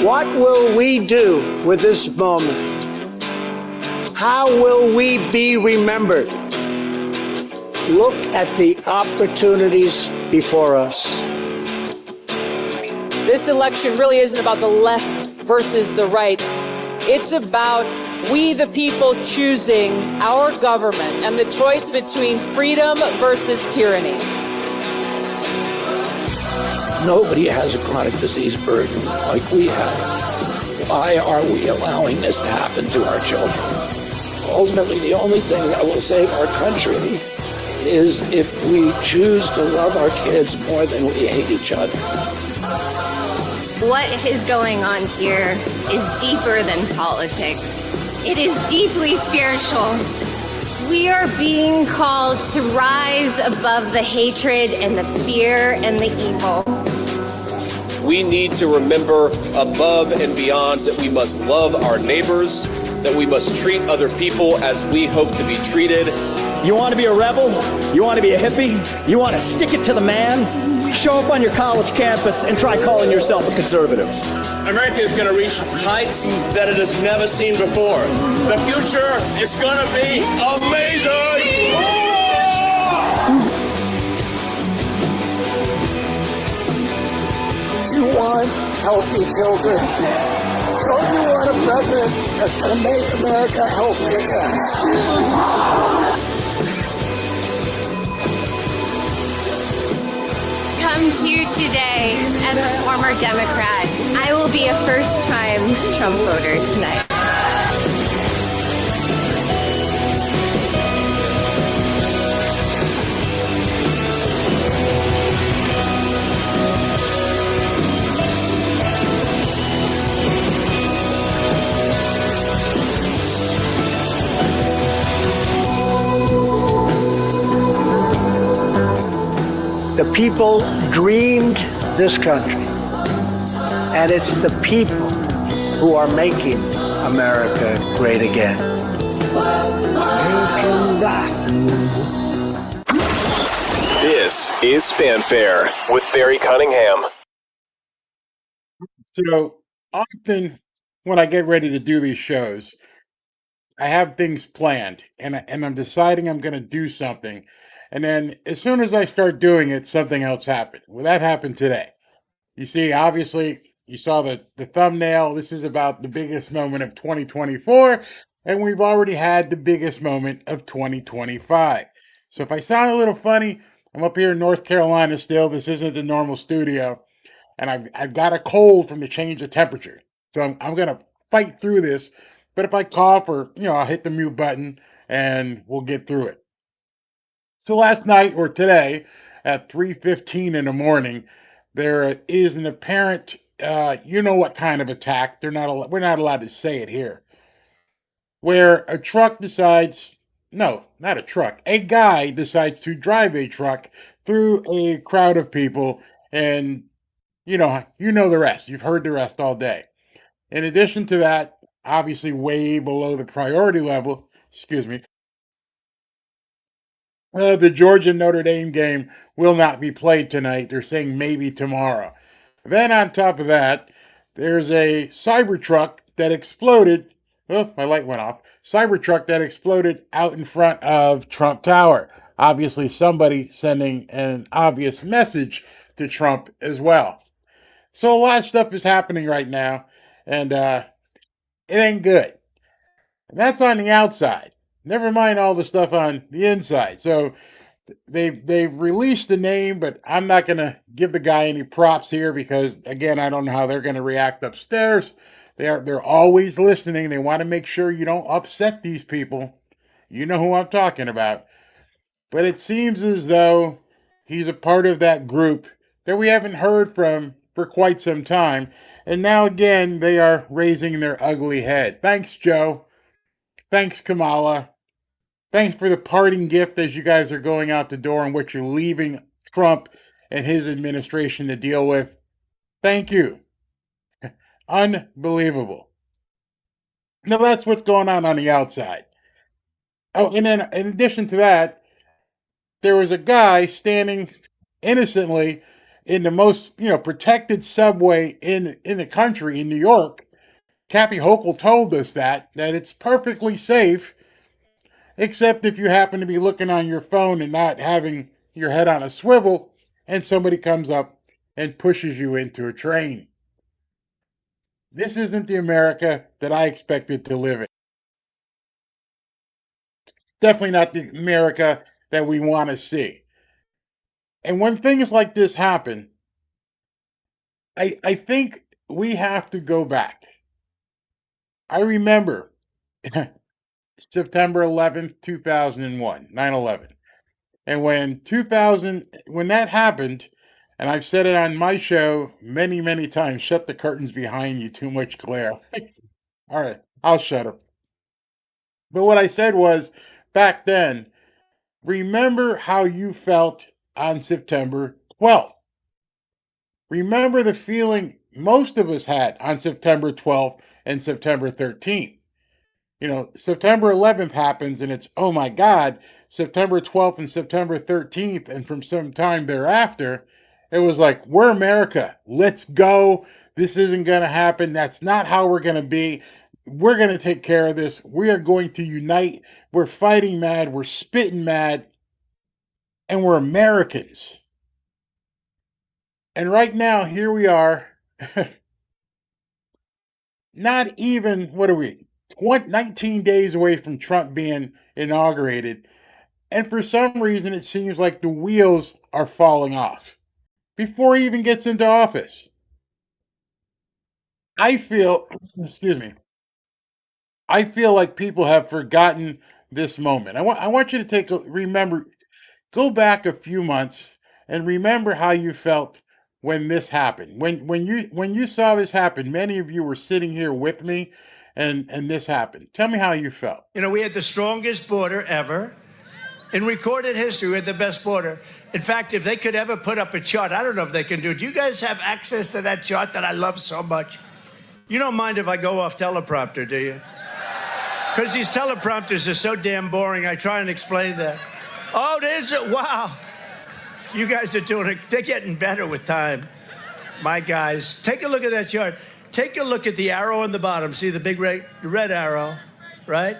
What will we do with this moment? How will we be remembered? Look at the opportunities before us. This election really isn't about the left versus the right. It's about we the people choosing our government and the choice between freedom versus tyranny. Nobody has a chronic disease burden like we have. Why are we allowing this to happen to our children? Ultimately, the only thing that will save our country is if we choose to love our kids more than we hate each other. What is going on here is deeper than politics. It is deeply spiritual. We are being called to rise above the hatred and the fear and the evil. We need to remember above and beyond that we must love our neighbors, that we must treat other people as we hope to be treated. You want to be a rebel? You want to be a hippie? You want to stick it to the man? Show up on your college campus and try calling yourself a conservative. America is going to reach heights that it has never seen before. The future is going to be amazing! You want healthy children. Don't you want a president that's going to make America healthy again? Come to you today as a former Democrat. I will be a first-time Trump voter tonight. The people dreamed this country, and it's the people who are making America great again. This is Fanfare with Barry Cunningham. So often when I get ready to do these shows, I have things planned and I'm deciding I'm going to do something. And then as soon as I start doing it, something else happened. Well, that happened today. You see, obviously, you saw the thumbnail. This is about the biggest moment of 2024. And we've already had the biggest moment of 2025. So if I sound a little funny, I'm up here in North Carolina still. This isn't the normal studio. And I've got a cold from the change of temperature. So I'm going to fight through this. But if I cough or, I'll hit the mute button and we'll get through it. So last night or today at 3:15 in the morning, there is an apparent, you know what kind of attack. We're not allowed to say it here. Where a truck decides, no, not a truck, a guy decides to drive a truck through a crowd of people, and you know the rest. You've heard the rest all day. In addition to that, obviously way below the priority level, the Georgia-Notre Dame game will not be played tonight. They're saying maybe tomorrow. Then on top of that, there's a Cybertruck that exploded. Oh, my light went off. Cybertruck that exploded out in front of Trump Tower. Obviously, somebody sending an obvious message to Trump as well. So a lot of stuff is happening right now, and it ain't good. And that's on the outside. Never mind all the stuff on the inside. So they've released the name, but I'm not going to give the guy any props here because, again, I don't know how they're going to react upstairs. They're always listening. They want to make sure you don't upset these people. You know who I'm talking about. But it seems as though he's a part of that group that we haven't heard from for quite some time. And now again, they are raising their ugly head. Thanks, Joe. Thanks, Kamala. Thanks for the parting gift as you guys are going out the door and what you're leaving Trump and his administration to deal with. Thank you. Unbelievable. Now that's what's going on the outside. Oh, and then in addition to that, there was a guy standing innocently in the most, protected subway in the country, in New York. Kathy Hochul told us that it's perfectly safe, except if you happen to be looking on your phone and not having your head on a swivel, and somebody comes up and pushes you into a train. This isn't the America that I expected to live in. Definitely not the America that we want to see. And when things like this happen, I think we have to go back. I remember September 11th, 2001, 9/11. And when that happened, and I've said it on my show many, many times, shut the curtains behind you, too much glare. All right, I'll shut them. But what I said was, back then, remember how you felt on September 12th. Remember the feeling most of us had on September 12th and September 13th. September 11th happens and it's, oh my God, September 12th and September 13th. And from some time thereafter, it was like, we're America. Let's go. This isn't going to happen. That's not how we're going to be. We're going to take care of this. We are going to unite. We're fighting mad. We're spitting mad. And we're Americans. And right now, here we are. Not even, what are we, 19 days away from Trump being inaugurated. And for some reason, it seems like the wheels are falling off before he even gets into office. I feel, excuse me, I feel like people have forgotten this moment. I want you to go back a few months and remember how you felt when this happened. When you saw this happen, many of you were sitting here with me and this happened. Tell me how you felt. We had the strongest border ever. In recorded history, we had the best border. In fact, if they could ever put up a chart, I don't know if they can do it. Do you guys have access to that chart that I love so much? You don't mind if I go off teleprompter, do you? Because these teleprompters are so damn boring, I try and explain that. Oh, there's it. Wow. You guys are doing it. They're getting better with time. My guys, take a look at that chart. Take a look at the arrow on the bottom. See the big red arrow, right?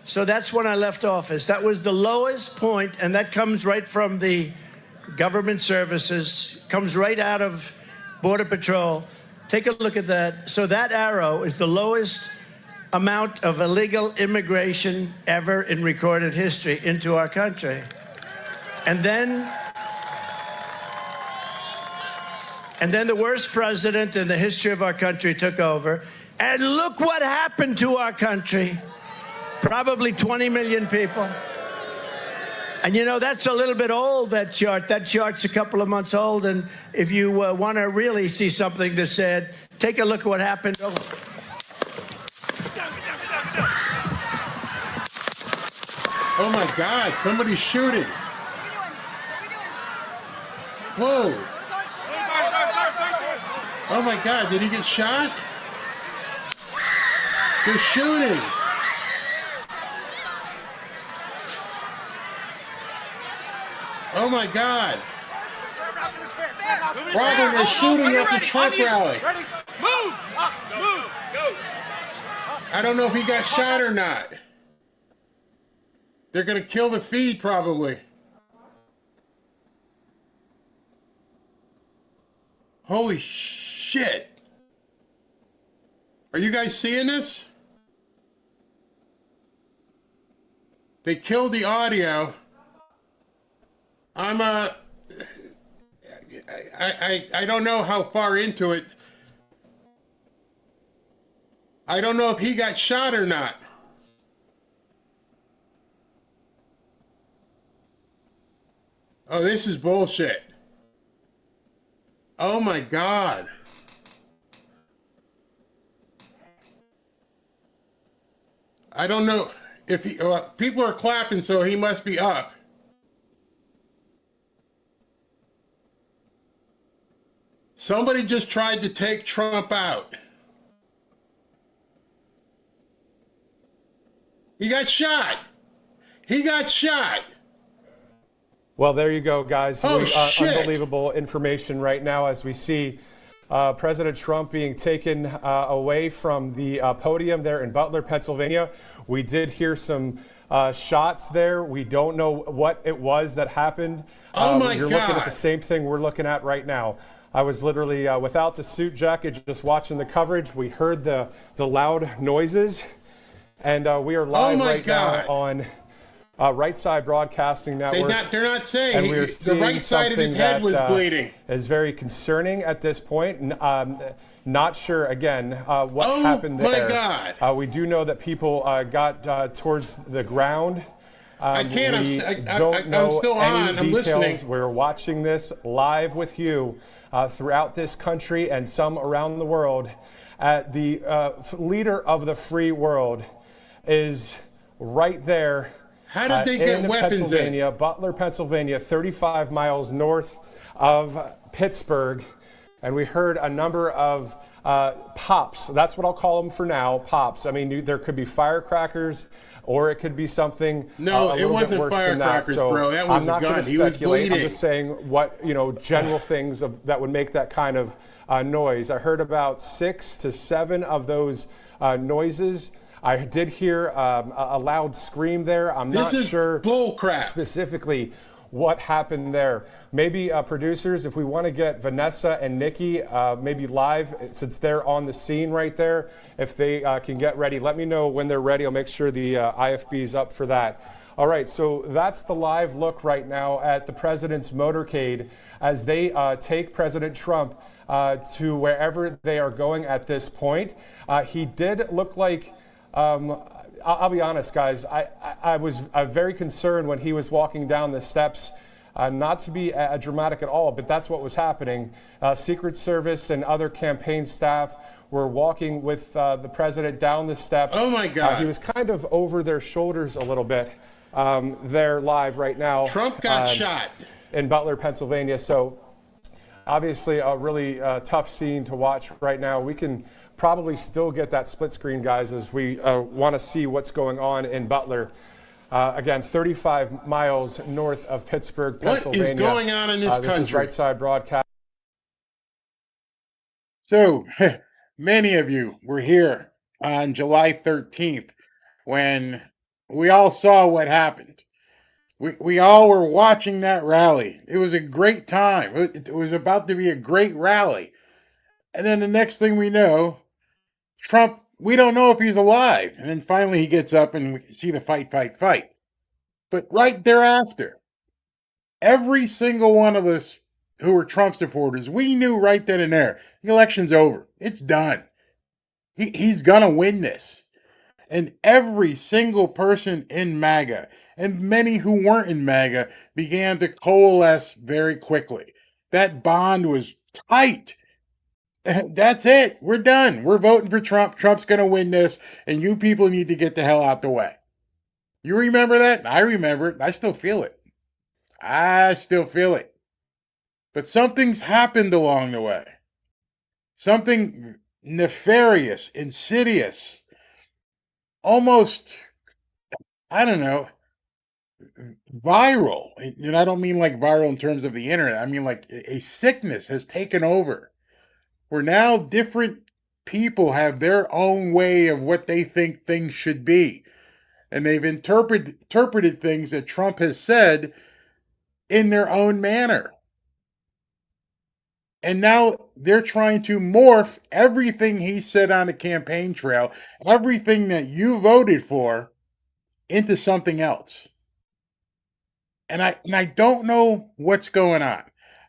So that's when I left office. That was the lowest point, and that comes right from the government services, comes right out of Border Patrol. Take a look at that. So that arrow is the lowest amount of illegal immigration ever in recorded history into our country. And then the worst president in the history of our country took over. And look what happened to our country. Probably 20 million people. And that's a little bit old, that chart. That chart's a couple of months old. And if you want to really see something that's sad, take a look at what happened. Oh. Oh my God, somebody's shooting. Whoa. Oh my God, did he get shot? They're shooting. Oh my God. Robert, they're shooting at the Trump rally. Move! Move! Go! I don't know if he got shot or not. They're going to kill the feed probably. Holy shit. Are you guys seeing this? They killed the audio. I don't know how far into it. I don't know if he got shot or not. Oh, this is bullshit. Oh my God. I don't know if people are clapping, so he must be up. Somebody just tried to take Trump out. He got shot. He got shot. Well, there you go, guys. Oh, shit. Unbelievable information right now as we see President Trump being taken away from the podium there in Butler, Pennsylvania. We did hear some shots there. We don't know what it was that happened. Oh, my You're God. looking at the same thing we're looking at right now. I was literally without the suit jacket, just watching the coverage. We heard the loud noises, and we are live right God. now on Right Side Broadcasting Network. They're not saying. And we're The right side of his head was bleeding. Is very concerning at this point. Not sure, again, what happened there. Oh, my God. We do know that people got towards the ground. I can't. We I'm don't know still any on. I'm details. listening. We're watching this live with you throughout this country and some around the world. The leader of the free world is right there. How did they get weapons Pennsylvania, Butler, Pennsylvania, 35 miles north of Pittsburgh. And we heard a number of pops. That's what I'll call them for now, pops. I mean, there could be firecrackers, or it could be something No, a it little wasn't bit worse firecrackers, than that. So bro. That was I'm not a gun. going to He was speculate. bleeding. I'm just saying what, general things that would make that kind of noise. I heard about 6 to 7 of those noises. I did hear a loud scream there. I'm not sure bull crap. Specifically what happened there. Maybe producers, if we want to get Vanessa and Nikki maybe live, since they're on the scene right there, if they can get ready, let me know when they're ready. I'll make sure the IFB is up for that. All right, so that's the live look right now at the president's motorcade as they take President Trump to wherever they are going at this point. He did look like I'll be honest, guys. I was very concerned when he was walking down the steps. Not to be dramatic at all, but that's what was happening. Secret Service and other campaign staff were walking with the president down the steps. Oh, my God. He was kind of over their shoulders a little bit. They're live right now. Trump got shot in Butler, Pennsylvania. So obviously a really tough scene to watch right now. We can probably still get that split screen, guys, as we want to see what's going on in Butler. Again, 35 miles north of Pittsburgh, Pennsylvania. What is going on in this country? This is Right Side Broadcast. So many of you were here on July 13th when we all saw what happened. We all were watching that rally. It was a great time. It was about to be a great rally. And then the next thing we know, Trump, we don't know if he's alive. And then finally he gets up and we can see the fight. But right thereafter, every single one of us who were Trump supporters, we knew right then and there, the election's over. It's done. He's going to win this. And every single person in MAGA, and many who weren't in MAGA, began to coalesce very quickly. That bond was tight. That's it. We're done. We're voting for Trump. Trump's going to win this, and you people need to get the hell out the way. You remember that? I remember it. I still feel it. But something's happened along the way. Something nefarious, insidious, almost, I don't know, viral. And I don't mean like viral in terms of the internet. I mean like a sickness has taken over. Where now different people have their own way of what they think things should be. And they've interpreted things that Trump has said in their own manner. And now they're trying to morph everything he said on the campaign trail, everything that you voted for, into something else. And I don't know what's going on.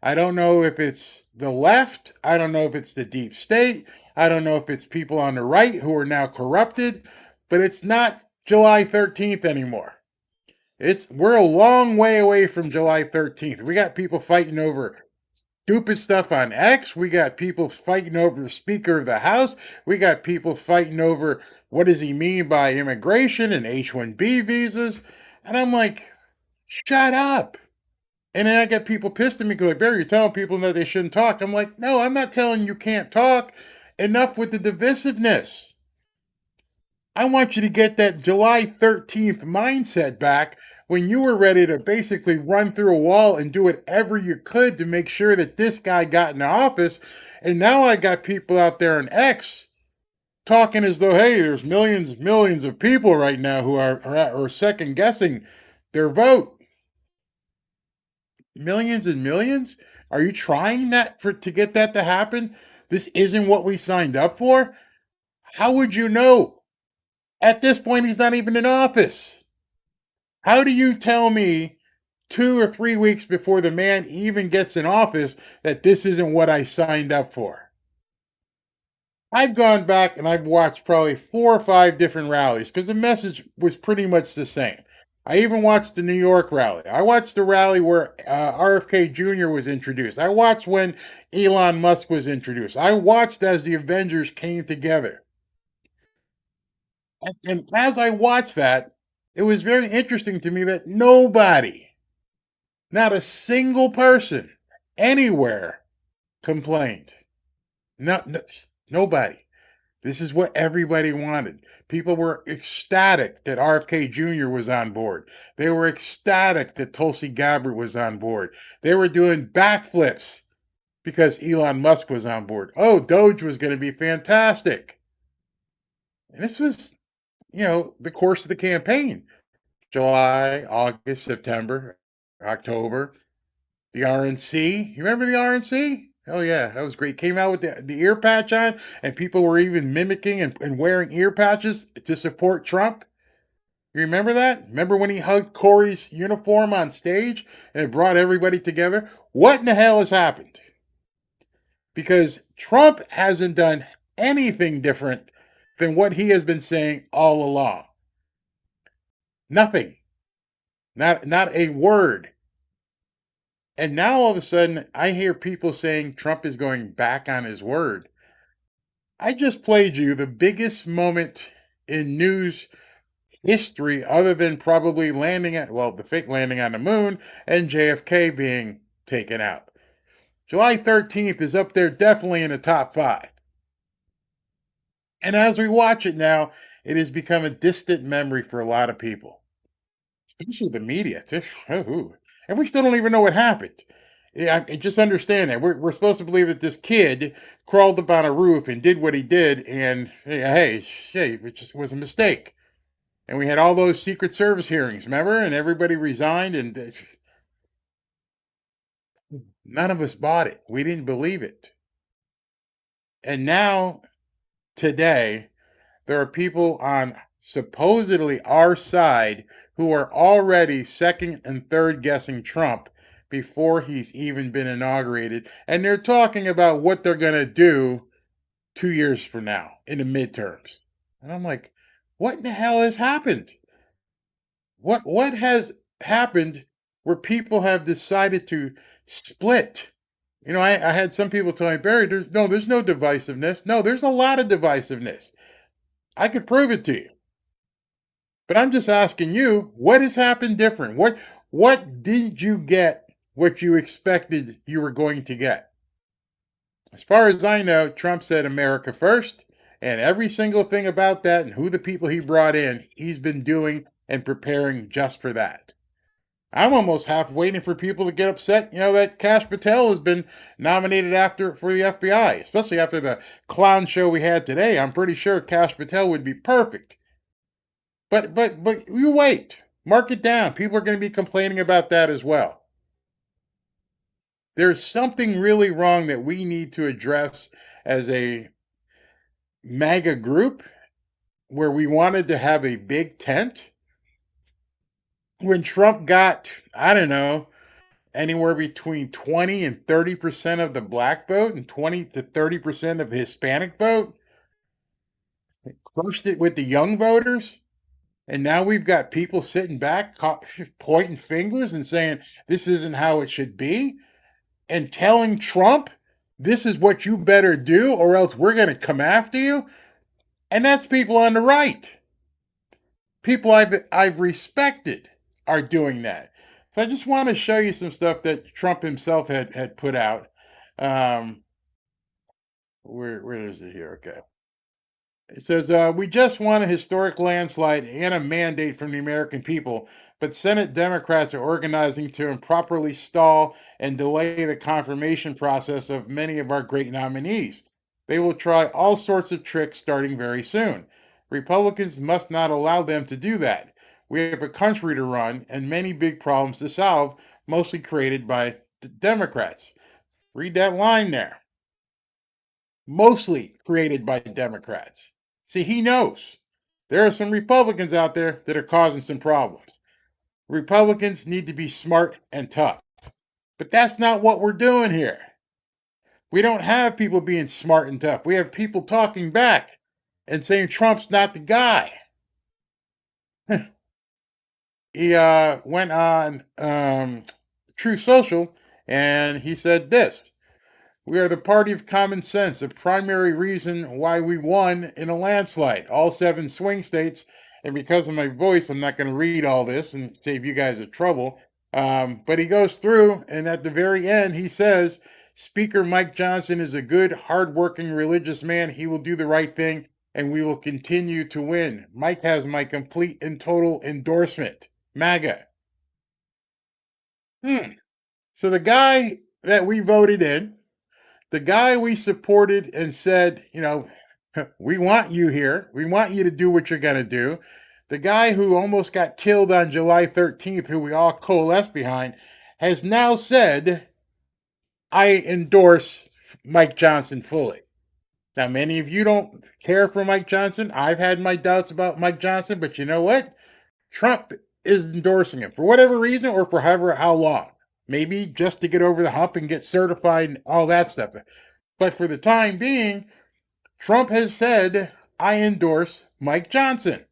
I don't know if it's the left. I don't know if it's the deep state. I don't know if it's people on the right who are now corrupted. But it's not July 13th anymore. We're a long way away from July 13th. We got people fighting over stupid stuff on X. We got people fighting over the Speaker of the House. We got people fighting over what does he mean by immigration and H-1B visas. And I'm like, shut up. And then I get people pissed at me, like, Barry, you're telling people that they shouldn't talk. I'm like, no, I'm not telling you can't talk. Enough with the divisiveness. I want you to get that July 13th mindset back when you were ready to basically run through a wall and do whatever you could to make sure that this guy got in office. And now I got people out there on X talking as though, hey, there's millions and millions of people right now who are second guessing their vote. Millions and millions? Are you trying to get that to happen? This isn't what we signed up for? How would you know? At this point, he's not even in office. How do you tell me 2 or 3 weeks before the man even gets in office that this isn't what I signed up for? I've gone back and I've watched probably 4 or 5 different rallies because the message was pretty much the same. I even watched the New York rally. I watched the rally where RFK Jr. was introduced. I watched when Elon Musk was introduced. I watched as the Avengers came together. And as I watched that, it was very interesting to me that nobody, not a single person anywhere complained. Nobody. This is what everybody wanted. People were ecstatic that RFK Jr. was on board. They were ecstatic that Tulsi Gabbard was on board. They were doing backflips because Elon Musk was on board. Oh, Doge was going to be fantastic. And this was, the course of the campaign. July, August, September, October. The RNC. You remember the RNC? Oh yeah, that was great. Came out with the ear patch on, and people were even mimicking and wearing ear patches to support Trump. You remember that? Remember when he hugged Corey's uniform on stage and it brought everybody together? What in the hell has happened? Because Trump hasn't done anything different than what he has been saying all along. Nothing. Not a word. And now all of a sudden, I hear people saying Trump is going back on his word. I just played you the biggest moment in news history, other than probably the fake landing on the moon and JFK being taken out. July 13th is up there definitely in the top 5. And as we watch it now, it has become a distant memory for a lot of people, especially the media. And we still don't even know what happened. Yeah, just understand that we're supposed to believe that this kid crawled up on a roof and did what he did, and hey, it just was a mistake. And we had all those Secret Service hearings, remember? And everybody resigned, and none of us bought it. We didn't believe it. And now, today, there are people on supposedly our side who are already second and third guessing Trump before he's even been inaugurated. And they're talking about what they're going to do 2 years from now in the midterms. And I'm like, what in the hell has happened? What has happened where people have decided to split? I had some people tell me, Barry, there's no divisiveness. No, there's a lot of divisiveness. I could prove it to you. But I'm just asking you, what has happened different? What did you get what you expected you were going to get? As far as I know, Trump said America first, and every single thing about that and who the people he brought in, he's been doing and preparing just for that. I'm almost half waiting for people to get upset, that Kash Patel has been nominated for the FBI, especially after the clown show we had today. I'm pretty sure Kash Patel would be perfect. But you wait. Mark it down. People are going to be complaining about that as well. There's something really wrong that we need to address as a MAGA group, where we wanted to have a big tent. When Trump got, I don't know, anywhere between 20 and 30% of the black vote and 20 to 30% of the Hispanic vote, crushed it with the young voters. And now we've got people sitting back, pointing fingers and saying, this isn't how it should be. And telling Trump, this is what you better do, or else we're going to come after you. And that's people on the right. People I've respected are doing that. So I just want to show you some stuff that Trump himself had put out. Where is it here? Okay. It says, we just won a historic landslide and a mandate from the American people, but Senate Democrats are organizing to improperly stall and delay the confirmation process of many of our great nominees. They will try all sorts of tricks starting very soon. Republicans must not allow them to do that. We have a country to run and many big problems to solve, mostly created by Democrats. Read that line there. Mostly created by Democrats. See, he knows there are some Republicans out there that are causing some problems. Republicans need to be smart and tough. But that's not what we're doing here. We don't have people being smart and tough. We have people talking back and saying Trump's not the guy. He went on True Social and he said this: "We are the party of common sense, a primary reason why we won in a landslide, all 7 swing states." And because of my voice, I'm not going to read all this and save you guys a trouble. But he goes through, and at the very end, he says, "Speaker Mike Johnson is a good, hardworking, religious man. He will do the right thing, and we will continue to win. Mike has my complete and total endorsement." MAGA. So the guy that we voted in, the guy we supported and said, we want you here. We want you to do what you're going to do. The guy who almost got killed on July 13th, who we all coalesced behind, has now said, "I endorse Mike Johnson fully." Now, many of you don't care for Mike Johnson. I've had my doubts about Mike Johnson, but you know what? Trump is endorsing him for whatever reason or for how long. Maybe just to get over the hump and get certified and all that stuff. But for the time being, Trump has said, "I endorse Mike Johnson."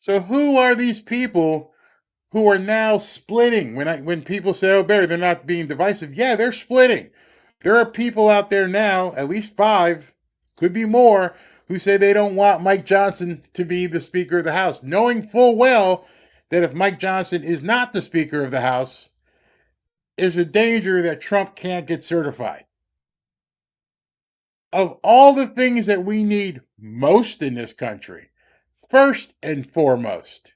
So who are these people who are now splitting? When people say, "Oh, Barry, they're not being divisive," yeah, they're splitting. There are people out there now, at least 5, could be more, who say they don't want Mike Johnson to be the Speaker of the House, knowing full well that if Mike Johnson is not the Speaker of the House, there's a danger that Trump can't get certified. Of all the things that we need most in this country, first and foremost,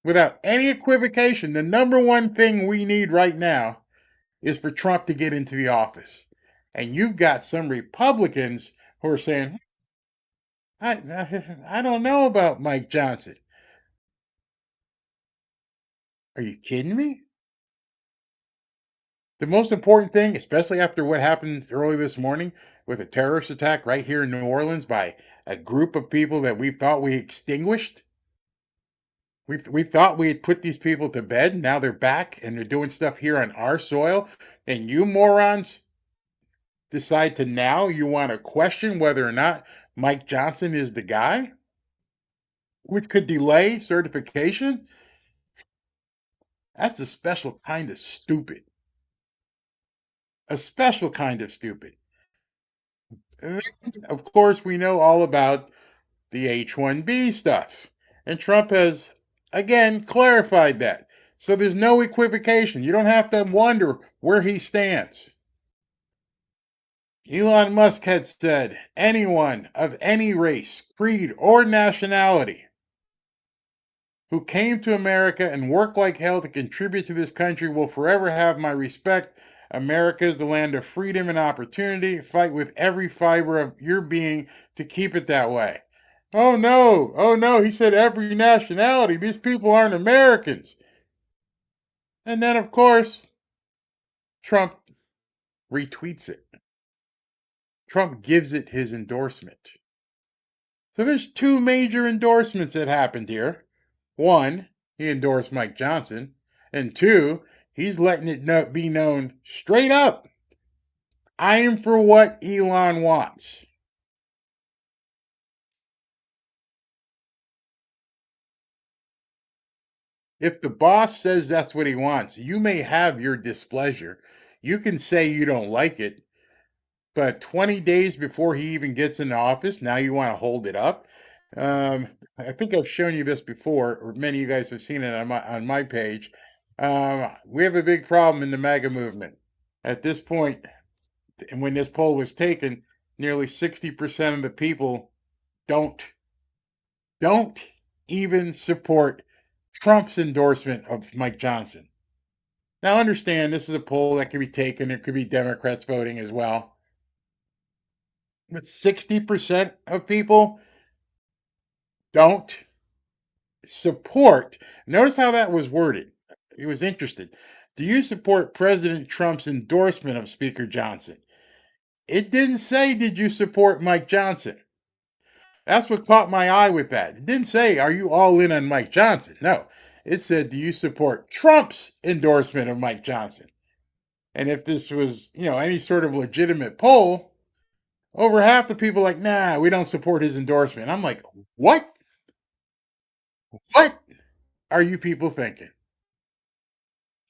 without any equivocation, the number one thing we need right now is for Trump to get into the office. And you've got some Republicans who are saying, I don't know about Mike Johnson. Are you kidding me? The most important thing, especially after what happened early this morning with a terrorist attack right here in New Orleans by a group of people that we thought we extinguished, we thought we had put these people to bed. Now they're back and they're doing stuff here on our soil. And you morons decide to now you want to question whether or not Mike Johnson is the guy, which could delay certification. That's a special kind of stupid. A special kind of stupid. Of course, we know all about the H-1B stuff. And Trump has, again, clarified that. So there's no equivocation. You don't have to wonder where he stands. Elon Musk had said, "Anyone of any race, creed, or nationality who came to America and worked like hell to contribute to this country will forever have my respect. America is the land of freedom and opportunity. Fight with every fiber of your being to keep it that way." Oh no, he said every nationality. These people aren't Americans. And then, of course, Trump retweets it. Trump gives it his endorsement. So there's 2 major endorsements that happened here. 1, he endorsed Mike Johnson. And 2, he's letting it be known straight up, I am for what Elon wants. If the boss says that's what he wants, you may have your displeasure. You can say you don't like it, but 20 days before he even gets in office, now you want to hold it up? I think I've shown you this before, or many of you guys have seen it on my page. We have a big problem in the MAGA movement. At this point, and when this poll was taken, nearly 60% of the people don't even support Trump's endorsement of Mike Johnson. Now, understand this is a poll that could be taken. There could be Democrats voting as well. But 60% of people don't support. Notice how that was worded. It was interesting. Do you support President Trump's endorsement of Speaker Johnson? It didn't say, did you support Mike Johnson? That's what caught my eye with that. It didn't say, are you all in on Mike Johnson? No. It said, do you support Trump's endorsement of Mike Johnson? And if this was, any sort of legitimate poll, over half the people like, nah, we don't support his endorsement. I'm like, what? What are you people thinking?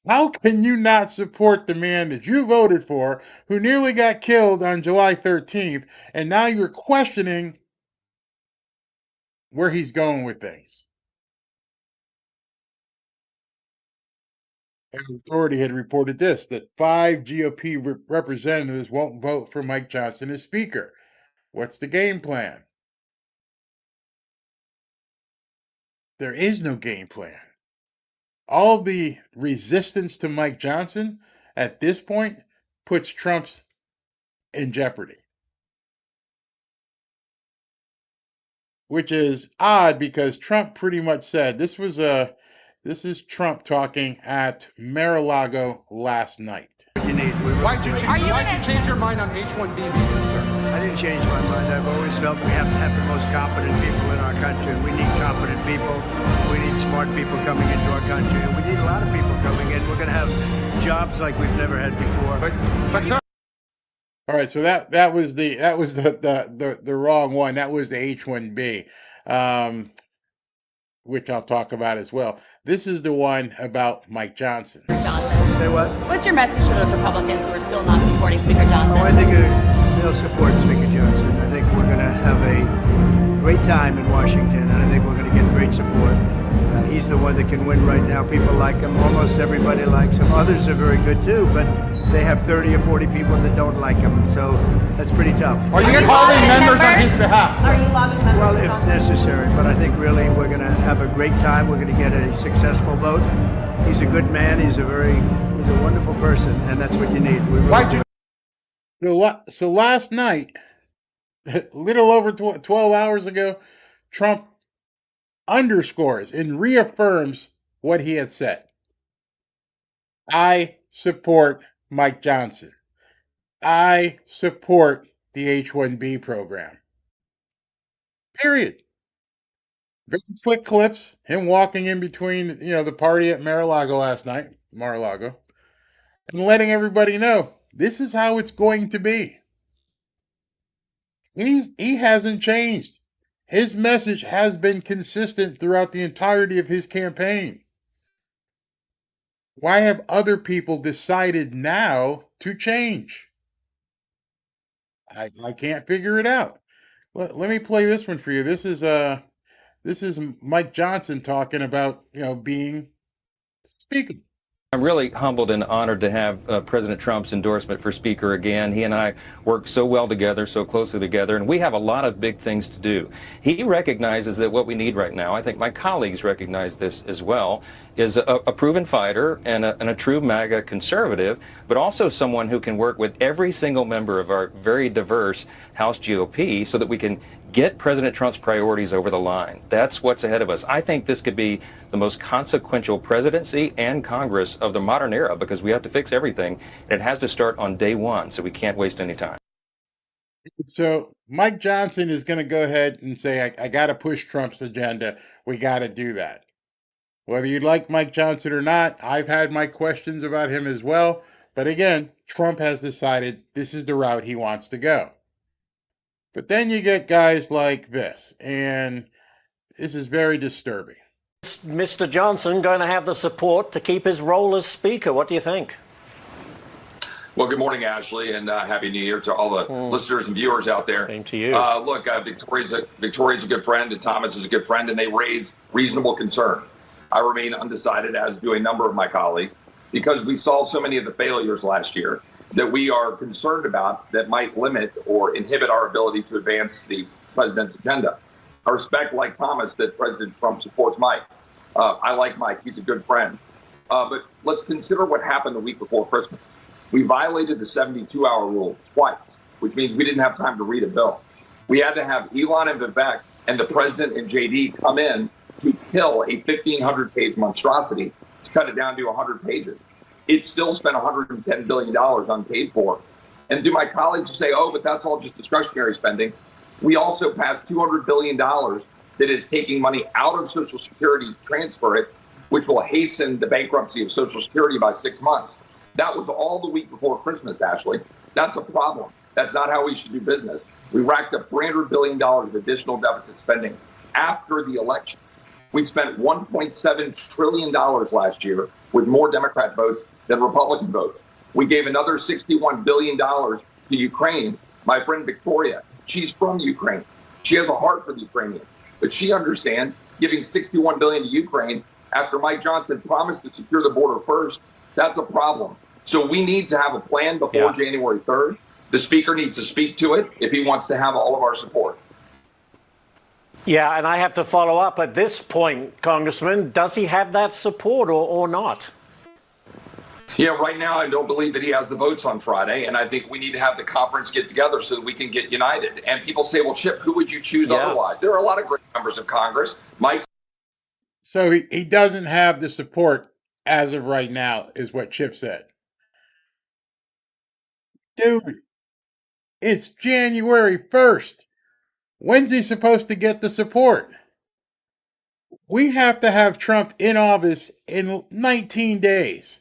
How can you not support the man that you voted for, who nearly got killed on July 13th, and now you're questioning where he's going with things? The authority had reported this, that 5 GOP representatives won't vote for Mike Johnson as Speaker. What's the game plan? There is no game plan. All the resistance to Mike Johnson at this point puts Trump's in jeopardy. Which is odd because Trump pretty much said this is Trump talking at Mar-a-Lago last night. Why'd you change your mind on H-1B visas, sir? I didn't change my mind. I've always felt we have to have the most competent people in our country. We need competent people. We need smart people coming into our country, and we need a lot of people coming in. We're going to have jobs like we've never had before. But sir. All right, so that was the wrong one. That was the H-1B, which I'll talk about as well. This is the one about Mike Johnson. Say what? What's your message to the Republicans who are still not supporting Speaker Johnson? Oh, I think they'll support Speaker Johnson. I think we're going to have a great time in Washington, and I think we're going to get great support. He's the one that can win right now. People like him. Almost everybody likes him. Others are very good too, but they have 30 or 40 people that don't like him, so that's pretty tough. Are you lobbying members on his behalf? Are you lobbying members? Well, if necessary, but I think really we're going to have a great time. We're going to get a successful vote. He's a good man. He's a wonderful person, and that's what you need. So last night, a little over 12 hours ago, Trump underscores and reaffirms what he had said. I support Mike Johnson. I support the H-1B program. Period. Very quick clips, him walking in between, the party at Mar-a-Lago last night, Mar-a-Lago, and letting everybody know this is how it's going to be. He hasn't changed. His message has been consistent throughout the entirety of his campaign. Why have other people decided now to change? I can't figure it out. Let me play this one for you. This is Mike Johnson talking about being Speaker. I'm really humbled and honored to have President Trump's endorsement for Speaker again. He and I work so well together, so closely together, and we have a lot of big things to do. He recognizes that what we need right now, I think my colleagues recognize this as well, is a proven fighter and a true MAGA conservative, but also someone who can work with every single member of our very diverse House GOP so that we can get President Trump's priorities over the line. That's what's ahead of us. I think this could be the most consequential presidency and Congress of the modern era because we have to fix everything, and it has to start on day one, so we can't waste any time. So Mike Johnson is going to go ahead and say, I got to push Trump's agenda. We got to do that. Whether you like Mike Johnson or not, I've had my questions about him as well. But again, Trump has decided this is the route he wants to go. But then you get guys like this, and this is very disturbing. Mr. Johnson going to have the support to keep his role as Speaker. What do you think? Well, good morning, Ashley, and Happy New Year to all the listeners and viewers out there. Same to you. Look, Victoria's a good friend, and Thomas is a good friend, and they raise reasonable concern. I remain undecided, as do a number of my colleagues, because we saw so many of the failures last year that we are concerned about that might limit or inhibit our ability to advance the president's agenda. I respect, like Thomas, that President Trump supports Mike. I like Mike. He's a good friend. But let's consider what happened the week before Christmas. We violated the 72-hour rule twice, which means we didn't have time to read a bill. We had to have Elon and Vivek and the president and JD come in to kill a 1,500-page monstrosity to cut it down to 100 pages. It still spent $110 billion unpaid for. And do my colleagues say, oh, but that's all just discretionary spending? We also passed $200 billion that is taking money out of Social Security, transfer it, which will hasten the bankruptcy of Social Security by 6 months. That was all the week before Christmas, Ashley. That's a problem. That's not how we should do business. We racked up $300 billion of additional deficit spending after the election. We spent $1.7 trillion last year with more Democrat votes than Republican votes. We gave another $61 billion to Ukraine. My friend Victoria, she's from Ukraine. She has a heart for the Ukrainians, but she understands giving $61 billion to Ukraine after Mike Johnson promised to secure the border first. That's a problem. So we need to have a plan before January 3rd. The speaker needs to speak to it if he wants to have all of our support. Yeah, and I have to follow up at this point, Congressman. Does he have that support or not? Yeah, right now I don't believe that he has the votes on Friday, and I think we need to have the conference get together so that we can get united. And people say, well, Chip, who would you choose otherwise? There are a lot of great members of Congress. Mike. So he doesn't have the support as of right now, is what Chip said. Dude, it's January 1st. When's he supposed to get the support? We have to have Trump in office in 19 days.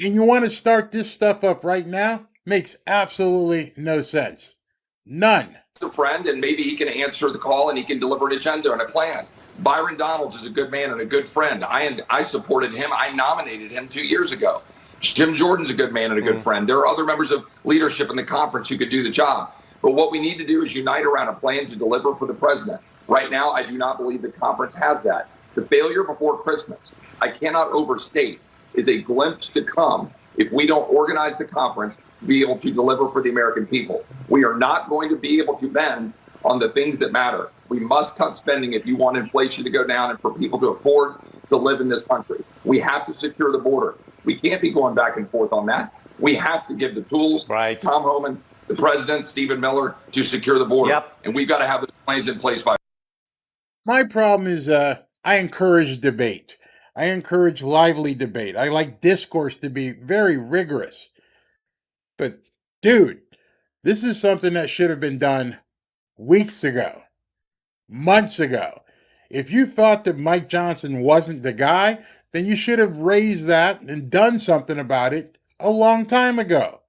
And you want to start this stuff up right now? Makes absolutely no sense. None. A friend, and maybe he can answer the call and he can deliver an agenda and a plan. Byron Donalds is a good man and a good friend. I supported him. I nominated him 2 years ago. Jim Jordan's a good man and a good friend. There are other members of leadership in the conference who could do the job. But what we need to do is unite around a plan to deliver for the president. Right now, I do not believe the conference has that. The failure before Christmas, I cannot overstate, is a glimpse to come if we don't organize the conference to be able to deliver for the American people. We are not going to be able to bend on the things that matter. We must cut spending if you want inflation to go down and for people to afford to live in this country. We have to secure the border. We can't be going back and forth on that. We have to give the tools, Tom Homan, the president, Stephen Miller, to secure the border. And we've got to have the plans in place by. My problem is I encourage debate. I encourage lively debate. I like discourse to be very rigorous. But, dude, this is something that should have been done weeks ago, months ago. If you thought that Mike Johnson wasn't the guy, then you should have raised that and done something about it a long time ago.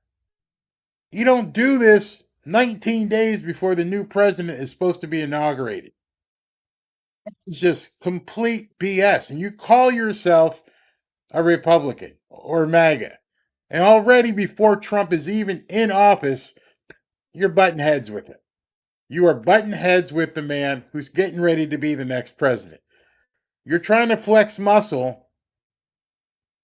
You don't do this 19 days before the new president is supposed to be inaugurated. It's just complete BS. And you call yourself a Republican or MAGA. And already before Trump is even in office, you're butting heads with him. You are butting heads with the man who's getting ready to be the next president. You're trying to flex muscle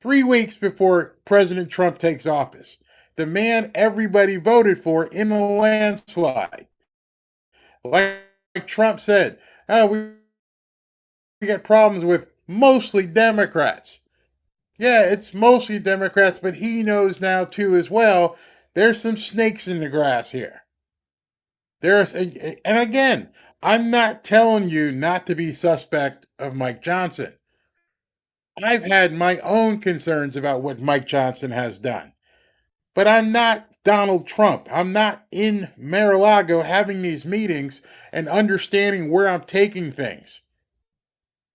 3 weeks before President Trump takes office. The man everybody voted for in a landslide. Like Trump said, we got problems with mostly Democrats. Yeah, it's mostly Democrats, but he knows now too as well, there's some snakes in the grass here. And again, I'm not telling you not to be suspect of Mike Johnson. I've had my own concerns about what Mike Johnson has done. But I'm not Donald Trump. I'm not in Mar-a-Lago having these meetings and understanding where I'm taking things.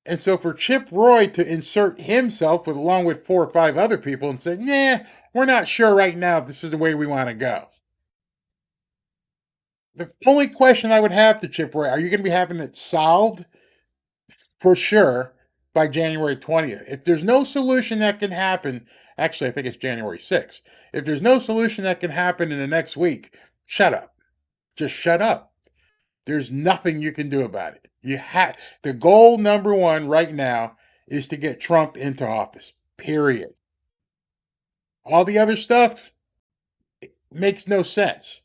And so for Chip Roy to insert himself along with 4 or 5 other people and say, nah, we're not sure right now if this is the way we want to go. The only question I would have to Chip Roy, are you going to be having it solved? For sure, by January 20th. If there's no solution that can happen, actually, I think it's January 6th. If there's no solution that can happen in the next week, shut up. Just shut up. There's nothing you can do about it. The goal number 1 right now is to get Trump into office. Period. All the other stuff makes no sense.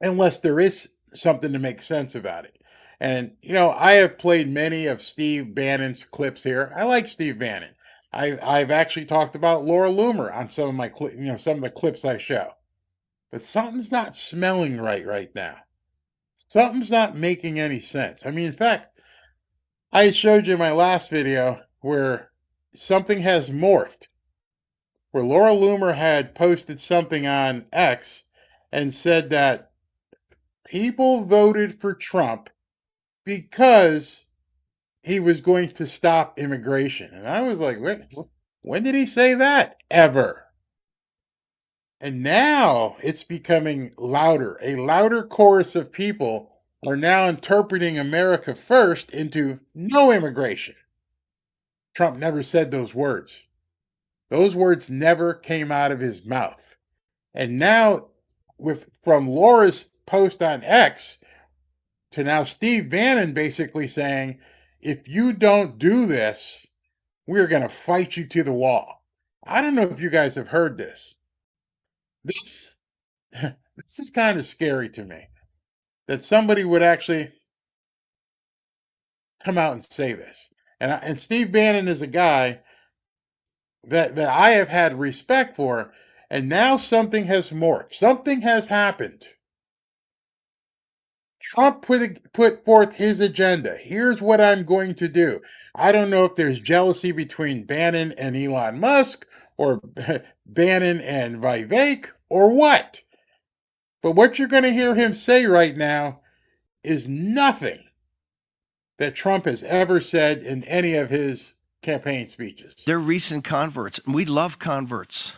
Unless there is something to make sense about it. And, I have played many of Steve Bannon's clips here. I like Steve Bannon. I've actually talked about Laura Loomer on some of my, some of the clips I show. But something's not smelling right now. Something's not making any sense. I mean, in fact, I showed you in my last video where something has morphed, where Laura Loomer had posted something on X and said that people voted for Trump because he was going to stop immigration. And I was like, when did he say that? Ever. And now it's becoming louder. A louder chorus of people are now interpreting America first into no immigration. Trump never said those words. Those words never came out of his mouth. And now, from Laura's post on X to now Steve Bannon basically saying, if you don't do this, we're going to fight you to the wall. I don't know if you guys have heard this. This is kind of scary to me, that somebody would actually come out and say this. And Steve Bannon is a guy that I have had respect for, and now something has morphed. Something has happened. Trump put forth his agenda. Here's what I'm going to do. I don't know if there's jealousy between Bannon and Elon Musk, or Bannon and Vivek, or what. But what you're going to hear him say right now is nothing that Trump has ever said in any of his campaign speeches. They're recent converts. We love converts.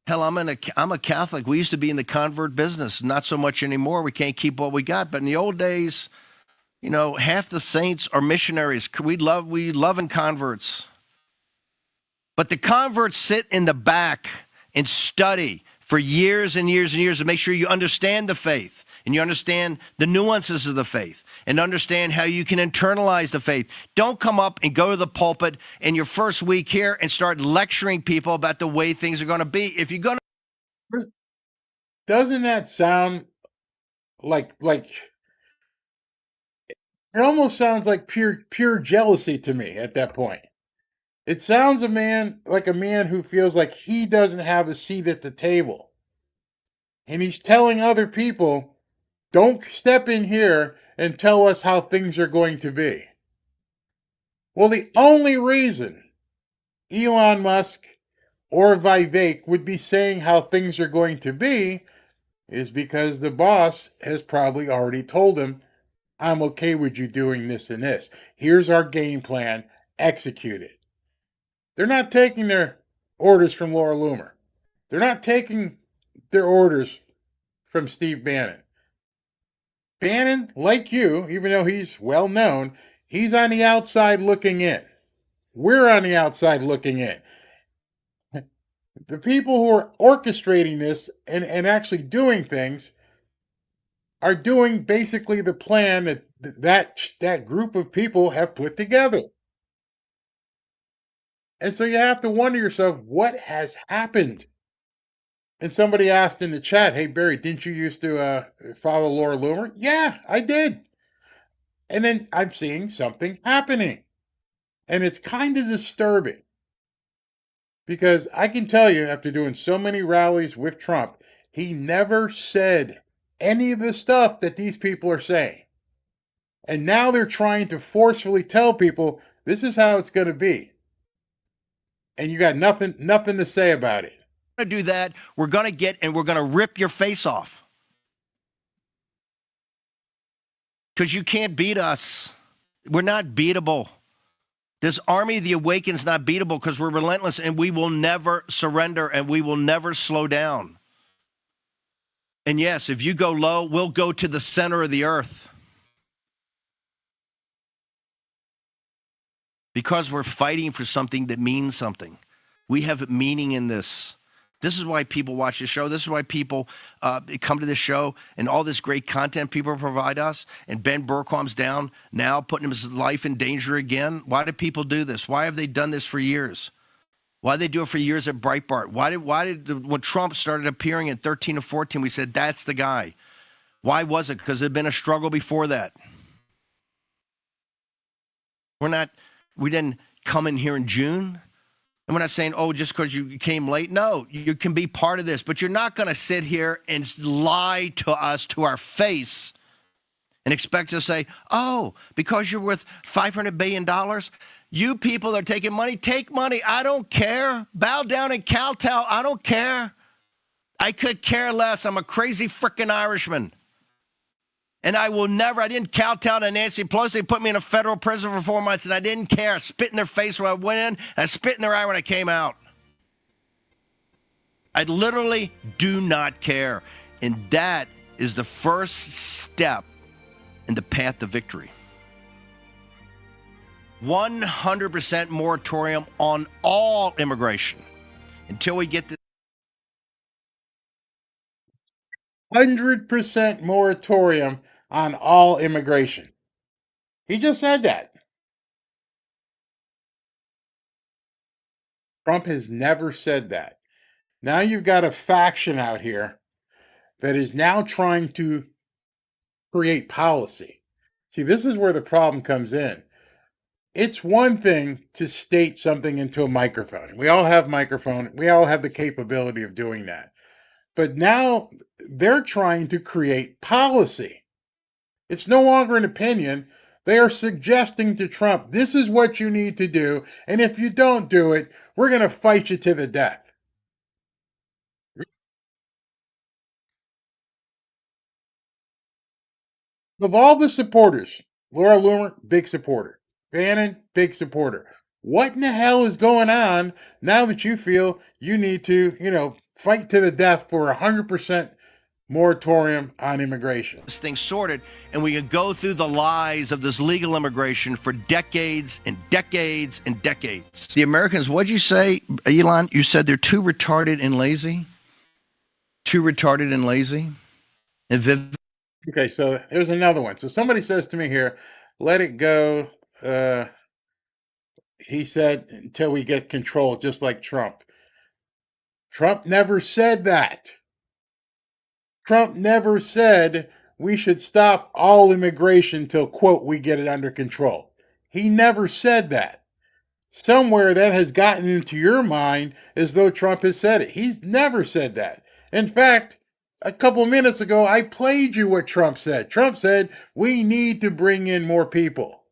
Hell, I'm a Catholic. We used to be in the convert business. Not so much anymore. We can't keep what we got. But in the old days, half the saints are missionaries. We love converts. But the converts sit in the back and study for years and years and years to make sure you understand the faith and you understand the nuances of the faith and understand how you can internalize the faith. Don't come up and go to the pulpit in your first week here and start lecturing people about the way things are going to be. If you're going to... Doesn't that sound like it almost sounds like pure jealousy to me at that point. It sounds like a man who feels like he doesn't have a seat at the table. And he's telling other people, don't step in here and tell us how things are going to be. Well, the only reason Elon Musk or Vivek would be saying how things are going to be is because the boss has probably already told him, I'm okay with you doing this and this. Here's our game plan. Execute it. They're not taking their orders from Laura Loomer. They're not taking their orders from Steve Bannon. Bannon, like you, even though he's well known, he's on the outside looking in. We're on the outside looking in. The people who are orchestrating this and actually doing things are doing basically the plan that group of people have put together. And so you have to wonder yourself, what has happened? And somebody asked in the chat, hey, Barry, didn't you used to follow Laura Loomer? Yeah, I did. And then I'm seeing something happening. And it's kind of disturbing. Because I can tell you, after doing so many rallies with Trump, he never said any of the stuff that these people are saying. And now they're trying to forcefully tell people, this is how it's going to be. And you got nothing to say about it. To do that, we're going to rip your face off. Because you can't beat us. We're not beatable. This army of the awakened is not beatable because we're relentless and we will never surrender and we will never slow down. And yes, if you go low, we'll go to the center of the earth. Because we're fighting for something that means something. We have meaning in this. This is why people watch the show. This is why people come to this show and all this great content people provide us. And Ben Berquam's down now, putting his life in danger again. Why do people do this? Why have they done this for years? Why did they do it for years at Breitbart? Why did when Trump started appearing in 13 and 14, we said, that's the guy. Why was it? Because it had been a struggle before that. We didn't come in here in June. And we're not saying, oh, just because you came late. No, you can be part of this, but you're not going to sit here and lie to us to our face and expect to say, oh, because you're worth $500 billion, you people that are taking money, take money. I don't care. Bow down and kowtow. I don't care. I could care less. I'm a crazy freaking Irishman. And I didn't kowtow to Nancy Pelosi, put me in a federal prison for 4 months, and I didn't care. I spit in their face when I went in, and I spit in their eye when I came out. I literally do not care. And that is the first step in the path to victory. 100% moratorium on all immigration until we get this. 100% moratorium on all immigration. He just said that. Trump has never said that. Now you've got a faction out here that is now trying to create policy. See, this is where the problem comes in. It's one thing to state something into a microphone. We all have microphone. We all have the capability of doing that. But now they're trying to create policy. It's no longer an opinion. They are suggesting to Trump, this is what you need to do. And if you don't do it, we're going to fight you to the death. Of all the supporters, Laura Loomer, big supporter. Bannon, big supporter. What in the hell is going on now that you feel you need to, fight to the death for 100% moratorium on immigration? This thing sorted, and we can go through the lies of this legal immigration for decades and decades and decades. The Americans, what'd you say, Elon? You said they're too retarded and lazy? Too retarded and lazy? And Okay, so there's another one. So somebody says to me here, let it go. He said, until we get control, just like Trump. Trump never said that. Trump never said we should stop all immigration till, quote, we get it under control. He never said that. Somewhere that has gotten into your mind as though Trump has said it. He's never said that. In fact, a couple minutes ago, I played you what Trump said. Trump said, we need to bring in more people.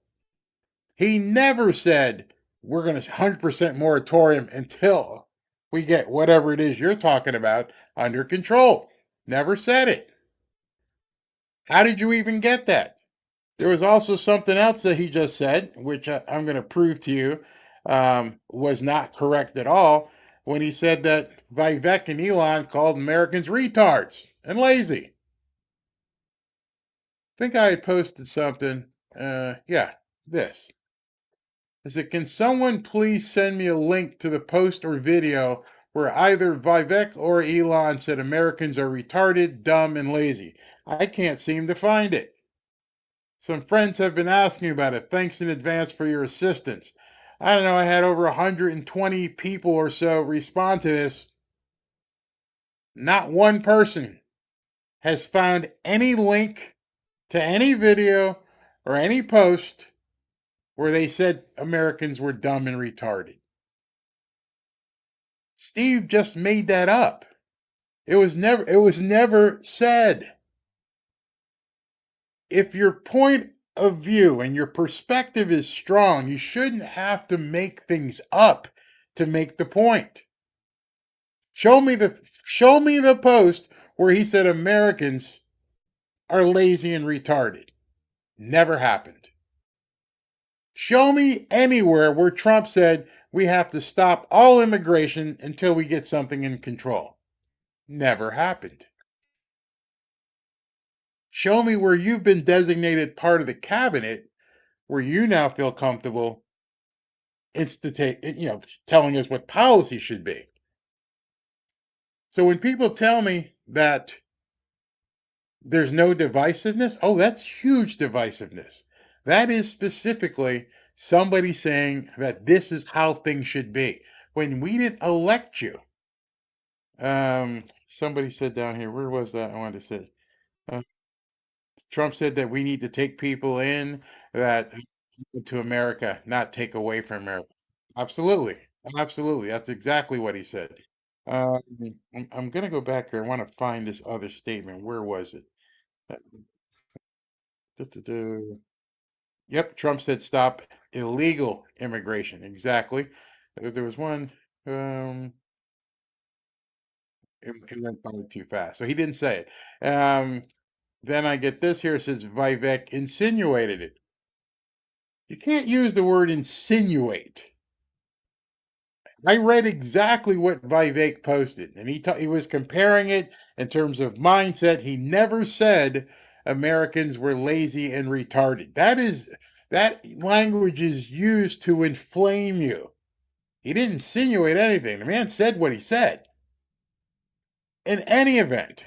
He never said, we're going to 100% moratorium until we get whatever it is you're talking about under control. Never said it. How did you even get that? There was also something else that he just said, which I'm going to prove to you was not correct at all, when he said that Vivek and Elon called Americans retards and lazy. I think I had posted something. This. I said, can someone please send me a link to the post or video where either Vivek or Elon said Americans are retarded, dumb, and lazy? I can't seem to find it. Some friends have been asking about it. Thanks in advance for your assistance. I don't know, I had over 120 people or so respond to this. Not one person has found any link to any video or any post where they said Americans were dumb and retarded. Steve just made that up. It was never said. If your point of view and your perspective is strong, you shouldn't have to make things up to make the point. Show me the post where he said Americans are lazy and retarded. Never happened. Show me anywhere where Trump said we have to stop all immigration until we get something in control. Never happened. Show me where you've been designated part of the cabinet where you now feel comfortable telling us what policy should be. So when people tell me that there's no divisiveness, oh, that's huge divisiveness. That is specifically somebody saying that this is how things should be. When we didn't elect you, somebody said down here, where was that? I wanted to say, Trump said that we need to take people in that to America, not take away from America. Absolutely. Absolutely. That's exactly what he said. Um, I'm going to go back here. I want to find this other statement. Where was it? Uh, duh. Yep, Trump said stop illegal immigration. Exactly. There was one. Um, it went by too fast, so he didn't say it. Then I get this here. It says Vivek insinuated it. You can't use the word insinuate. I read exactly what Vivek posted, and he was comparing it in terms of mindset. He never said Americans were lazy and retarded. That language is used to inflame you. He didn't insinuate anything. The man said what he said. In any event,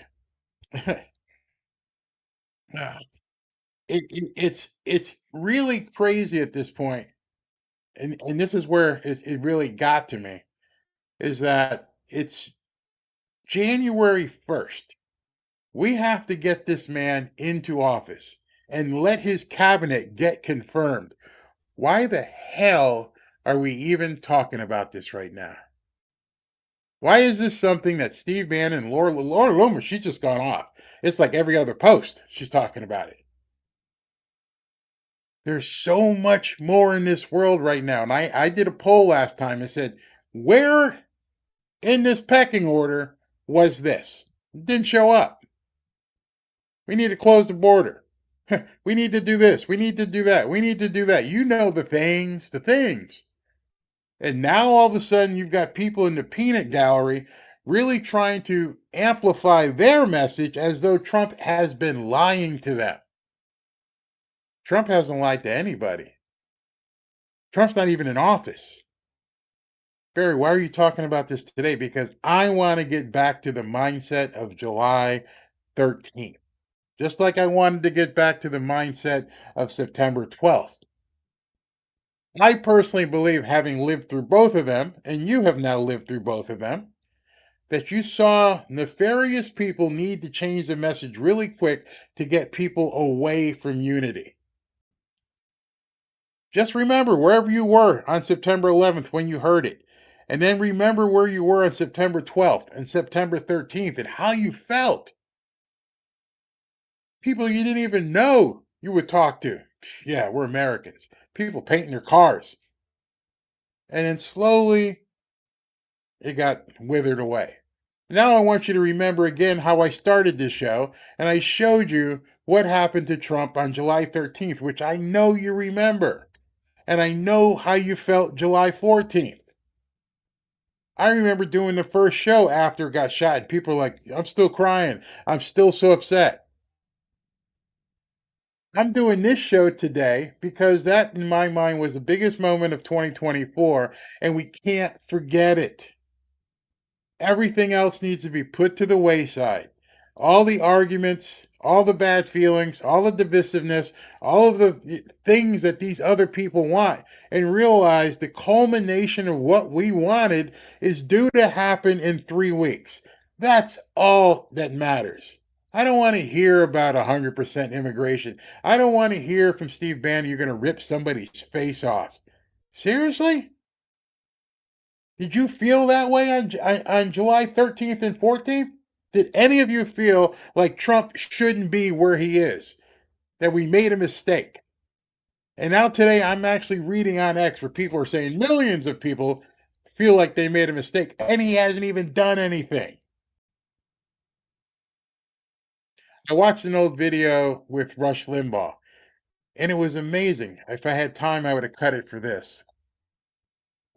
it's really crazy at this point, and this is where it really got to me, is that it's January 1st. We have to get this man into office and let his cabinet get confirmed. Why the hell are we even talking about this right now? Why is this something that Steve Bannon and Laura Loomer, she's just gone off. It's like every other post she's talking about it. There's so much more in this world right now. And I did a poll last time and said, where in this pecking order was this? It didn't show up. We need to close the border. We need to do this. We need to do that. We need to do that. You know the things, the things. And now all of a sudden you've got people in the peanut gallery really trying to amplify their message as though Trump has been lying to them. Trump hasn't lied to anybody. Trump's not even in office. Barry, why are you talking about this today? Because I want to get back to the mindset of July 13th. Just like I wanted to get back to the mindset of September 12th. I personally believe, having lived through both of them, and you have now lived through both of them, that you saw nefarious people need to change the message really quick to get people away from unity. Just remember wherever you were on September 11th when you heard it, and then remember where you were on September 12th and September 13th and how you felt. People you didn't even know you would talk to. Yeah, we're Americans. People painting their cars. And then slowly it got withered away. Now I want you to remember again how I started this show, and I showed you what happened to Trump on July 13th, which I know you remember. And I know how you felt July 14th. I remember doing the first show after it got shot, and people were like, I'm still crying. I'm still so upset. I'm doing this show today because that, in my mind, was the biggest moment of 2024, and we can't forget it. Everything else needs to be put to the wayside. All the arguments, all the bad feelings, all the divisiveness, all of the things that these other people want, and realize the culmination of what we wanted is due to happen in 3 weeks. That's all that matters. I don't want to hear about 100% immigration. I don't want to hear from Steve Bannon you're going to rip somebody's face off. Seriously? Did you feel that way on July 13th and 14th? Did any of you feel like Trump shouldn't be where he is? That we made a mistake? And now today I'm actually reading on X where people are saying millions of people feel like they made a mistake and he hasn't even done anything. I watched an old video with Rush Limbaugh and it was amazing. If I had time, I would have cut it for this.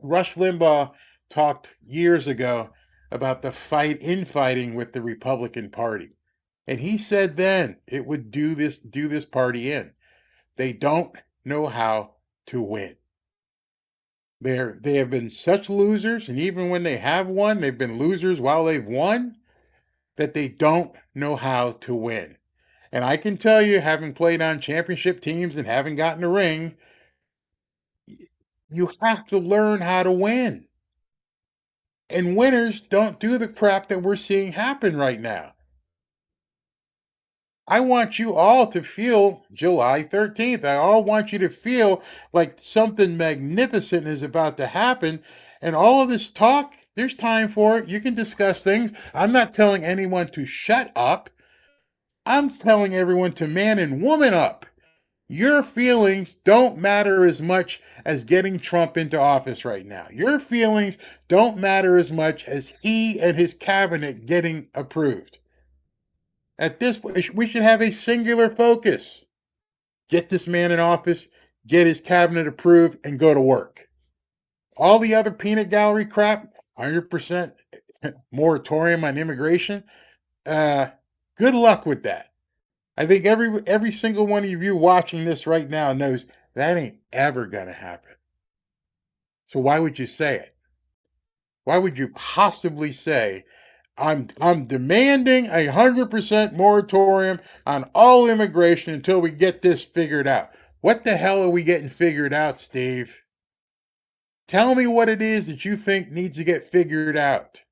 Rush Limbaugh talked years ago about the infighting with the Republican Party. And he said then it would do this party in. They don't know how to win. They have been such losers, and even when they have won, they've been losers while they've won, that they don't know how to win. And I can tell you, having played on championship teams and having gotten a ring, you have to learn how to win. And winners don't do the crap that we're seeing happen right now. I want you all to feel July 13th. I all want you to feel like something magnificent is about to happen. And all of this talk, there's time for it. You can discuss things. I'm not telling anyone to shut up. I'm telling everyone to man and woman up. Your feelings don't matter as much as getting Trump into office right now. Your feelings don't matter as much as he and his cabinet getting approved. At this point, we should have a singular focus. Get this man in office, get his cabinet approved, and go to work. All the other peanut gallery crap, 100% moratorium on immigration, good luck with that. I think every single one of you watching this right now knows that ain't ever gonna happen. So why would you say it? Why would you possibly say I'm demanding 100% moratorium on all immigration until we get this figured out? What the hell are we getting figured out, Steve? Tell me what it is that you think needs to get figured out.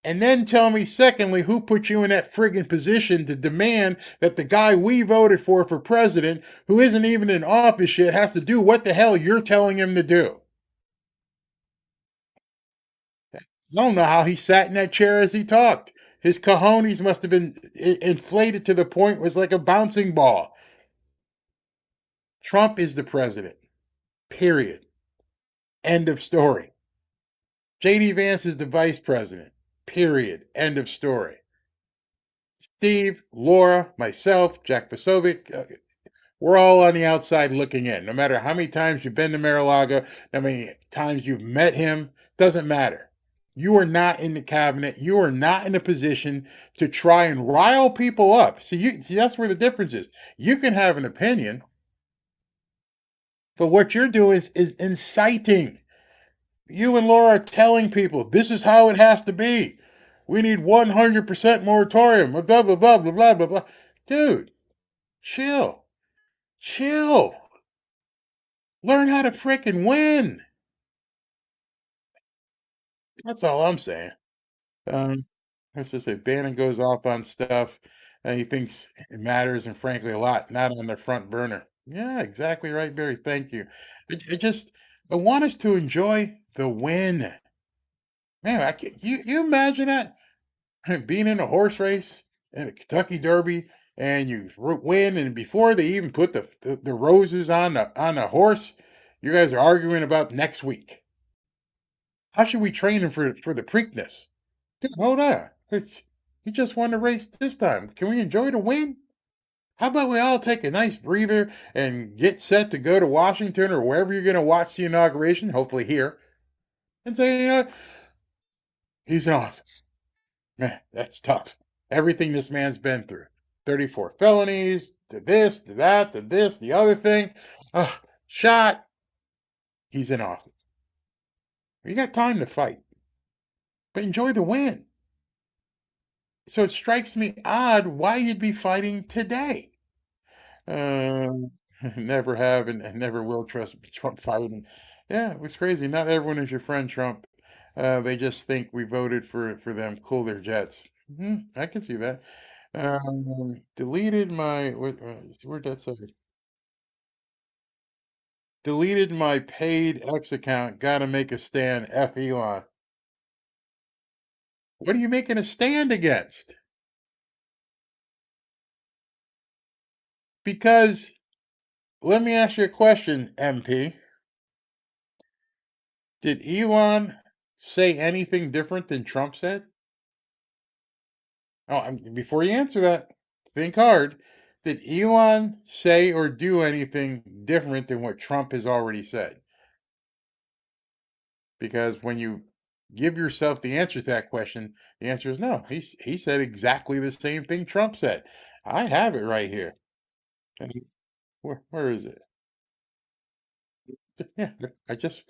And then tell me, secondly, who put you in that friggin' position to demand that the guy we voted for president, who isn't even in office yet, has to do what the hell you're telling him to do? I don't know how he sat in that chair as he talked. His cojones must have been inflated to the point it was like a bouncing ball. Trump is the president. Period. End of story. JD Vance is the vice president. Period. End of story. Steve, Laura, myself, Jack Posobiec, we're all on the outside looking in. No matter how many times you've been to Mar-a-Lago, how many times you've met him, doesn't matter. You are not in the cabinet. You are not in a position to try and rile people up. See, that's where the difference is. You can have an opinion, but what you're doing is inciting. You and Laura are telling people this is how it has to be. We need 100% moratorium. Blah blah blah blah blah blah blah. Dude, chill, chill. Learn how to frickin' win. That's all I'm saying. Um, let's just say Bannon goes off on stuff and he thinks it matters, and frankly, a lot, not on the front burner. Yeah, exactly right, Barry. Thank you. I want us to enjoy the win. Man, you imagine that? Being in a horse race in a Kentucky Derby and you win, and before they even put the roses on the horse, you guys are arguing about next week. How should we train him for the Preakness? Dude, hold on. He just won the race this time. Can we enjoy the win? How about we all take a nice breather and get set to go to Washington or wherever you're going to watch the inauguration, hopefully here, and say, you know, he's in office. Man, that's tough. Everything this man's been through. 34 felonies, to this, to that, to this, the other thing. Shot. He's in office. You got time to fight, but enjoy the win. So it strikes me odd why you'd be fighting today. Um, never have and never will trust Trump fighting. Yeah, it was crazy. Not everyone is your friend, Trump. They just think we voted for them. Cool their jets. I can see that. Deleted my where'd that say? Deleted my paid X account. Gotta make a stand. F Elon. What are you making a stand against? Because let me ask you a question, MP. Did Elon say anything different than Trump said? Oh, before you answer that, think hard. Did Elon say or do anything different than what Trump has already said? Because when you give yourself the answer to that question, the answer is no. He said exactly the same thing Trump said. I have it right here. And where is it? Yeah, I just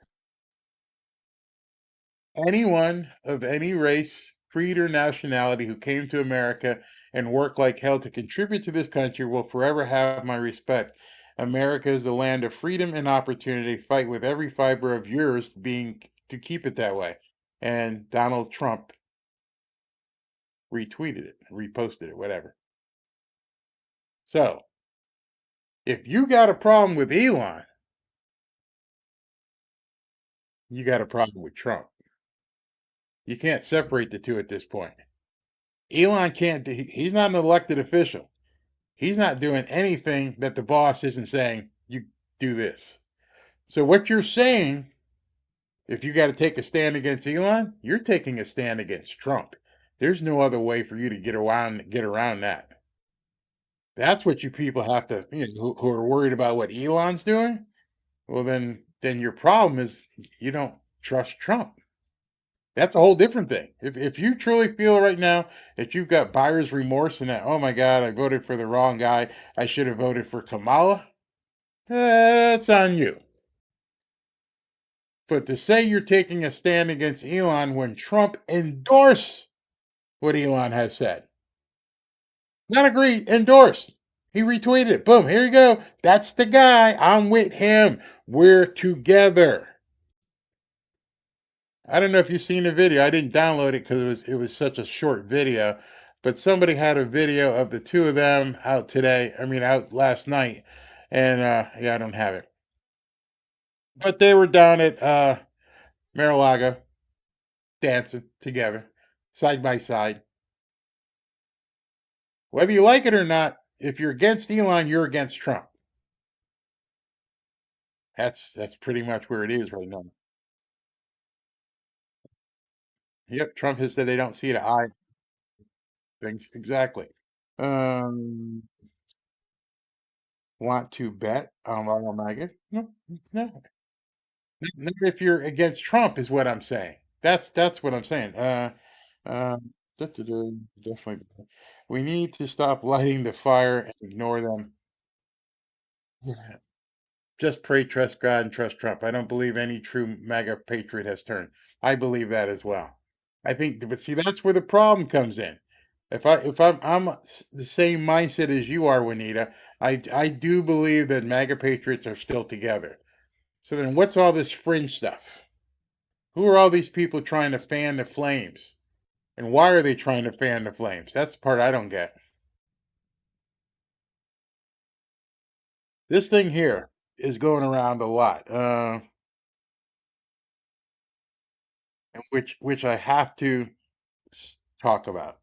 anyone of any race, creed, or nationality who came to America and worked like hell to contribute to this country will forever have my respect. America is the land of freedom and opportunity. Fight with every fiber of yours being to keep it that way. And Donald Trump retweeted it, reposted it, whatever. So, if you got a problem with Elon, you got a problem with Trump. You can't separate the two at this point. Elon can't, he's not an elected official. He's not doing anything that the boss isn't saying, you do this. So, what you're saying, if you got to take a stand against Elon, you're taking a stand against Trump. There's no other way for you to get around that. That's what you people have to, who are worried about what Elon's doing. Well, then your problem is you don't trust Trump. That's a whole different thing. If you truly feel right now that you've got buyer's remorse and that, oh my God, I voted for the wrong guy, I should have voted for Kamala, that's on you. But to say you're taking a stand against Elon when Trump endorsed what Elon has said, not agree, endorsed. He retweeted it. Boom, here you go. That's the guy. I'm with him. We're together. I don't know if you've seen the video. I didn't download it because it was such a short video. But somebody had a video of the two of them out today. I mean, out last night, and yeah, I don't have it. But they were down at Mar-a-Lago dancing together, side by side. Whether you like it or not, if you're against Elon, you're against Trump. That's pretty much where it is right now. Yep, Trump has said they don't see the eye things exactly. Um, want to bet on Ronald Reagan? No, no. Not if you're against Trump, is what I'm saying. That's what I'm saying. Uh, definitely. We need to stop lighting the fire and ignore them. Yeah. Just pray, trust God, and trust Trump. I don't believe any true MAGA patriot has turned. I believe that as well. I think, but see, that's where the problem comes in. If I'm the same mindset as you are, Juanita, I do believe that MAGA patriots are still together. So then, what's all this fringe stuff? Who are all these people trying to fan the flames? And why are they trying to fan the flames? That's the part I don't get. This thing here is going around a lot, which I have to talk about.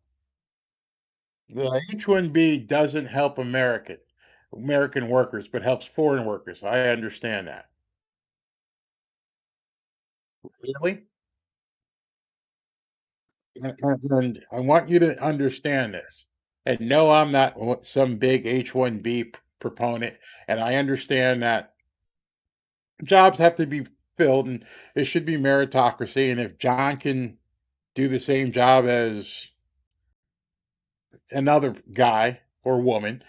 The H-1B doesn't help American workers, but helps foreign workers. I understand that. Really? And I want you to understand this. And no, I'm not some big H-1B proponent. And I understand that jobs have to be filled and it should be meritocracy. And if John can do the same job as another guy or woman,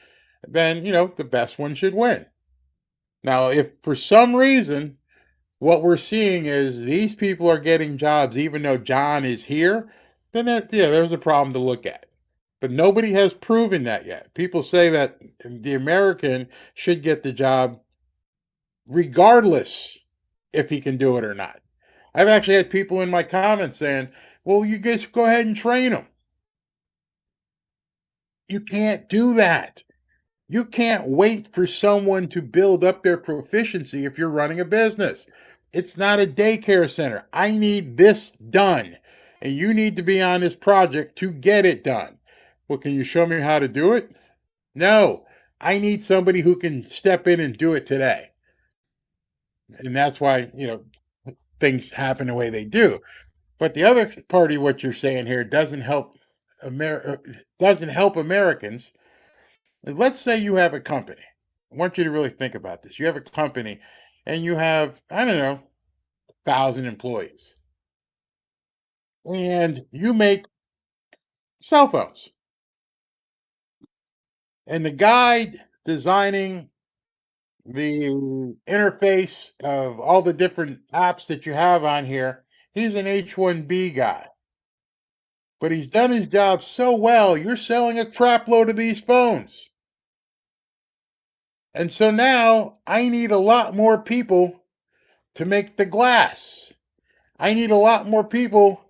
then, the best one should win. Now, if for some reason what we're seeing is these people are getting jobs even though John is here, then there's a problem to look at. But nobody has proven that yet. People say that the American should get the job regardless if he can do it or not. I've actually had people in my comments saying, well, you guys go ahead and train them. You can't do that. You can't wait for someone to build up their proficiency if you're running a business. It's not a daycare center. I need this done, and you need to be on this project to get it done. Well, can you show me how to do it? No. I need somebody who can step in and do it today. And that's why, things happen the way they do. But the other part of what you're saying here doesn't help Americans. Let's say you have a company. I want you to really think about this. You have a company and you have, I don't know, 1,000 employees. And you make cell phones. And the guy designing the interface of all the different apps that you have on here, he's an H-1B guy. But he's done his job so well, you're selling a crap load of these phones. And so now I need a lot more people to make the glass. I need a lot more people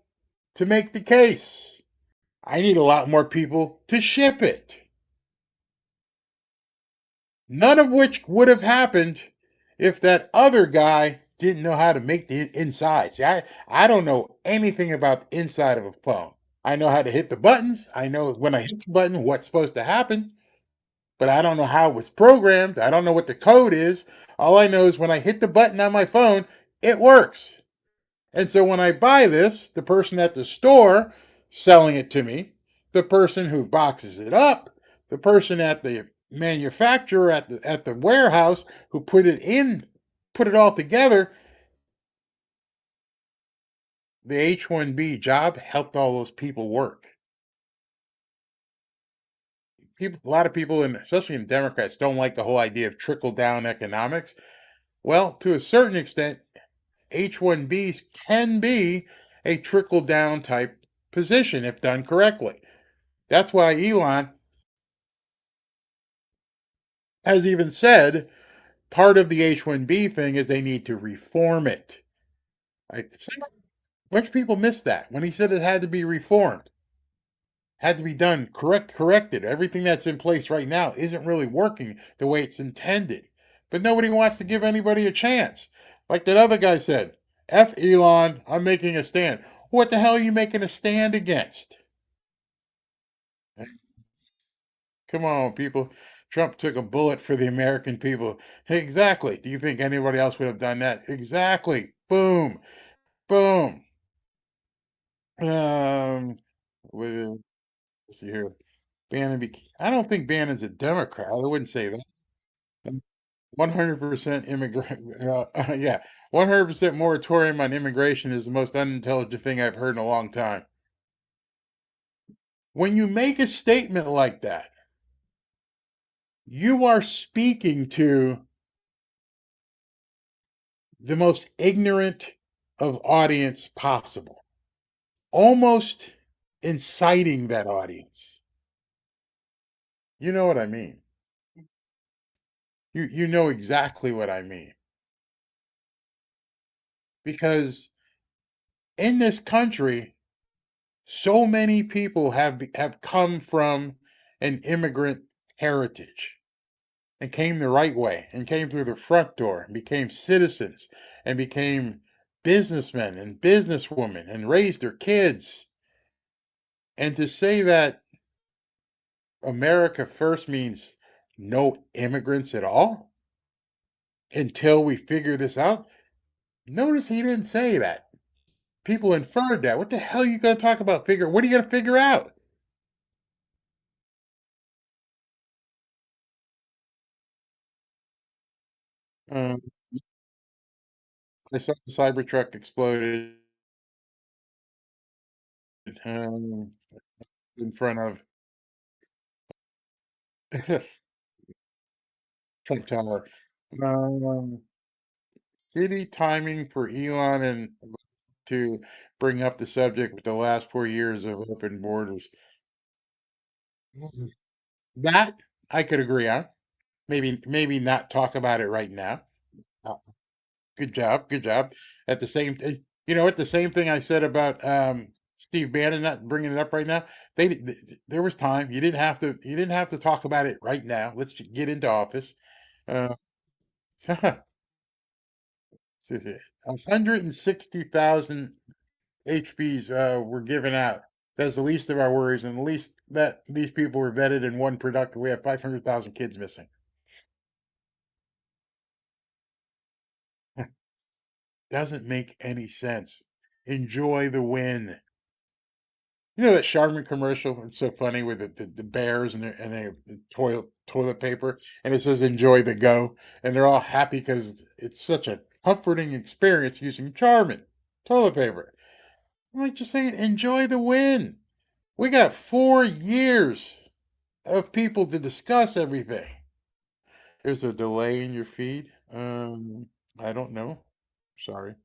to make the case. I need a lot more people to ship it. None of which would have happened if that other guy didn't know how to make the inside. See, I don't know anything about the inside of a phone. I know how to hit the buttons. I know when I hit the button what's supposed to happen, but I don't know how it was programmed. I don't know what the code is. All I know is when I hit the button on my phone, it works. And so when I buy this, the person at the store selling it to me, the person who boxes it up, the person at the manufacturer at the warehouse who put it all together, the H-1B job helped all those people work. A lot of people, and especially in Democrats, don't like the whole idea of trickle down economics. Well, to a certain extent, H-1Bs can be a trickle down type position if done correctly. That's why Elon has even said part of the H-1B thing is they need to reform it. I think a bunch of people missed that when he said it had to be reformed, had to be done corrected. Everything that's in place right now isn't really working the way it's intended. But nobody wants to give anybody a chance. Like that other guy said, F Elon, I'm making a stand. What the hell are you making a stand against? Come on, people. Trump took a bullet for the American people. Exactly. Do you think anybody else would have done that? Exactly. Boom. Boom. Um, let's see here. I don't think Bannon's a Democrat. I wouldn't say that. 100% immigrant. Yeah. 100% moratorium on immigration is the most unintelligent thing I've heard in a long time. When you make a statement like that, you are speaking to the most ignorant of audience possible, almost inciting that audience. You know what I mean? You know exactly what I mean. Because in this country, so many people have come from an immigrant heritage and came the right way and came through the front door and became citizens and became businessmen and businesswomen and raised their kids. And to say that America first means no immigrants at all until we figure this out. Notice he didn't say that. People inferred that. What the hell are you going to talk about? What are you going to figure out? Um, I saw the Cybertruck exploded um, in front of Trump Tower. Um, Shitty timing for Elon and to bring up the subject with the last 4 years of open borders. That I could agree on. Maybe not talk about it right now. Uh, Good job, good job. At the same, you know what? The same thing I said about Steve Bannon not bringing it up right now. There was time. You didn't have to talk about it right now. Let's get into office. Uh, 160,000 HBs were given out. That's the least of our worries, and the least that these people were vetted and one productive. We have 500,000 kids missing. Doesn't make any sense. Enjoy the win. You know that Charmin commercial? It's so funny with the bears and the toilet paper, and it says "Enjoy the go," and they're all happy because it's such a comforting experience using Charmin toilet paper. I'm like just saying, enjoy the win. We got 4 years of people to discuss everything. There's a delay in your feed. I don't know. Sorry.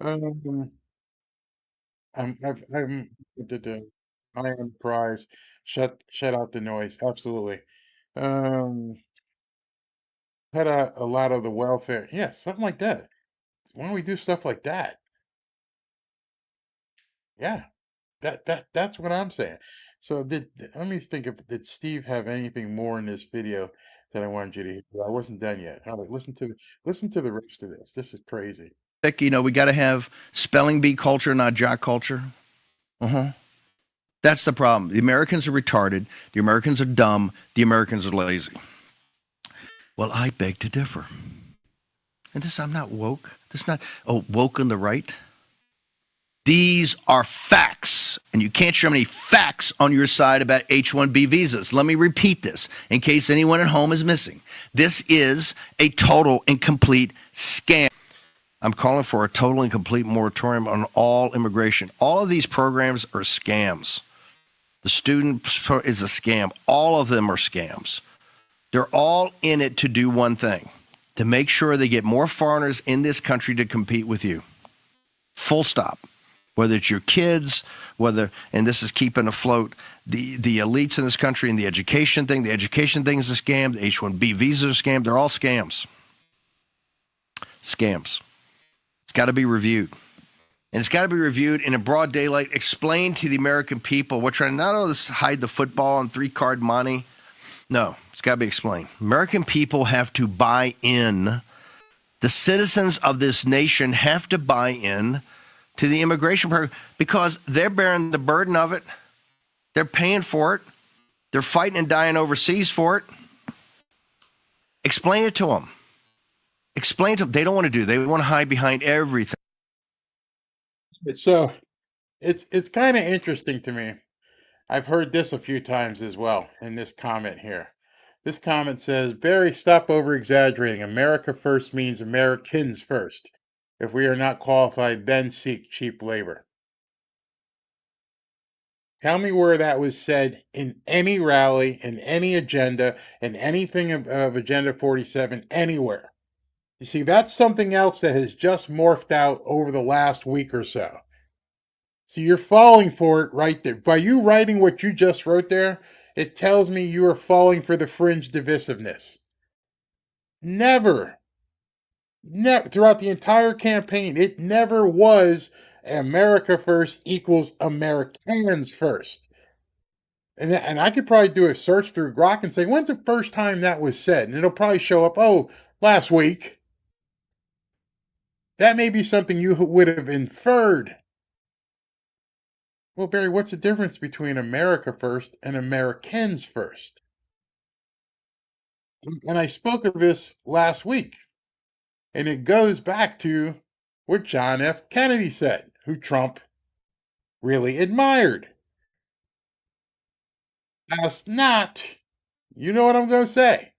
Um, I'm I am prize. Shut out the noise. Absolutely. Um, cut out a lot of the welfare. Yeah, something like that. Why don't we do stuff like that? Yeah, that's what I'm saying. So let me think if did Steve have anything more in this video that I wanted you to hear. I wasn't done yet. All right, listen to the rest of this. This is crazy. We got to have spelling bee culture, not jock culture. That's the problem. The Americans are retarded. The Americans are dumb. The Americans are lazy. Well, I beg to differ. And this, I'm not woke. This is not, woke on the right. These are facts, and you can't show any facts on your side about H-1B visas. Let me repeat this in case anyone at home is missing. This is a total and complete scam. I'm calling for a total and complete moratorium on all immigration. All of these programs are scams. The student is a scam. All of them are scams. They're all in it to do one thing, to make sure they get more foreigners in this country to compete with you. Full stop. Whether it's your kids, and this is keeping afloat the elites in this country and the education thing. The education thing is a scam. The H-1B visa is a scam. They're all scams. Scams. It's got to be reviewed. And it's got to be reviewed in a broad daylight, explained to the American people. We're trying not to hide the football on three-card money. No, it's got to be explained. American people have to buy in. The citizens of this nation have to buy in to the immigration program because they're bearing the burden of it. They're paying for it. They're fighting and dying overseas for it. Explain it to them. Explain to them. They don't want to do it. They want to hide behind everything. So it's kind of interesting to me. I've heard this a few times as well in this comment here. This comment says, Barry, stop over exaggerating. America first means Americans first. If we are not qualified, then seek cheap labor. Tell me where that was said in any rally, in any agenda, in anything of Agenda 47, anywhere. You see, that's something else that has just morphed out over the last week or so. So you're falling for it right there. By you writing what you just wrote there, it tells me you are falling for the fringe divisiveness. Never throughout the entire campaign, it never was America first equals Americans first. And I could probably do a search through Grok and say, when's the first time that was said? And it'll probably show up, last week. That may be something you would have inferred. Well, Barry, what's the difference between America first and Americans first? And I spoke of this last week. And it goes back to what John F. Kennedy said, who Trump really admired. Ask not, you know what I'm going to say.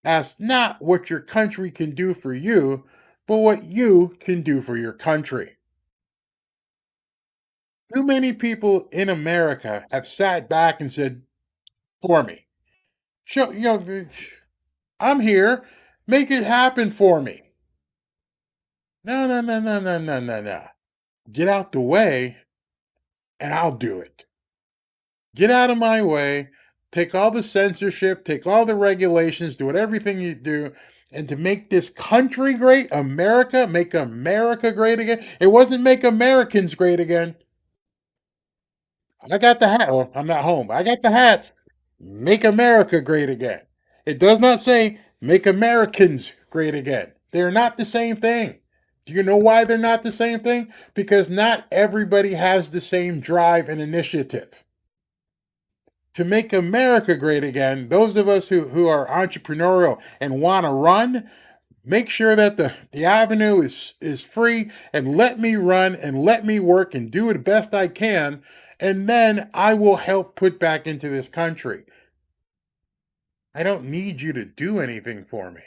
Ask not what your country can do for you, but what you can do for your country. Too many people in America have sat back and said, for me. I'm here. Make it happen for me. No. Get out the way and I'll do it. Get out of my way. Take all the censorship, take all the regulations, do everything you do. And to make this country great, America, make America great again. It wasn't make Americans great again. I got the hat. Well, I'm not home. I got the hats. Make America great again. It does not say make Americans great again. They're not the same thing. Do you know why they're not the same thing? Because not everybody has the same drive and initiative. To make America great again, those of us who are entrepreneurial and want to run, make sure that the avenue is free and let me run and let me work and do it the best I can. And then I will help put back into this country. I don't need you to do anything for me.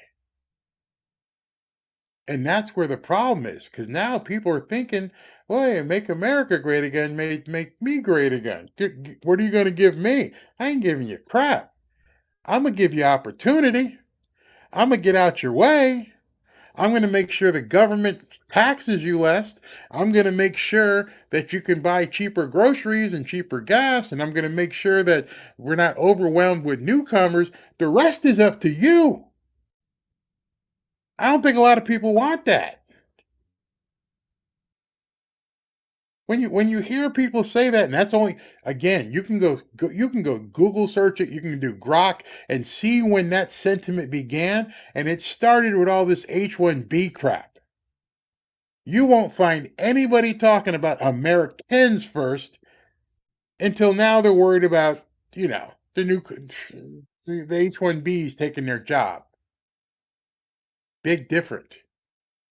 And that's where the problem is, because now people are thinking, well, make America great again, make me great again. What are you going to give me? I ain't giving you crap. I'm going to give you opportunity. I'm going to get out your way. I'm going to make sure the government taxes you less. I'm going to make sure that you can buy cheaper groceries and cheaper gas. And I'm going to make sure that we're not overwhelmed with newcomers. The rest is up to you. I don't think a lot of people want that. When you hear people say that, and that's only again, you can go Google search it, you can do Grok and see when that sentiment began, and it started with all this H-1B crap. You won't find anybody talking about Americans first until now they're worried about, the H-1Bs taking their job. Big difference.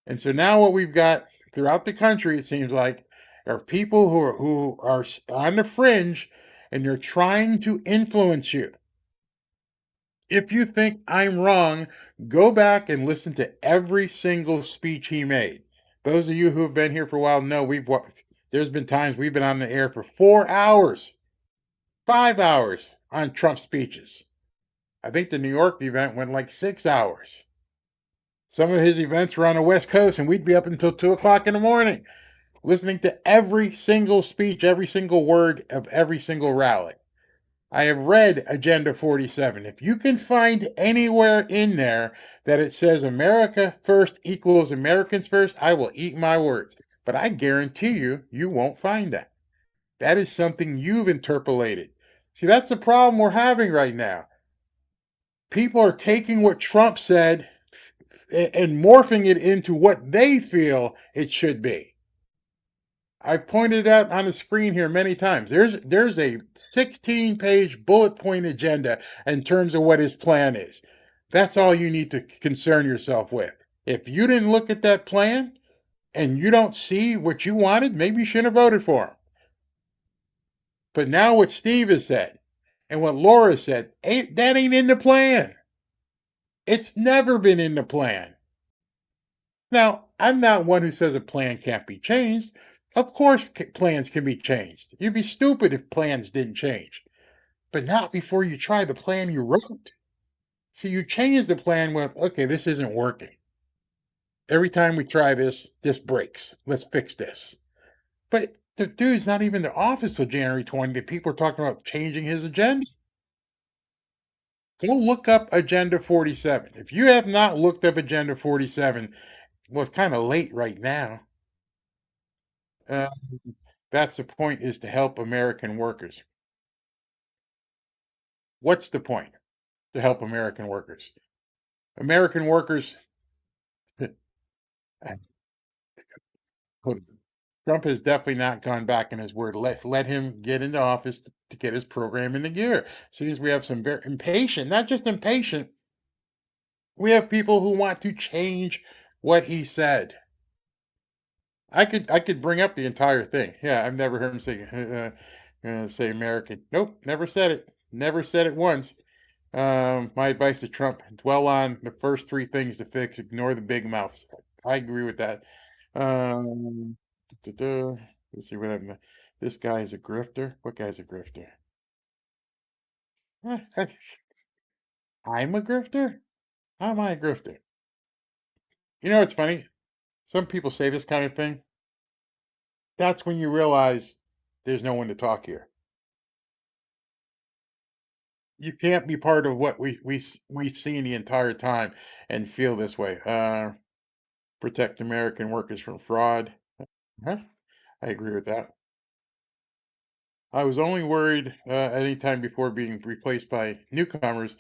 And so now what we've got throughout the country, it seems like, are people who are on the fringe and they're trying to influence you. If you think I'm wrong, go back and listen to every single speech he made. Those of you who have been here for a while know there's been times we've been on the air for 4 hours, 5 hours on Trump speeches. I think the New York event went like 6 hours. Some of his events were on the West Coast, and we'd be up until 2 o'clock in the morning listening to every single speech, every single word of every single rally. I have read Agenda 47. If you can find anywhere in there that it says America first equals Americans first, I will eat my words. But I guarantee you, you won't find that. That is something you've interpolated. See, that's the problem we're having right now. People are taking what Trump said and morphing it into what they feel it should be. I've pointed out on the screen here many times. There's a 16-page bullet point agenda in terms of what his plan is. That's all you need to concern yourself with. If you didn't look at that plan and you don't see what you wanted, maybe you shouldn't have voted for him. But now what Steve has said and what Laura said, that ain't in the plan. It's never been in the plan. Now, I'm not one who says a plan can't be changed. Of course, plans can be changed. You'd be stupid if plans didn't change, but not before you try the plan you wrote. So you change the plan with, okay, this isn't working. Every time we try this, this breaks. Let's fix this. But the dude's not even in the office till January 20. The people are talking about changing his agenda. Go look up Agenda 47. If you have not looked up Agenda 47, well, it's kind of late right now. Uh, that's the point, is to help American workers. What's the point? To help American workers. American workers, Trump has definitely not gone back in his word. Let him get into office to get his program into gear. Seems we have some very impatient, not just impatient, we have people who want to change what he said. I could bring up the entire thing. Yeah, I've never heard him say American. Nope, never said it. Never said it once. My advice to Trump: dwell on the first three things to fix. Ignore the big mouths. I agree with that. Um, let's see what I'm. This guy is a grifter. What guy's a grifter? I'm a grifter. How am I a grifter? You know, it's funny. Some people say this kind of thing. That's when you realize there's no one to talk here. You can't be part of what we've seen the entire time and feel this way. Protect American workers from fraud. Huh? I agree with that. I was only worried any time before being replaced by newcomers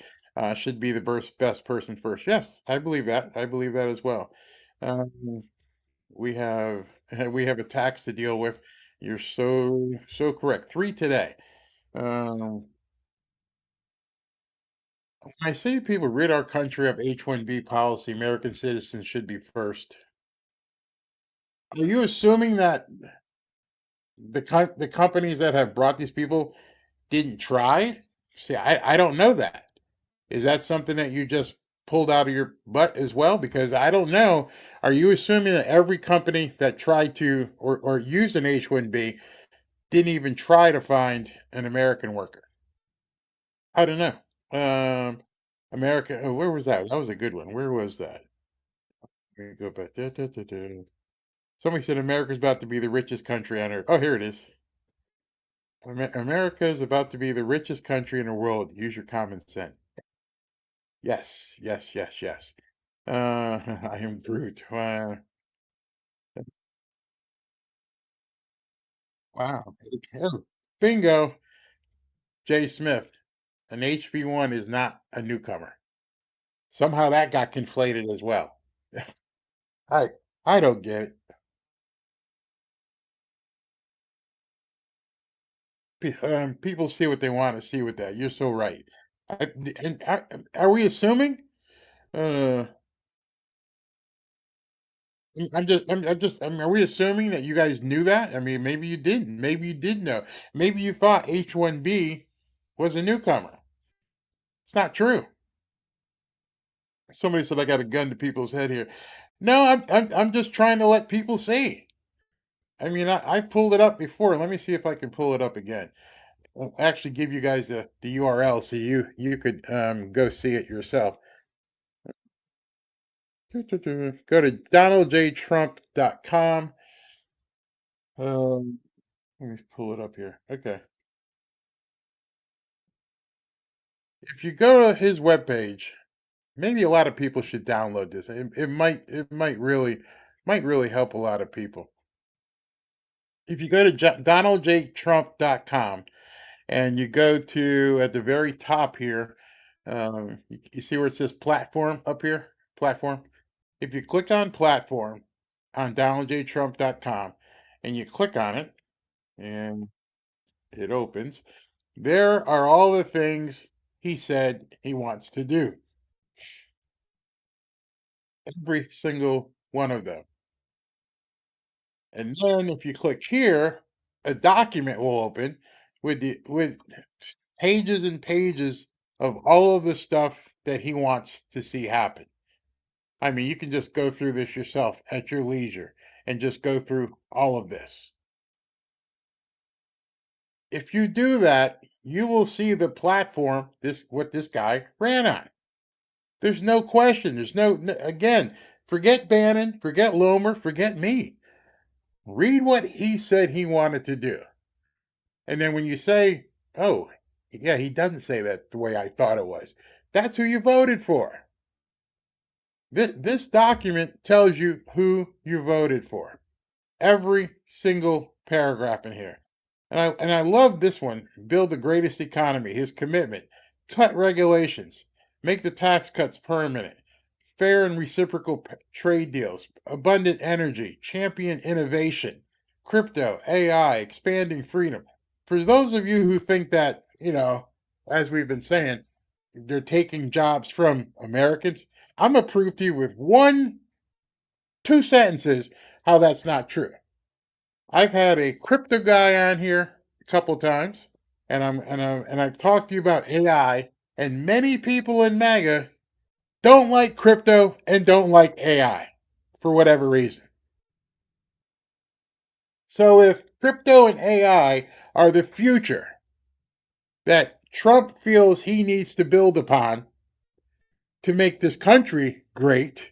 should be the best person first. Yes, I believe that. I believe that as well. Um, we have we have a tax to deal with. You're so correct. Three today. Um, when I say to people rid our country of H-1B policy, American citizens should be first. Are you assuming that the companies that have brought these people didn't try? See, I don't know that. Is that something that you just pulled out of your butt as well? Because I don't know. Are you assuming that every company that tried to or used an H-1B didn't even try to find an American worker? I don't know. America, where was that? That was a good one. Where was that? Let me go back. Somebody said America's about to be the richest country on earth. Oh, here it is. America is about to be the richest country in the world. Use your common sense. Yes, yes, yes, yes. I am Groot. Wow. Oh, bingo, Jay Smith. An HB1 is not a newcomer. Somehow that got conflated as well. I I don't get it. People see what they want to see with that. You're so right. And are we assuming? Uh, are we assuming that you guys knew that? I mean, maybe you didn't. Maybe you did know. Maybe you thought H1B was a newcomer. It's not true. Somebody said I got a gun to people's head here. No, I'm just trying to let people see. I mean, I pulled it up before. Let me see if I can pull it up again. I'll actually give you guys the URL so you could go see it yourself. Go to donaldjtrump.com. Let me pull it up here. Okay. If you go to his webpage, maybe a lot of people should download this. It might really help a lot of people. If you go to donaldjtrump.com and you go to at the very top here, you see where it says platform up here? Platform. If you click on platform on donaldjtrump.com and you click on it and it opens, there are all the things he said he wants to do. Every single one of them. And then if you click here, a document will open with pages and pages of all of the stuff that he wants to see happen. I mean, you can just go through this yourself at your leisure and just go through all of this. If you do that, you will see the platform what this guy ran on. There's no question. Again, forget Bannon, forget Lomer, forget me. Read what he said he wanted to do. And then when you say, oh, yeah, he doesn't say that the way I thought it was, that's who you voted for. This document tells you who you voted for. Every single paragraph in here. And I love this one. Build the greatest economy. His commitment. Cut regulations. Make the tax cuts permanent. Fair and reciprocal trade deals. Abundant energy. Champion innovation. Crypto. AI. Expanding freedom. For those of you who think that, as we've been saying, they're taking jobs from Americans, I'm gonna prove to you with two sentences how that's not true. I've had a crypto guy on here a couple times, and I've talked to you about AI, and many people in MAGA don't like crypto and don't like AI for whatever reason. So if crypto and AI are the future that Trump feels he needs to build upon to make this country great,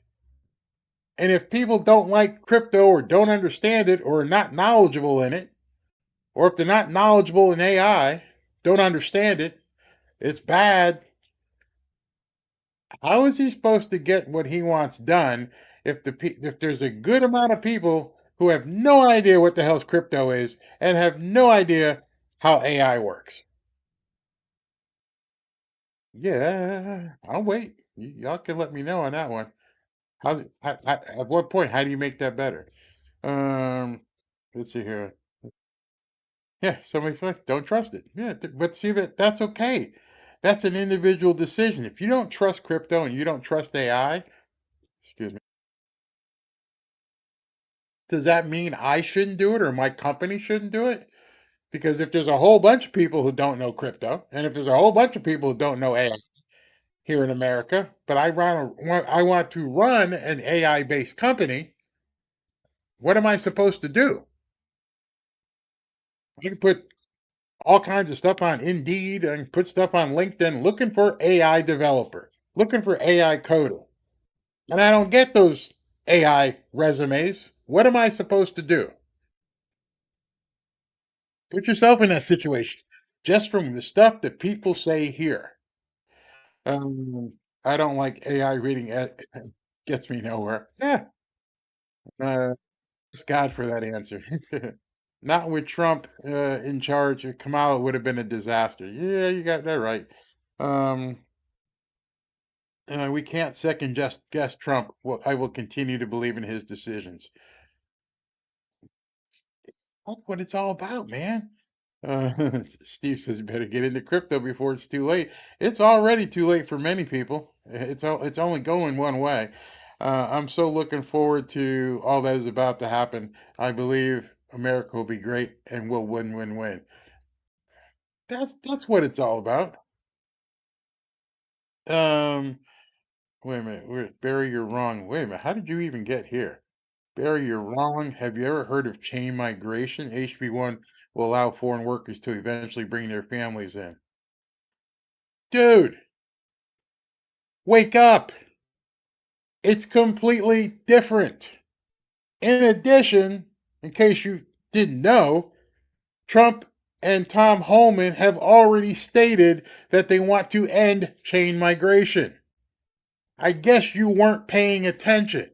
and if people don't like crypto or don't understand it or are not knowledgeable in it, or if they're not knowledgeable in AI, don't understand it, it's bad. How is he supposed to get what he wants done if there's a good amount of people who have no idea what the hell's crypto is and have no idea how AI works? Yeah, I'll wait. Y'all can let me know on that one. At what point? How do you make that better? Um, let's see here. Yeah, somebody's like, don't trust it. Yeah, but see that's okay. That's an individual decision. If you don't trust crypto and you don't trust AI, excuse me, does that mean I shouldn't do it or my company shouldn't do it? Because if there's a whole bunch of people who don't know crypto, and if there's a whole bunch of people who don't know AI here in America, but I want to run an AI based company, what am I supposed to do? I can put all kinds of stuff on Indeed and put stuff on LinkedIn looking for AI developer, looking for AI coder. And I don't get those AI resumes. What am I supposed to do? Put yourself in that situation just from the stuff that people say here. I don't like AI reading. Gets me nowhere. Yeah. Thanks God for that answer. Not with Trump in charge. Kamala would have been a disaster. Yeah, you got that right. Um, and we can't second guess Trump. Well, I will continue to believe in his decisions. That's what it's all about, man. Steve says you better get into crypto before it's too late. It's already too late for many people. It's only going one way. I'm so looking forward to all that is about to happen. I believe America will be great and will win, win, win. That's what it's all about. Um, Wait a minute. Barry, you're wrong. Wait a minute. How did you even get here? Barry, you're wrong. Have you ever heard of chain migration? HB1 will allow foreign workers to eventually bring their families in. Dude, wake up. It's completely different. In addition, in case you didn't know, Trump and Tom Homan have already stated that they want to end chain migration. I guess you weren't paying attention.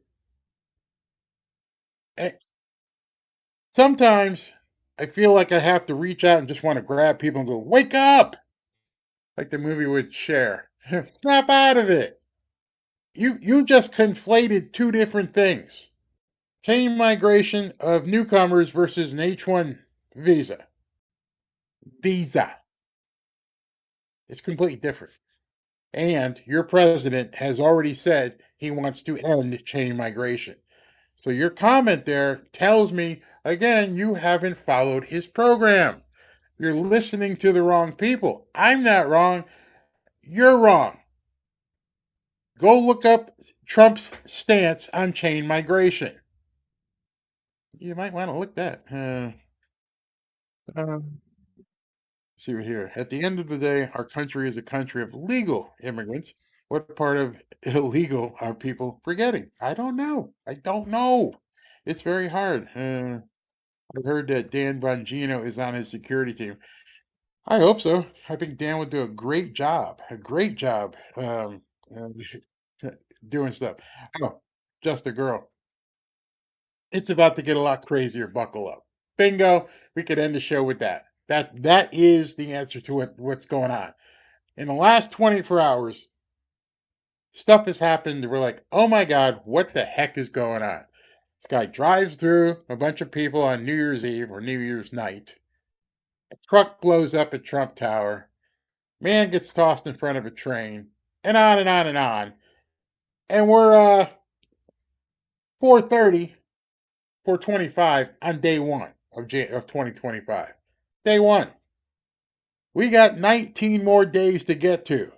Sometimes I feel like I have to reach out and just want to grab people and go, wake up! Like the movie with Cher. Snap out of it. You just conflated two different things. Chain migration of newcomers versus an H1 visa. Visa. It's completely different. And your president has already said he wants to end chain migration. So your comment there tells me, again, you haven't followed his program. You're listening to the wrong people. I'm not wrong. You're wrong. Go look up Trump's stance on chain migration. You might want to look that. See right here. At the end of the day, our country is a country of legal immigrants. What part of illegal are people forgetting? I don't know. I don't know. It's very hard. I've heard that Dan Bongino is on his security team. I hope so. I think Dan would do a great job uh, doing stuff. Oh, just a girl. It's about to get a lot crazier. Buckle up. Bingo. We could end the show with that. That is the answer to what's going on. In the last 24 hours, stuff has happened. We're like, oh my God, what the heck is going on? This guy drives through a bunch of people on New Year's Eve or New Year's night. A truck blows up at Trump Tower. Man gets tossed in front of a train, and on and on and on. And we're 4:30, 4:25 on day one of 2025. Day one. We got 19 more days to get to.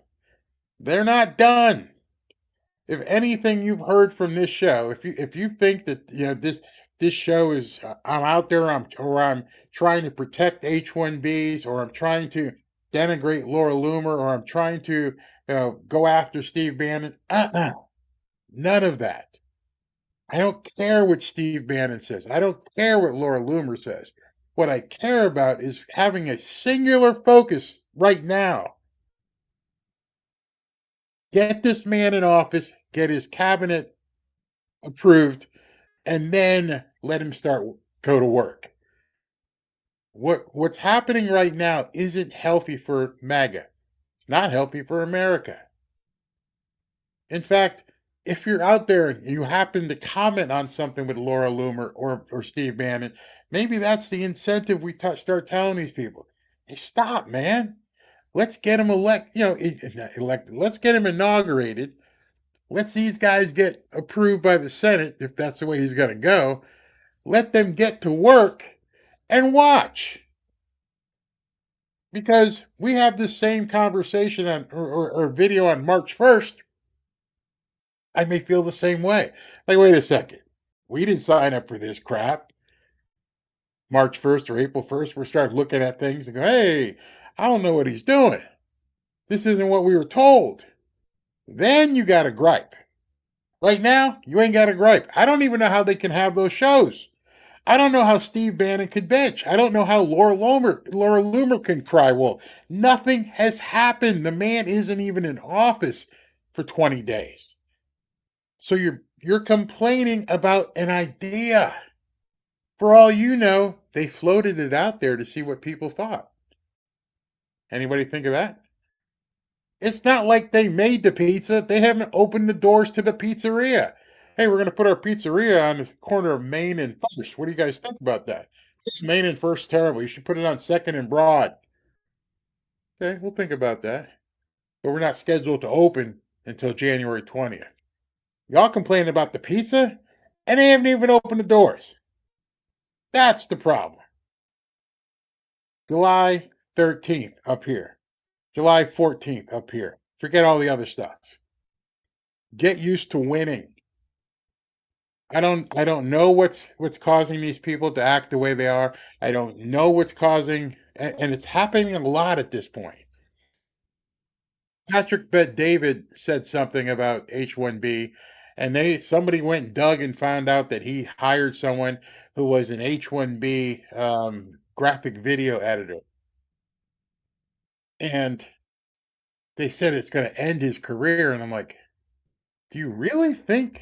They're not done. If anything you've heard from this show, if you think that this show is I'm out there I'm trying to protect H1Bs or I'm trying to denigrate Laura Loomer or I'm trying to go after Steve Bannon, none of that. I don't care what Steve Bannon says. I don't care what Laura Loomer says. What I care about is having a singular focus right now. Get this man in office, get his cabinet approved, and then let him go to work. What's happening right now isn't healthy for MAGA. It's not healthy for America. In fact, if you're out there and you happen to comment on something with Laura Loomer or Steve Bannon, maybe that's the incentive we start telling these people. Hey, stop, man. Let's get him elected. Let's get him inaugurated. Let these guys get approved by the Senate if that's the way he's going to go. Let them get to work and watch. Because we have this same conversation or video on March 1st. I may feel the same way. Like, wait a second. We didn't sign up for this crap. March 1st or April 1st, we're starting looking at things and go, hey, I don't know what he's doing. This isn't what we were told. Then you got a gripe. Right now, you ain't got a gripe. I don't even know how they can have those shows. I don't know how Steve Bannon could bitch. I don't know how Laura Loomer can cry wolf. Nothing has happened. The man isn't even in office for 20 days. So you're complaining about an idea. For all you know, they floated it out there to see what people thought. Anybody think of that? It's not like they made the pizza. They haven't opened the doors to the pizzeria. Hey, we're going to put our pizzeria on the corner of Main and First. What do you guys think about that? Main and First terrible. You should put it on Second and Broad. Okay, we'll think about that. But we're not scheduled to open until January 20th. Y'all complaining about the pizza, and they haven't even opened the doors. That's the problem. July 13th up here. July 14th up here. Forget all the other stuff. Get used to winning. I don't know what's causing these people to act the way they are. I don't know what's causing, and it's happening a lot at this point. Patrick Bet David said something about H-1B, and somebody went and dug and found out that he hired someone who was an H-1B graphic video editor, and they said it's going to end his career. And I'm like, do you really think?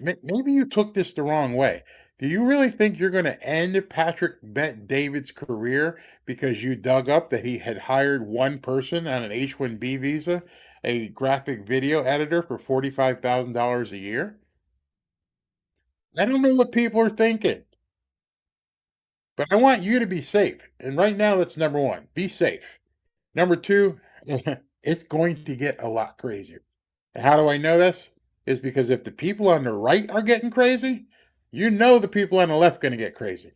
Maybe you took this the wrong way. Do you really think you're going to end Patrick Bet David's career because you dug up that he had hired one person on an H-1B visa, a graphic video editor for $45,000 a year? I don't know what people are thinking, but I want you to be safe. And right now, that's number one. Be safe. Number two, it's going to get a lot crazier. And how do I know this? Is because if the people on the right are getting crazy, you know the people on the left going to get crazy.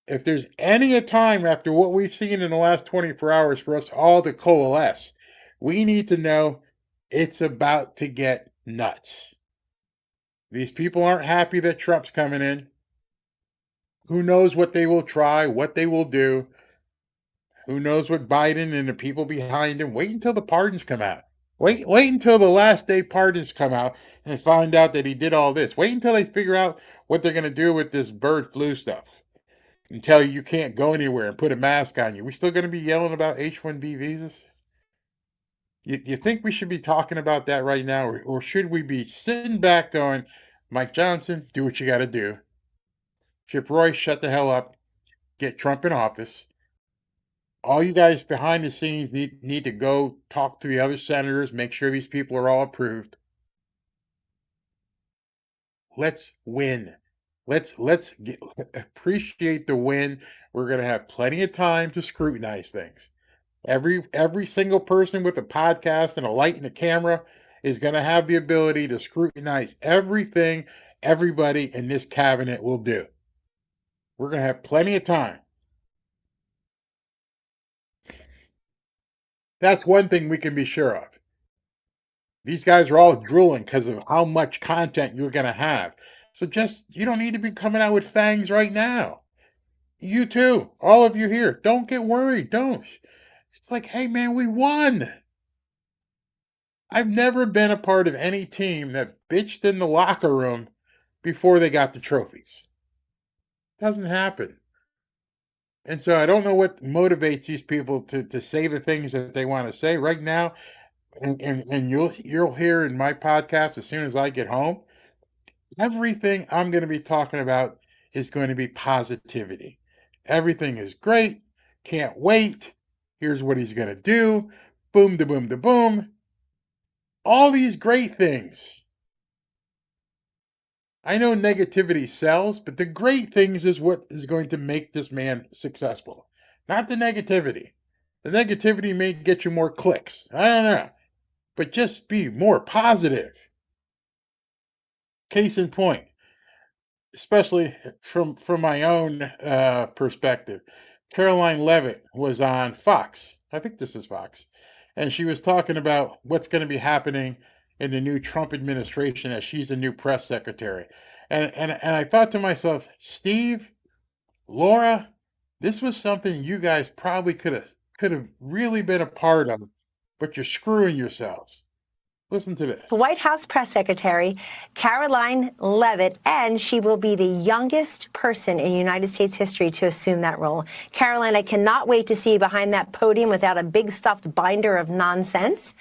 If there's any a time after what we've seen in the last 24 hours for us all to coalesce, we need to know it's about to get nuts. These people aren't happy that Trump's coming in. Who knows what they will try, what they will do. Who knows what Biden and the people behind him. Wait until the pardons come out. Wait until the last day pardons come out and find out that he did all this. Wait until they figure out what they're going to do with this bird flu stuff and tell you can't go anywhere and put a mask on you. We still going to be yelling about H-1B visas? You think we should be talking about that right now, or should we be sitting back going, Mike Johnson, do what you got to do. Chip Roy, shut the hell up. Get Trump in office. All you guys behind the scenes need to go talk to the other senators, make sure these people are all approved. Let's win. Let's appreciate the win. We're going to have plenty of time to scrutinize things. Every single person with a podcast and a light and a camera is going to have the ability to scrutinize everything everybody in this cabinet will do. We're going to have plenty of time. That's one thing we can be sure of. These guys are all drooling because of how much content you're going to have. So you don't need to be coming out with fangs right now. You too, all of you here, don't get worried. Don't. It's like, hey man, we won. I've never been a part of any team that bitched in the locker room before they got the trophies. Doesn't happen. And so I don't know what motivates these people to say the things that they want to say right now. And you'll hear in my podcast as soon as I get home, everything I'm going to be talking about is going to be positivity. Everything is great. Can't wait. Here's what he's going to do. Boom, da boom, da boom. All these great things. I know negativity sells, but the great things is what is going to make this man successful. Not the negativity. The negativity may get you more clicks. I don't know. But just be more positive. Case in point, especially from my own perspective, Caroline Levitt was on Fox. I think this is Fox. And she was talking about what's going to be happening in the new Trump administration as she's a new press secretary. And I thought to myself, Steve, Laura, this was something you guys probably could have really been a part of, but you're screwing yourselves. Listen to this. White House Press Secretary Caroline Leavitt, and she will be the youngest person in United States history to assume that role. Caroline, I cannot wait to see you behind that podium without a big stuffed binder of nonsense.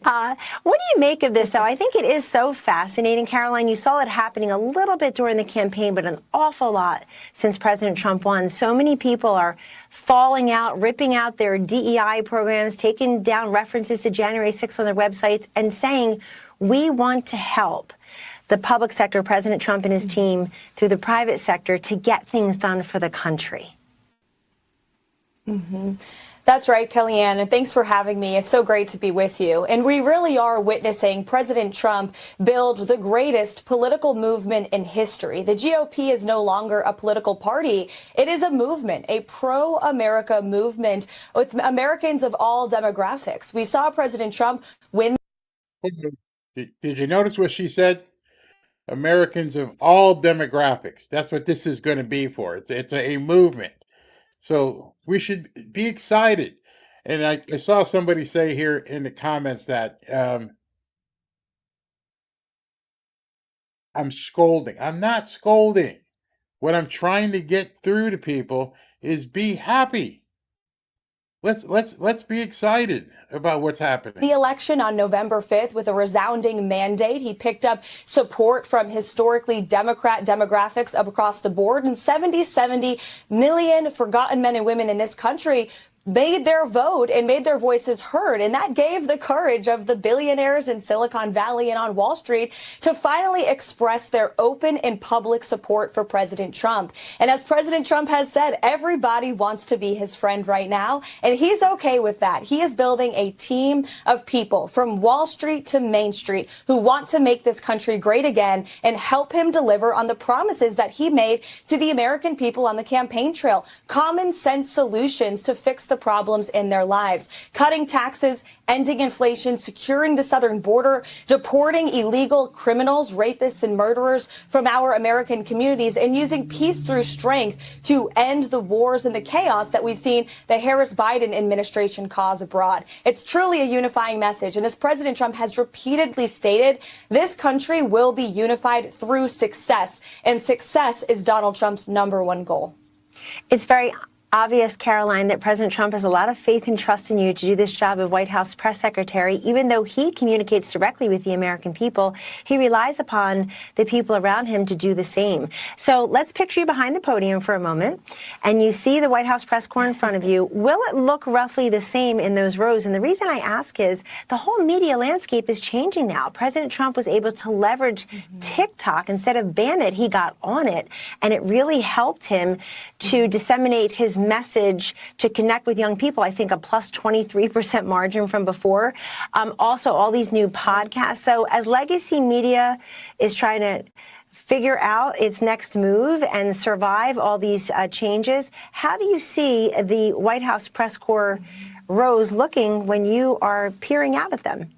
What do you make of this, though? I think it is so fascinating, Caroline. You saw it happening a little bit during the campaign, but an awful lot since President Trump won. So many people are falling out, ripping out their DEI programs, taking down references to January 6th on their websites, and saying, we want to help the public sector, President Trump and his team, through the private sector to get things done for the country. Mm-hmm. That's right, Kellyanne, and thanks for having me. It's so great to be with you. And we really are witnessing President Trump build the greatest political movement in history. The GOP is no longer a political party. It is a movement, a pro-America movement with Americans of all demographics. We saw President Trump win. Did you notice what she said? Americans of all demographics. That's what this is going to be for. It's a movement. So we should be excited. And I saw somebody say here in the comments that I'm scolding. I'm not scolding. What I'm trying to get through to people is be happy. Let's be excited about what's happening. The election on November 5th with a resounding mandate. He picked up support from historically Democrat demographics across the board, and 70 million forgotten men and women in this country made their vote and made their voices heard. And that gave the courage of the billionaires in Silicon Valley and on Wall Street to finally express their open and public support for President Trump. And as President Trump has said, everybody wants to be his friend right now, and he's okay with that. He is building a team of people from Wall Street to Main Street who want to make this country great again and help him deliver on the promises that he made to the American people on the campaign trail. Common sense solutions to fix the problems in their lives. Cutting taxes, ending inflation, securing the southern border, deporting illegal criminals, rapists, and murderers from our American communities, and using peace through strength to end the wars and the chaos that we've seen the Harris-Biden administration cause abroad. It's truly a unifying message. And as President Trump has repeatedly stated, this country will be unified through success. And success is Donald Trump's #1 goal. It's very obvious, Caroline, that President Trump has a lot of faith and trust in you to do this job of White House press secretary. Even though he communicates directly with the American people, he relies upon the people around him to do the same. So let's picture you behind the podium for a moment, and you see the White House press corps in front of you. Will it look roughly the same in those rows? And the reason I ask is the whole media landscape is changing now. President Trump was able to leverage TikTok. Instead of ban it, he got on it, and it really helped him to disseminate his message to connect with young people. I think a plus 23% margin from before. Also, all these new podcasts. So as legacy media is trying to figure out its next move and survive all these changes, how do you see the White House press corps rows looking when you are peering out at them?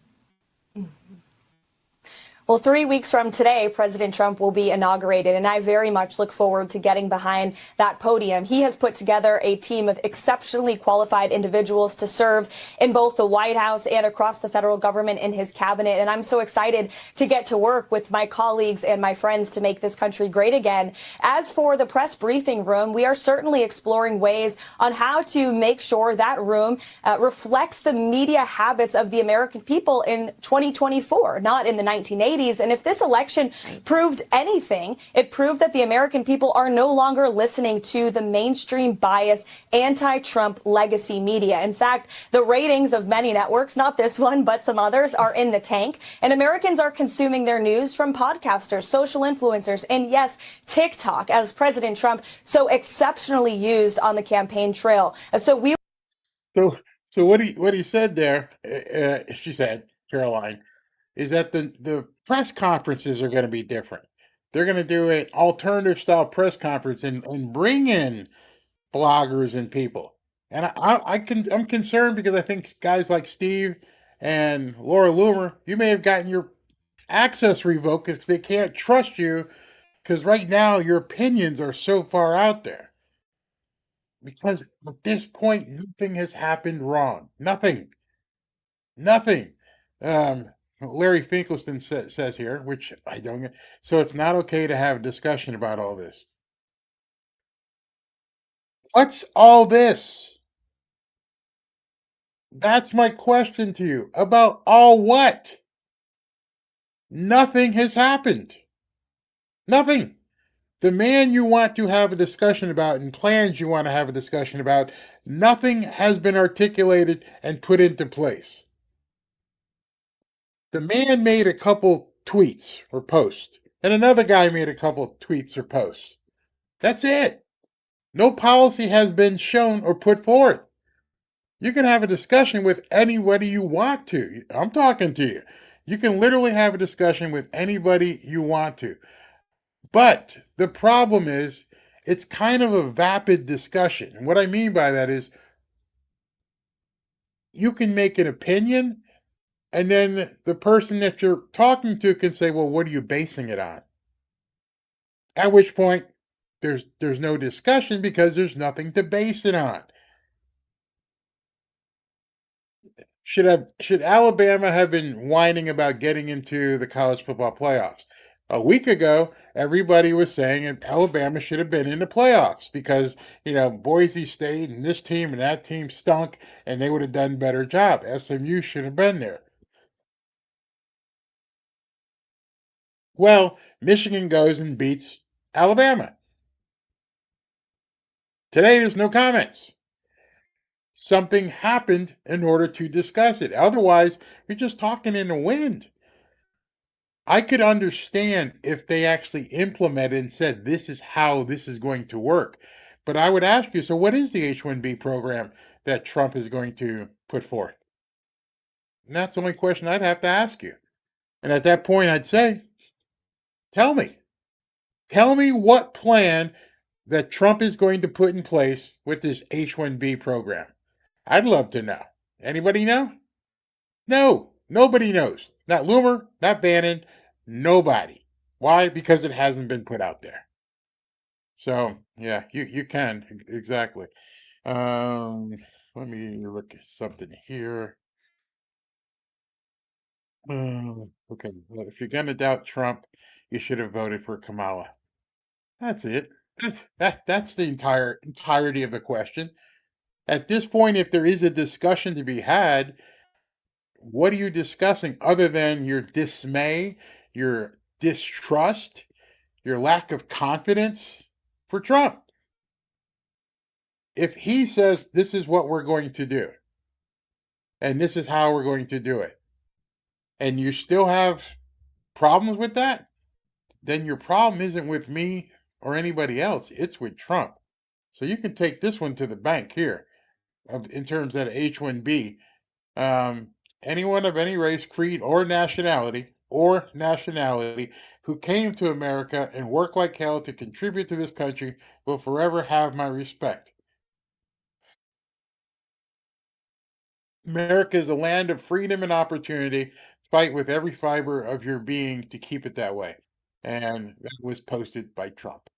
Well, 3 weeks from today, President Trump will be inaugurated, and I very much look forward to getting behind that podium. He has put together a team of exceptionally qualified individuals to serve in both the White House and across the federal government in his cabinet, and I'm so excited to get to work with my colleagues and my friends to make this country great again. As for the press briefing room, we are certainly exploring ways on how to make sure that room reflects the media habits of the American people in 2024, not in the 1980s. And if this election proved anything, it proved that the American people are no longer listening to the mainstream bias, anti-Trump legacy media. In fact, the ratings of many networks, not this one, but some others, are in the tank. And Americans are consuming their news from podcasters, social influencers, and yes, TikTok, as President Trump so exceptionally used on the campaign trail. So what he said there, she said, Caroline, is that the press conferences are going to be different. They're going to do an alternative style press conference and bring in bloggers and people. And I'm concerned because I think guys like Steve and Laura Loomer, you may have gotten your access revoked because they can't trust you because right now your opinions are so far out there. Because at this point, nothing has happened wrong. Nothing. Larry Finkelstein says here, which I don't get. So it's not okay to have a discussion about all this. What's all this? That's my question to you. About all what? Nothing has happened. Nothing. The man you want to have a discussion about and plans you want to have a discussion about, nothing has been articulated and put into place. The man made a couple tweets or posts, and another guy made a couple tweets or posts. That's it. No policy has been shown or put forth. You can have a discussion with anybody you want to. I'm talking to you. You can literally have a discussion with anybody you want to. But the problem is, it's kind of a vapid discussion. And what I mean by that is, you can make an opinion, and then the person that you're talking to can say, well, what are you basing it on? At which point, there's no discussion because there's nothing to base it on. Should Alabama have been whining about getting into the college football playoffs? A week ago, everybody was saying that Alabama should have been in the playoffs because, Boise State and this team and that team stunk and they would have done a better job. SMU should have been there. Well, Michigan goes and beats Alabama. Today, there's no comments. Something happened in order to discuss it. Otherwise, you're just talking in the wind. I could understand if they actually implemented and said, this is how this is going to work. But I would ask you, so what is the H-1B program that Trump is going to put forth? And that's the only question I'd have to ask you. And at that point, I'd say, tell me. Tell me what plan that Trump is going to put in place with this H-1B program. I'd love to know. Anybody know? No, nobody knows. Not Loomer, not Bannon, nobody. Why? Because it hasn't been put out there. So yeah, you can exactly. Let me look at something here. Okay, well, if you're gonna doubt Trump, you should have voted for Kamala. That's it. That's the entirety of the question. At this point, if there is a discussion to be had, what are you discussing other than your dismay, your distrust, your lack of confidence for Trump? If he says this is what we're going to do and this is how we're going to do it, and you still have problems with that, then your problem isn't with me or anybody else. It's with Trump. So you can take this one to the bank here in terms of H-1B. Um, Anyone of any race, creed, or nationality who came to America and worked like hell to contribute to this country will forever have my respect. America is a land of freedom and opportunity. Fight with every fiber of your being to keep it that way. And that was posted by Trump.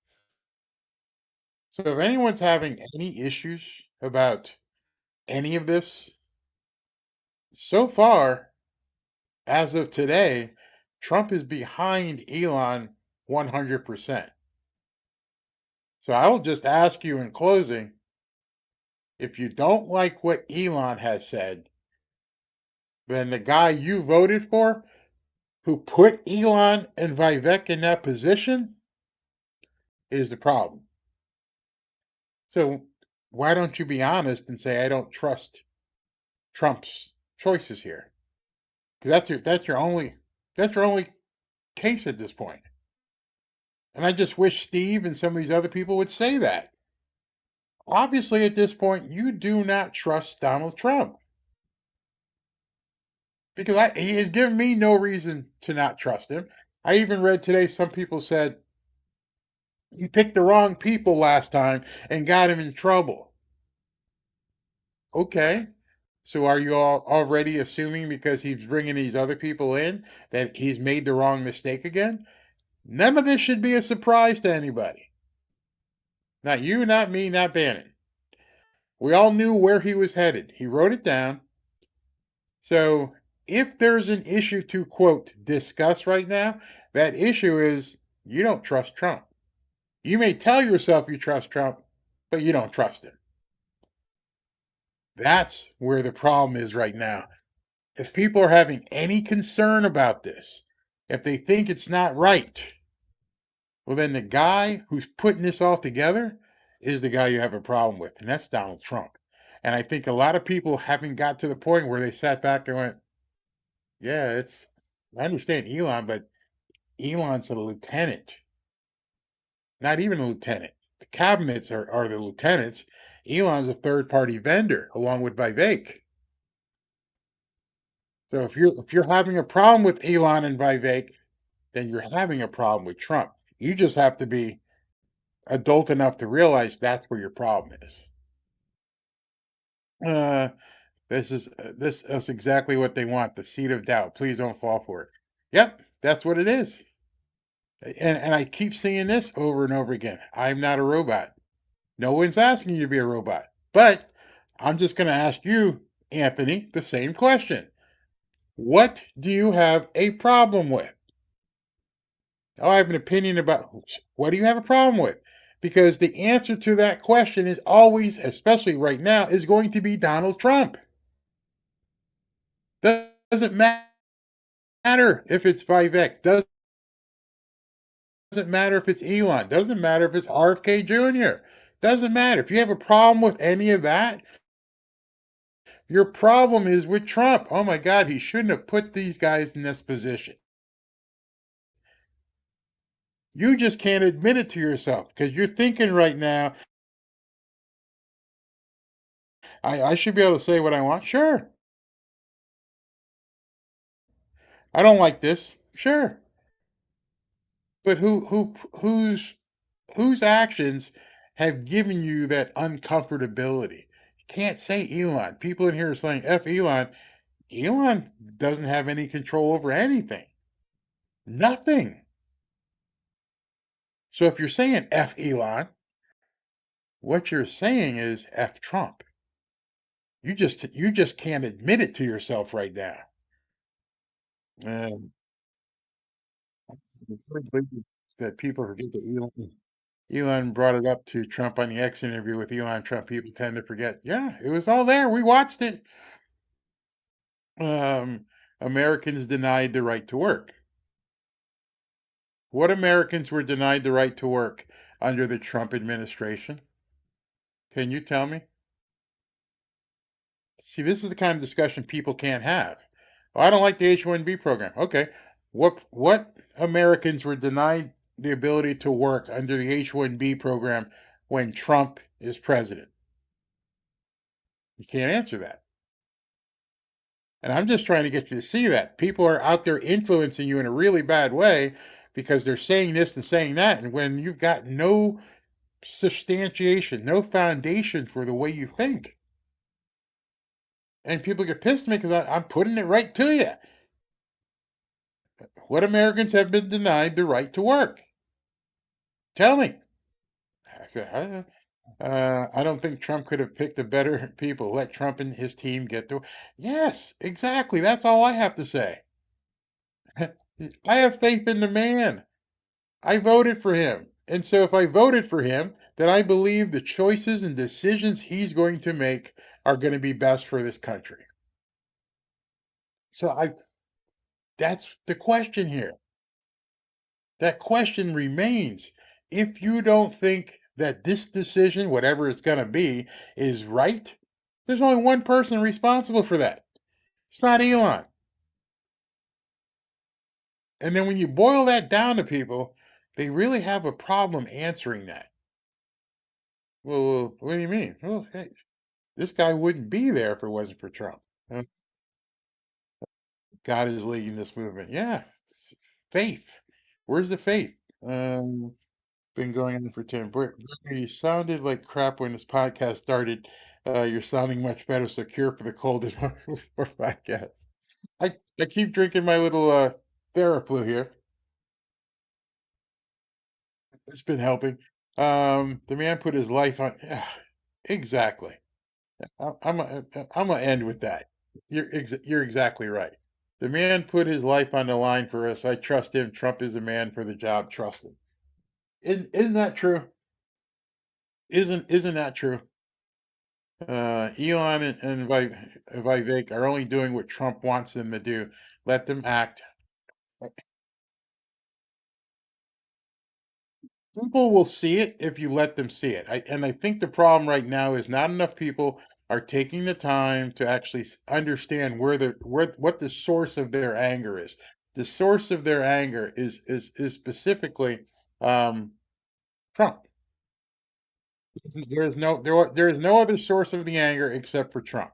So if anyone's having any issues about any of this, so far, as of today, Trump is behind Elon 100%. So I will just ask you in closing, if you don't like what Elon has said, then the guy you voted for, who put Elon and Vivek in that position, is the problem. So why don't you be honest and say, I don't trust Trump's choices here? Because that's your only case at this point. And I just wish Steve and some of these other people would say that. Obviously, at this point, you do not trust Donald Trump. Because he has given me no reason to not trust him. I even read today some people said he picked the wrong people last time and got him in trouble. Okay. So are you all already assuming because he's bringing these other people in that he's made the wrong mistake again? None of this should be a surprise to anybody. Not you, not me, not Bannon. We all knew where he was headed. He wrote it down. So if there's an issue to, quote, discuss right now, that issue is you don't trust Trump. You may tell yourself you trust Trump, but you don't trust him. That's where the problem is right now. If people are having any concern about this, if they think it's not right, well, then the guy who's putting this all together is the guy you have a problem with, and that's Donald Trump. And I think a lot of people haven't got to the point where they sat back and went, yeah, I understand Elon, but Elon's a lieutenant, not even a lieutenant. The cabinets are the lieutenants. Elon's a third party vendor along with Vivek. So if you're having a problem with Elon and Vivek, then you're having a problem with Trump. You just have to be adult enough to realize that's where your problem is. Uh, this is exactly what they want, the seed of doubt. Please don't fall for it. Yep, that's what it is. And I keep seeing this over and over again. I'm not a robot. No one's asking you to be a robot. But I'm just going to ask you, Anthony, the same question. What do you have a problem with? Oh, I have an opinion about what do you have a problem with? Because the answer to that question is always, especially right now, is going to be Donald Trump. Doesn't matter if it's Vivek. Doesn't matter if it's Elon. Doesn't matter if it's RFK Jr. Doesn't matter. If you have a problem with any of that, your problem is with Trump. Oh my God, he shouldn't have put these guys in this position. You just can't admit it to yourself because you're thinking right now, I should be able to say what I want. Sure. I don't like this. Sure. But whose actions have given you that uncomfortability? You can't say Elon. People in here are saying F Elon. Elon doesn't have any control over anything. Nothing. So if you're saying F Elon, what you're saying is F Trump. You just can't admit it to yourself right now. Um, that people forget that Elon brought it up to Trump on the X interview with Elon Trump. People tend to forget. Yeah, it was all there. We watched it. Um, Americans denied the right to work. What Americans were denied the right to work under the Trump administration? Can you tell me? See, this is the kind of discussion people can't have. Oh, I don't like the H-1B program. Okay. What Americans were denied the ability to work under the H-1B program when Trump is president? You can't answer that. And I'm just trying to get you to see that. People are out there influencing you in a really bad way because they're saying this and saying that. And when you've got no substantiation, no foundation for the way you think. And people get pissed at me because I'm putting it right to you. What Americans have been denied the right to work? Tell me. I don't think Trump could have picked a better people. Let Trump and his team get to. Yes, exactly. That's all I have to say. I have faith in the man. I voted for him. And so if I voted for him, then I believe the choices and decisions he's going to make are going to be best for this country. So that's the question here. That question remains. If you don't think that this decision, whatever it's going to be, is right, there's only one person responsible for that. It's not Elon. And then when you boil that down to people, they really have a problem answering that. Well, what do you mean? Well, hey, this guy wouldn't be there if it wasn't for Trump. God is leading this movement. Yeah, faith. Where's the faith? Been going on for 10. You sounded like crap when this podcast started. You're sounding much better. So cure for the cold is our podcast. I keep drinking my little Theraflu here. It's been helping. The man put his life on. Yeah, exactly. I'm gonna end with that. You're exactly right. The man put his life on the line for us. I trust him. Trump is a man for the job. Trust him. Isn't that true? Isn't that true? Elon and Vivek are only doing what Trump wants them to do. Let them act. People will see it if you let them see it. I think the problem right now is not enough people are taking the time to actually understand what the source of their anger is. The source of their anger is specifically um, Trump. There is no other source of the anger except for Trump.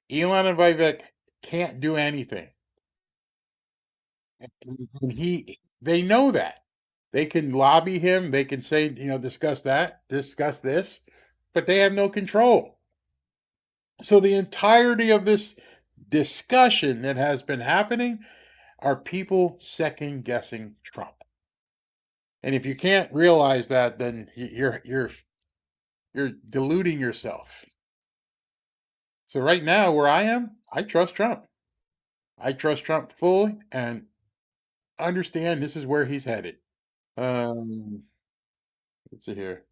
Elon and Vivek can't do anything. And they know that. They can lobby him, they can say, discuss that, discuss this, but they have no control. So the entirety of this discussion that has been happening are people second guessing Trump. And if you can't realize that, then you're deluding yourself. So right now where I am, I trust Trump. I trust Trump fully and understand this is where he's headed. Um, let's see here.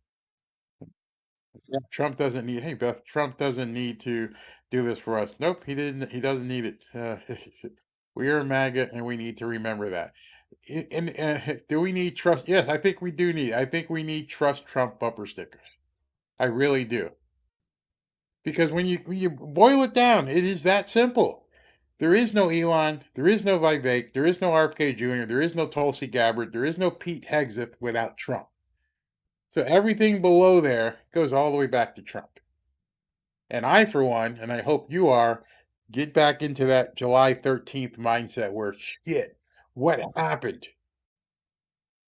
Yeah, Trump doesn't need. Hey, Beth, Trump doesn't need to do this for us. Nope, he didn't. He doesn't need it. We are MAGA, and we need to remember that. And do we need trust? Yes, I think we do need. I think we need trust Trump bumper stickers. I really do. Because when you boil it down, it is that simple. There is no Elon. There is no Vivek. There is no RFK Jr. There is no Tulsi Gabbard. There is no Pete Hegseth without Trump. So everything below there goes all the way back to Trump. And I, for one, and I hope you are, get back into that July 13th mindset where shit, what happened?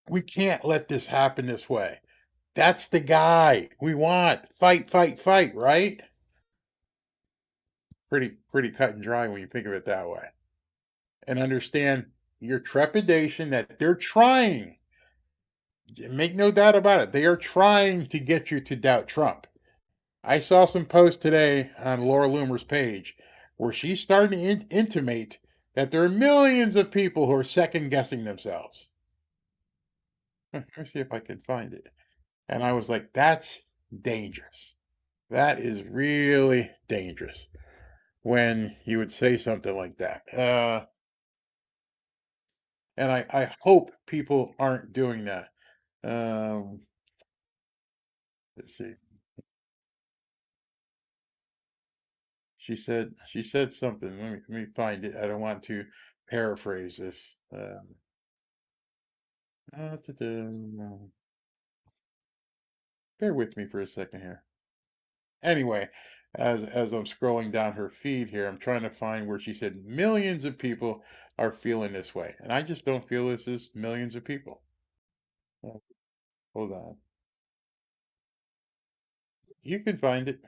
We can't let this happen this way. That's the guy we want. Fight, fight, fight, right? Pretty cut and dry when you think of it that way. And understand your trepidation that they're trying. Make no doubt about it. They are trying to get you to doubt Trump. I saw some posts today on Laura Loomer's page where she's starting to intimate that there are millions of people who are second guessing themselves. Let me see if I can find it. And I was like, that's dangerous. That is really dangerous when you would say something like that. And I hope people aren't doing that. Let's see. She said something. Let me find it. I don't want to paraphrase this. Bear with me for a second here. Anyway, as I'm scrolling down her feed here, I'm trying to find where she said millions of people are feeling this way, and I just don't feel this is millions of people. Hold on. You can find it.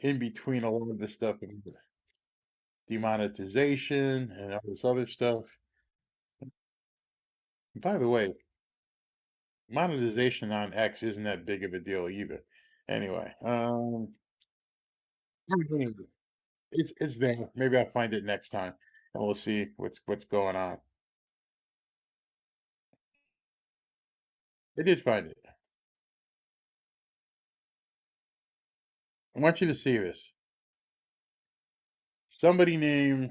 In between a lot of this stuff and demonetization and all this other stuff. By the way, monetization on X isn't that big of a deal either. Anyway, it's there. Maybe I'll find it next time, and we'll see what's going on. I did find it. I want you to see this. Somebody named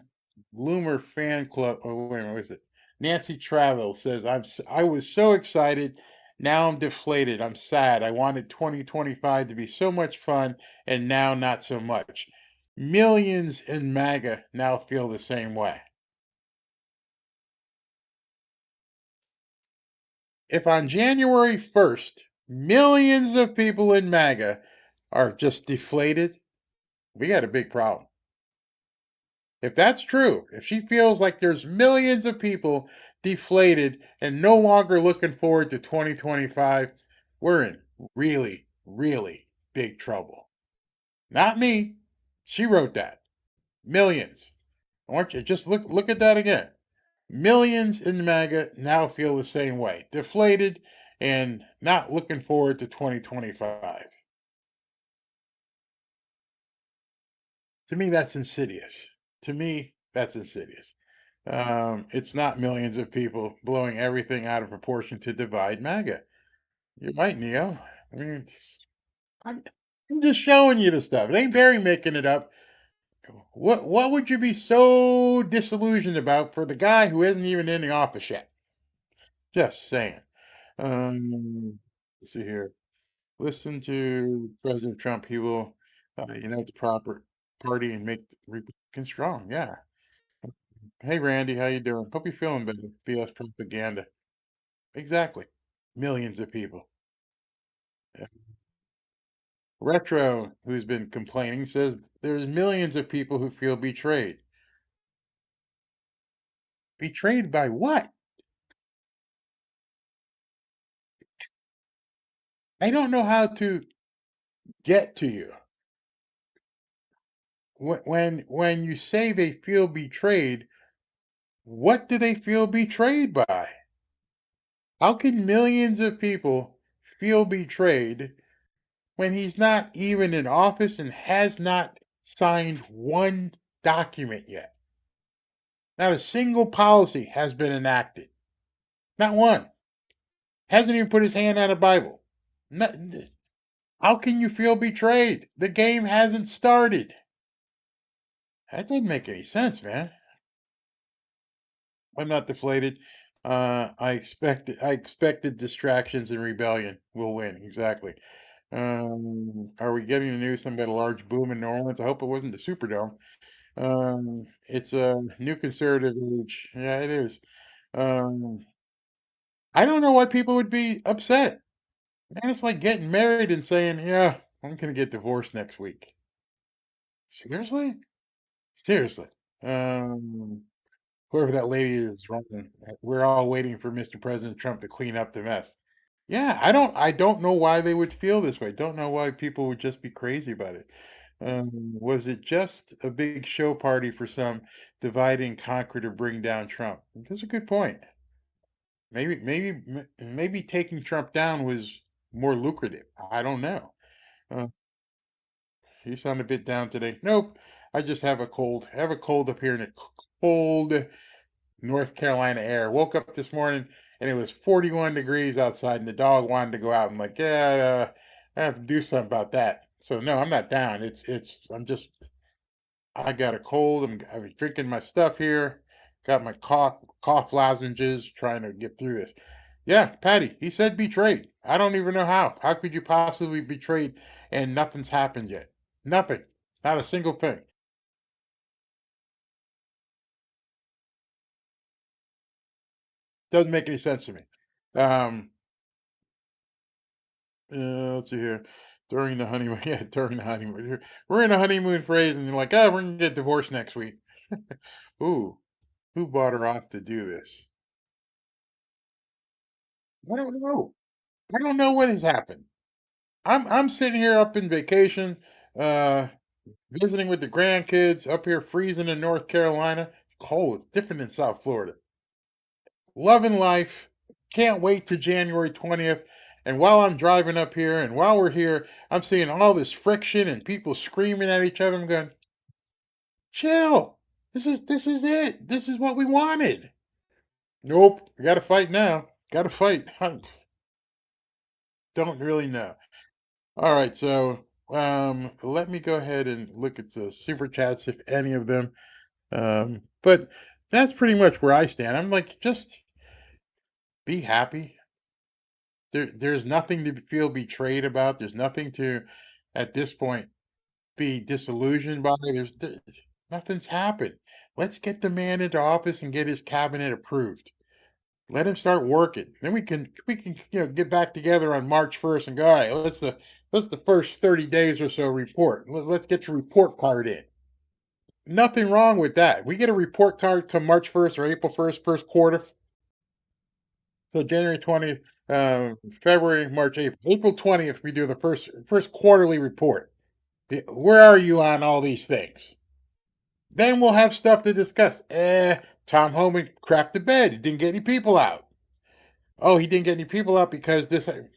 Loomer Fan Club. Oh, wait a minute, what is it? Nancy Travel says, I was so excited. Now I'm deflated. I'm sad. I wanted 2025 to be so much fun, and now not so much. Millions in MAGA now feel the same way. If on January 1st, millions of people in MAGA are just deflated, we got a big problem. If that's true, if she feels like there's millions of people deflated and no longer looking forward to 2025, we're in really, really big trouble. Not me. She wrote that. Millions. I want you to just look at that again. Millions in MAGA now feel the same way. Deflated and not looking forward to 2025. To me, that's insidious. To me, that's insidious. It's not millions of people blowing everything out of proportion to divide MAGA. You're right, Neo. I mean, I'm, I'm just showing you the stuff. It ain't Barry making it up. What would you be so disillusioned about for the guy who isn't even in the office yet? Just saying. Let's see here. Listen to President Trump. He will unite the proper party and make the Republicans strong. Yeah. Hey, Randy, how you doing? Hope you're feeling better. BS propaganda. Exactly. Millions of people. Yeah. Retro, who's been complaining, says there's millions of people who feel betrayed. Betrayed by what? I don't know how to get to you. When you say they feel betrayed, what do they feel betrayed by? How can millions of people feel betrayed when he's not even in office and has not signed one document yet? Not a single policy has been enacted. Not one. Hasn't even put his hand on a Bible. Not, how can you feel betrayed? The game hasn't started. That doesn't make any sense, man. I'm not deflated. I expected distractions and rebellion will win. Exactly. Are we getting the news something about a large boom in New Orleans? I hope it wasn't the Superdome. It's a new conservative age. Yeah, it is. Um, I don't know why people would be upset. Man, it's like getting married and saying, "Yeah, I'm gonna get divorced next week." Seriously? Seriously. Um, Whoever that lady is running, we're all waiting for Mr. President Trump to clean up the mess. Yeah, I don't know why they would feel this way. Don't know why people would just be crazy about it. Was it just a big show party for some divide and conquer to bring down Trump? That's a good point. Maybe taking Trump down was more lucrative. I don't know. Uh, you sound a bit down today. Nope. I just have a cold. I have a cold up here in the cold North Carolina air. Woke up this morning and it was 41 degrees outside, and the dog wanted to go out. I'm like, yeah, I have to do something about that. So no, I'm not down. I got a cold. I'm drinking my stuff here. Got my cough lozenges, trying to get through this. Yeah, Patty, he said betrayed. I don't even know how. How could you possibly be betrayed and nothing's happened yet? Nothing. Not a single thing. Doesn't make any sense to me. Um, let's see here. During the honeymoon, yeah, during the honeymoon. We're in a honeymoon phase, and you're like, oh, we're gonna get divorced next week. Ooh, who bought her off to do this? I don't know. I don't know what has happened. I'm sitting here up in vacation, uh, visiting with the grandkids up here, freezing in North Carolina. Cold. It's different in South Florida. Loving life. Can't wait to January 20th. And while I'm driving up here and while we're here, I'm seeing all this friction and people screaming at each other. I'm going, chill. This is it. This is what we wanted. Nope. We gotta fight now. Gotta fight. I don't really know. All right, so let me go ahead and look at the super chats, if any of them. But that's pretty much where I stand. I'm like, just be happy. There's nothing to feel betrayed about. There's nothing to, at this point, be disillusioned by. Nothing's happened. Let's get the man into office and get his cabinet approved. Let him start working. Then we can get back together on March 1st and go, all right, let's the first 30 days or so report. Let's get your report card in. Nothing wrong with that. We get a report card come March 1st or April 1st, first quarter. So January 20th, February, March, April. April 20th, we do the first quarterly report. Where are you on all these things? Then we'll have stuff to discuss. Tom Homan crapped the bed. He didn't get any people out. Oh, he didn't get any people out because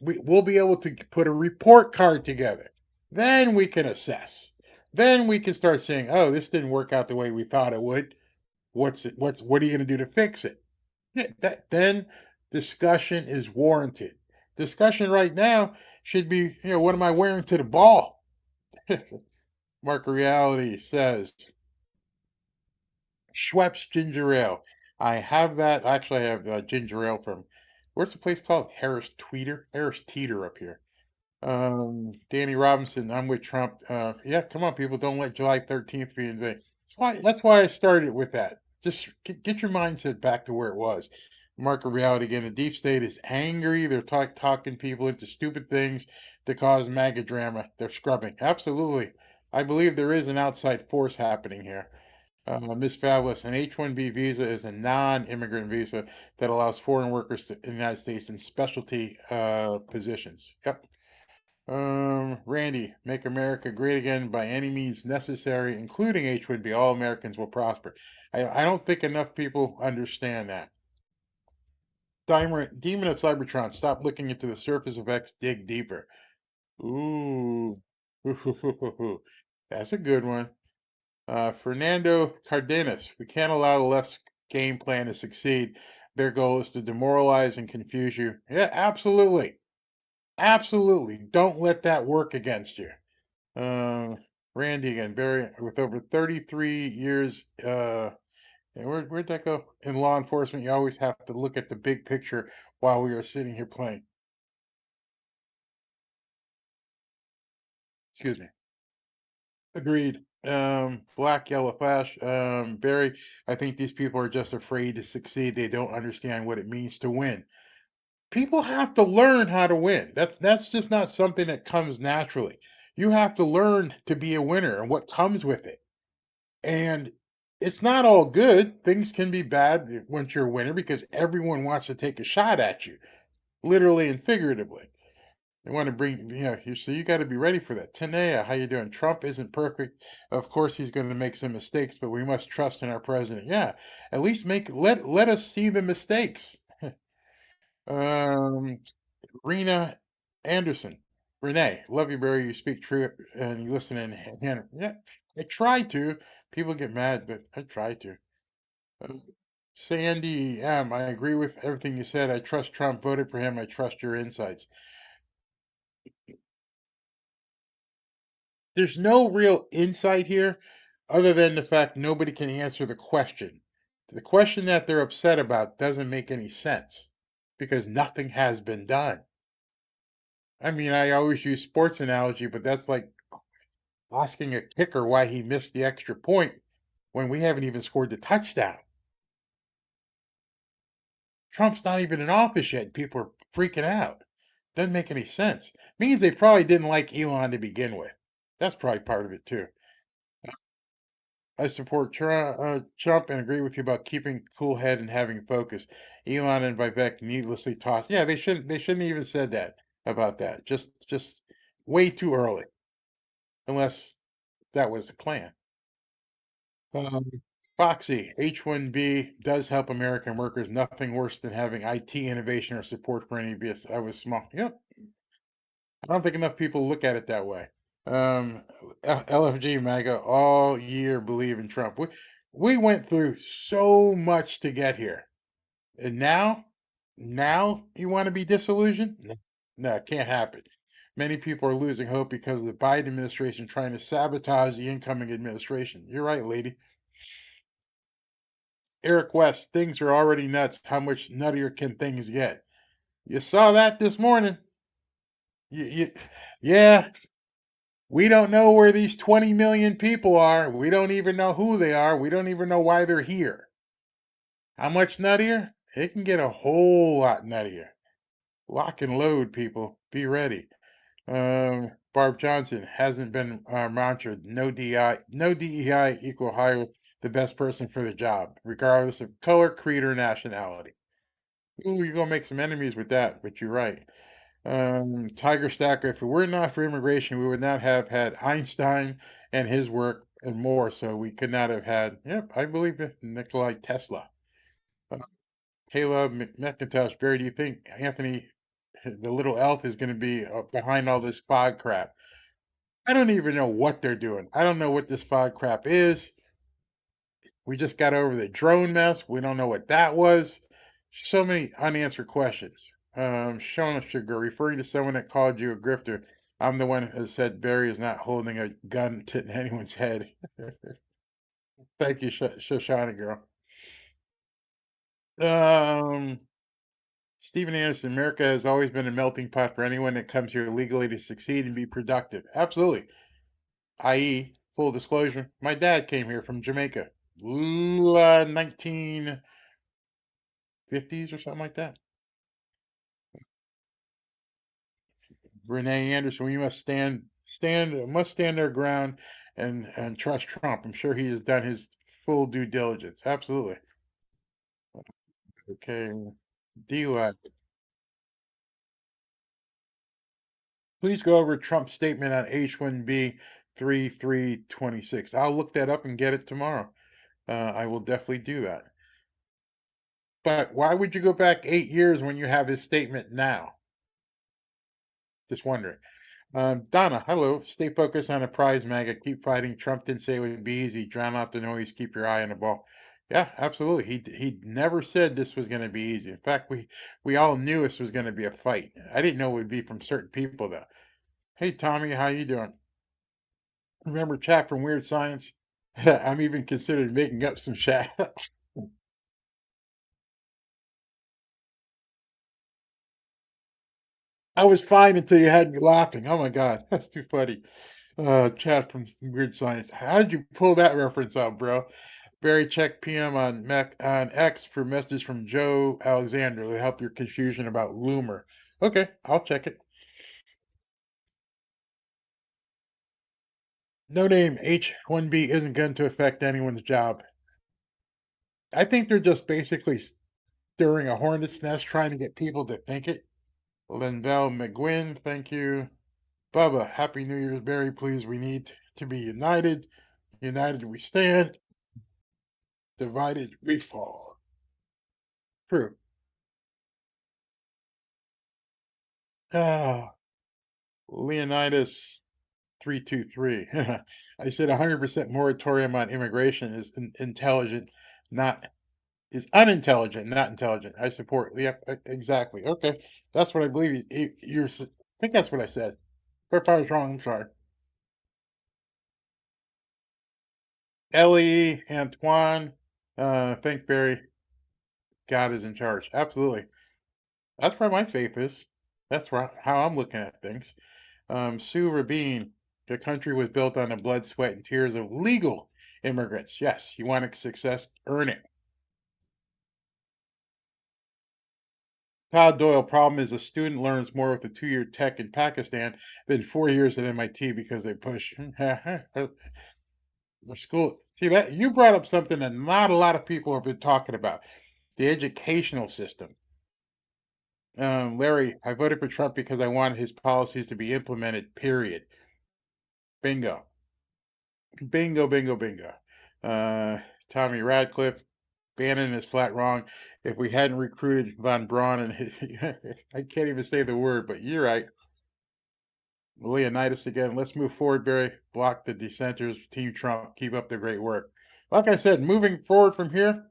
we'll be able to put a report card together. Then we can assess. Then we can start saying, "Oh, this didn't work out the way we thought it would. What are you going to do to fix it?" Yeah, then discussion is warranted. Discussion right now should be, what am I wearing to the ball? Mark Reality says Schweppes ginger ale. I have that. Actually, I have ginger ale from where's the place called? Harris Teeter up here. Danny Robinson, I'm with Trump. Yeah, come on, people, don't let July 13th be in vain. That's why I started with that. Just get your mindset back to where it was. Mark of reality again. The deep state is angry. They're talking people into stupid things to cause MAGA drama. They're scrubbing. Absolutely. I believe there is an outside force happening here. Miss Fabulous, an H-1B visa is a non-immigrant visa that allows foreign workers in the United States in specialty positions. Yep. Randy, make America great again by any means necessary, including H-1B. All Americans will prosper. I don't think enough people understand that. Demon of Cybertron, stop looking into the surface of X, dig deeper. Ooh. That's a good one. Fernando Cardenas, we can't allow the left's game plan to succeed. Their goal is to demoralize and confuse you. Yeah, absolutely. Absolutely. Don't let that work against you. Randy again, Barry, with over 33 years, and where'd that go? In law enforcement, you always have to look at the big picture while we are sitting here playing. Excuse me. Agreed. Black, yellow flash. Barry, I think these people are just afraid to succeed. They don't understand what it means to win. People have to learn how to win. That's just not something that comes naturally. You have to learn to be a winner and what comes with it. And it's not all good. Things can be bad once you're a winner because everyone wants to take a shot at you, literally and figuratively. They want to bring, so you got to be ready for that. Tanea, how you doing? Trump isn't perfect. Of course, he's going to make some mistakes, but we must trust in our president. Yeah, at least let us see the mistakes. um, Rena Anderson, Renee, love you, Barry. You speak true and you listen in. Yeah, I try to. People get mad, but I try to. Uh, Sandy M, I agree with everything you said. I trust Trump. Voted for him. I trust your insights. There's no real insight here other than the fact nobody can answer the question. The question that they're upset about doesn't make any sense because nothing has been done. I mean, I always use sports analogy, but that's like asking a kicker why he missed the extra point when we haven't even scored the touchdown. Trump's not even in office yet. People are freaking out. Doesn't make any sense. Means they probably didn't like Elon to begin with. That's probably part of it too. I support Trump and agree with you about keeping cool head and having focus. Elon and Vivek needlessly tossed. Yeah, they shouldn't. They shouldn't even said that about that. Just way too early, unless that was the plan. Um, Foxy, H-1B does help American workers. Nothing worse than having IT innovation or support for any business. I was small. Yep. I don't think enough people look at it that way. Um, LFG MAGA all year believe in Trump. We went through so much to get here. And now you want to be disillusioned? No, no, it can't happen. Many people are losing hope because of the Biden administration trying to sabotage the incoming administration. You're right, lady. Eric West, things are already nuts. How much nuttier can things get? You saw that this morning. Yeah, we don't know where these 20 million people are. We don't even know who they are. We don't even know why they're here. How much nuttier? It can get a whole lot nuttier. Lock and load, people. Be ready. Barb Johnson hasn't been mantra. No DI, no DEI equal hire the best person for the job, regardless of color, creed, or nationality. Ooh, you're gonna make some enemies with that, but you're right. Tiger Stacker, if it were not for immigration, we would not have had Einstein and his work and more. So we could not have had, yep, I believe it, Nikolai Tesla. Caleb McIntosh, Barry, do you think Anthony, the little elf, is going to be behind all this fog crap? I don't even know what they're doing. I don't know what this fog crap is. We just got over the drone mess. We don't know what that was. So many unanswered questions. Shona Sugar, referring to someone that called you a grifter. I'm the one that said Barry is not holding a gun to anyone's head. Thank you, Shoshana girl. Um, Stephen Anderson, America has always been a melting pot for anyone that comes here legally to succeed and be productive. Absolutely. I.e., full disclosure, my dad came here from Jamaica, 1950s or something like that. Renee Anderson, we must stand our ground and trust Trump. I'm sure he has done his full due diligence. Absolutely. Okay. D-Lab. Please go over Trump's statement on H-1B 3326. I'll look that up and get it tomorrow. I will definitely do that. But why would you go back 8 years when you have his statement now? Just wondering. Donna, hello. Stay focused on the prize, MAGA. Keep fighting. Trump didn't say it would be easy. Drown out the noise. Keep your eye on the ball. Yeah, absolutely. He never said this was going to be easy. In fact, we all knew this was going to be a fight. I didn't know it would be from certain people though. Hey Tommy, how you doing? Remember chat from Weird Science? I'm even considered making up some chat. I was fine until you had me laughing. Oh my God, that's too funny. Chat from Weird Science. How did you pull that reference out, bro? Barry, check PM on on X for messages from Joe Alexander to help your confusion about Loomer. Okay, I'll check it. No name H-1B isn't going to affect anyone's job. I think they're just basically stirring a hornet's nest trying to get people to think it. Linville McGuinn, thank you. Bubba, Happy New Year's, Barry. Please, we need to be united. United we stand. Divided we fall. True. Ah, Leonidas 323. I said 100% moratorium on immigration is intelligent, not is unintelligent, not intelligent. I support. Yeah, exactly. Okay, that's what I believe. I think that's what I said. But if I was wrong, I'm sorry. Ellie, Antoine, think Barry, God is in charge. Absolutely. That's where my faith is. That's how I'm looking at things. Sue Rabin, the country was built on the blood, sweat, and tears of legal immigrants. Yes, you want success, earn it. Todd Doyle, problem is a student learns more with a 2-year tech in Pakistan than 4 years at MIT because they push the school. See that you brought up something that not a lot of people have been talking about: the educational system. Larry, I voted for Trump because I wanted his policies to be implemented. Period. Bingo. Bingo, bingo, bingo. Tommy Radcliffe, Bannon is flat wrong. If we hadn't recruited Von Braun and I can't even say the word, but you're right. Leonidas again. Let's move forward, Barry. Block the dissenters. Team Trump. Keep up the great work. Like I said, moving forward from here,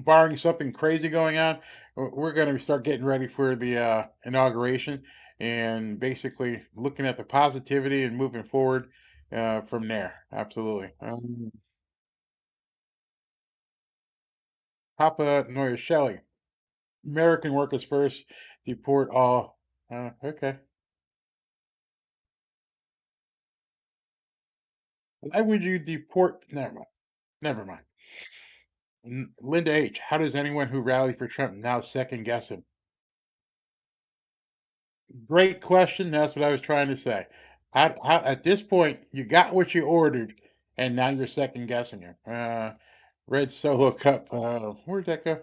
barring something crazy going on, we're going to start getting ready for the inauguration and basically looking at the positivity and moving forward from there. Absolutely. Papa Noya Shelley. American workers first. Deport all. Okay. Why would you deport? Never mind. Never mind. Linda H. How does anyone who rallied for Trump now second guess him? Great question. That's what I was trying to say. At this point, you got what you ordered, and now you're second guessing him. Red Solo Cup. Where'd that go?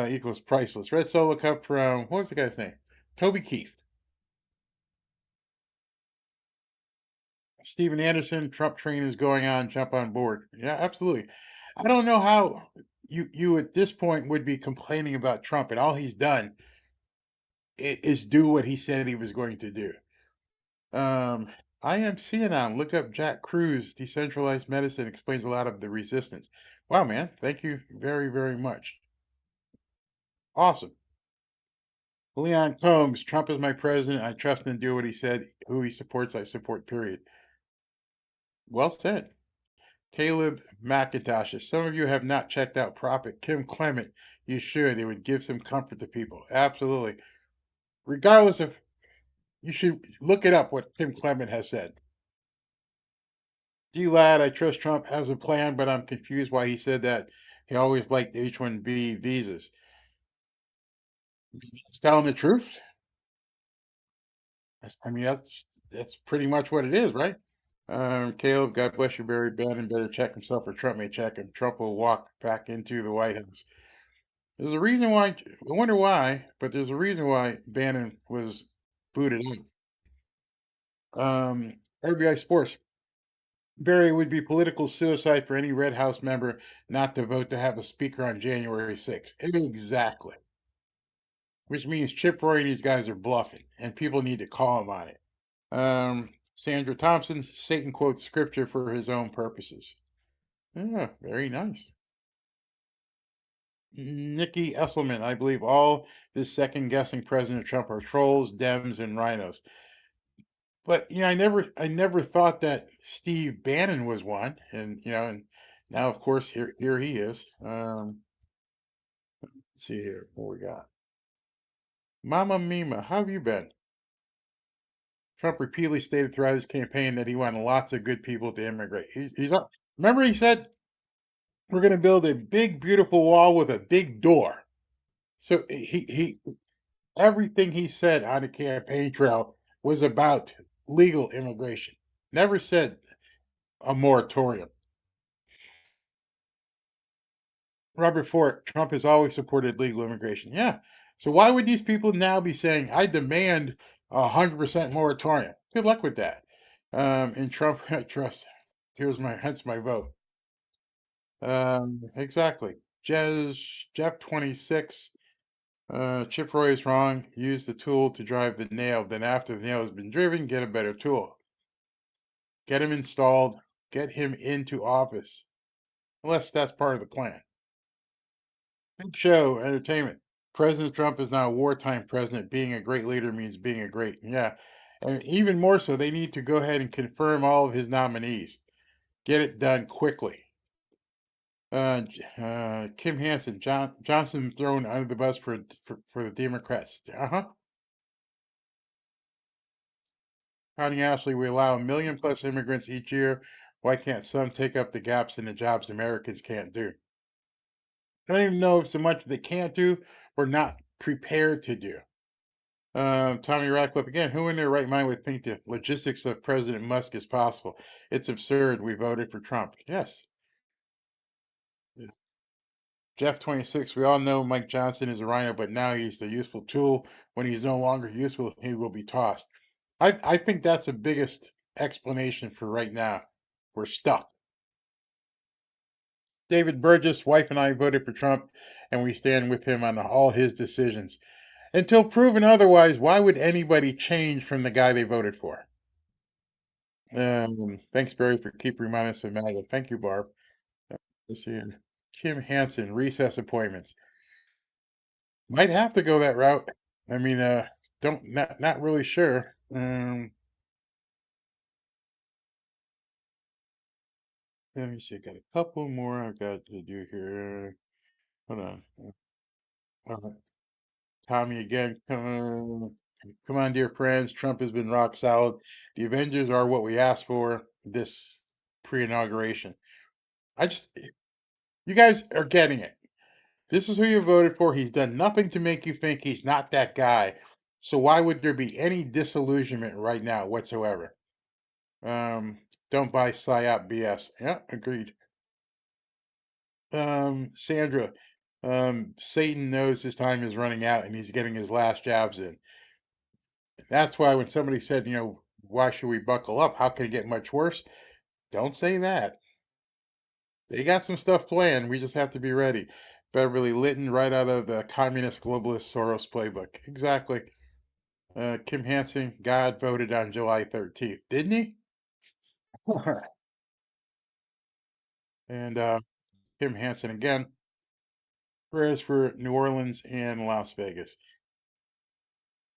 Equals priceless. Red Solo Cup from what was the guy's name? Toby Keith. Steven Anderson. Trump train is going on. Jump on board. Yeah, absolutely. I don't know how. you at this point would be complaining about Trump, and all he's done is do what he said he was going to do. Um, I am CNN. Look up Jack Cruz. Decentralized medicine explains a lot of the resistance. Wow, man. Thank you very, very much. Awesome. Leon Combs. Trump is my president. I trust and do what he said. Who he supports, I support, period. Well said. Caleb McIntosh. If some of you have not checked out Prophet Kim Clement, you should. It would give some comfort to people. Absolutely. Regardless of, you should look it up what Kim Clement has said. D-Lad, I trust Trump has a plan, but I'm confused why he said that. He always liked H-1B visas. He's telling the truth. I mean, that's pretty much what it is, right? Caleb, God bless you, Barry Bannon. Better check himself, or Trump may check him. Trump will walk back into the White House. There's a reason why. I wonder why, but there's a reason why Bannon was booted out. RBI Sports. Barry, it would be political suicide for any Red House member not to vote to have a speaker on January 6th. Exactly. Which means Chip Roy and these guys are bluffing, and people need to call him on it. Sandra Thompson, Satan quotes scripture for his own purposes. Yeah, very nice. Nikki Esselman, I believe all this second guessing President Trump are trolls, Dems, and rhinos. But I never thought that Steve Bannon was one, and and now of course here he is. Let's see here, what we got. Mama Mima, how have you been? Trump repeatedly stated throughout his campaign that he wanted lots of good people to immigrate. He's up. Remember he said we're going to build a big beautiful wall with a big door. So he everything he said on the campaign trail was about legal immigration. Never said a moratorium. Robert Fort, Trump has always supported legal immigration. Yeah. So why would these people now be saying, I demand 100% moratorium? Good luck with that. In Trump, I trust. Hence my vote. Exactly. Jeff 26. Chip Roy is wrong. Use the tool to drive the nail. Then after the nail has been driven, get a better tool. Get him installed. Get him into office. Unless that's part of the plan. Big show, entertainment. President Trump is now a wartime president. Being a great leader means being a great, yeah. And even more so, they need to go ahead and confirm all of his nominees. Get it done quickly. Kim Hansen, Johnson thrown under the bus for the Democrats. Connie Ashley, we allow 1 million plus immigrants each year. Why can't some take up the gaps in the jobs Americans can't do? I don't even know if so much they can't do or not prepared to do. Tommy Radcliffe again. Who in their right mind would think the logistics of President Musk is possible? It's absurd. We voted for Trump. Yes. Jeff 26. We all know Mike Johnson is a rhino, but now he's the useful tool. When he's no longer useful, he will be tossed. I think that's the biggest explanation for right now. We're stuck. David Burgess, wife and I voted for Trump, and we stand with him on all his decisions. Until proven otherwise, why would anybody change from the guy they voted for? Thanks, Barry, for keep reminding us of MAGA. Thank you, Barb. Let's see. Kim Hansen, recess appointments. Might have to go that route. I mean, not really sure. Let me see. Got a couple more I've got to do here. Hold on. Tommy again. Come on, dear friends. Trump has been rock solid. The Avengers are what we asked for this pre-inauguration. You guys are getting it. This is who you voted for. He's done nothing to make you think he's not that guy. So why would there be any disillusionment right now whatsoever? Don't buy PSYOP BS. Yeah, agreed. Sandra, Satan knows his time is running out and he's getting his last jabs in. That's why when somebody said, why should we buckle up? How can it get much worse? Don't say that. They got some stuff planned. We just have to be ready. Beverly Lytton, right out of the communist globalist Soros playbook. Exactly. Kim Hansen, God voted on July 13th, didn't he? And Kim Hansen again. Prayers for New Orleans and Las Vegas.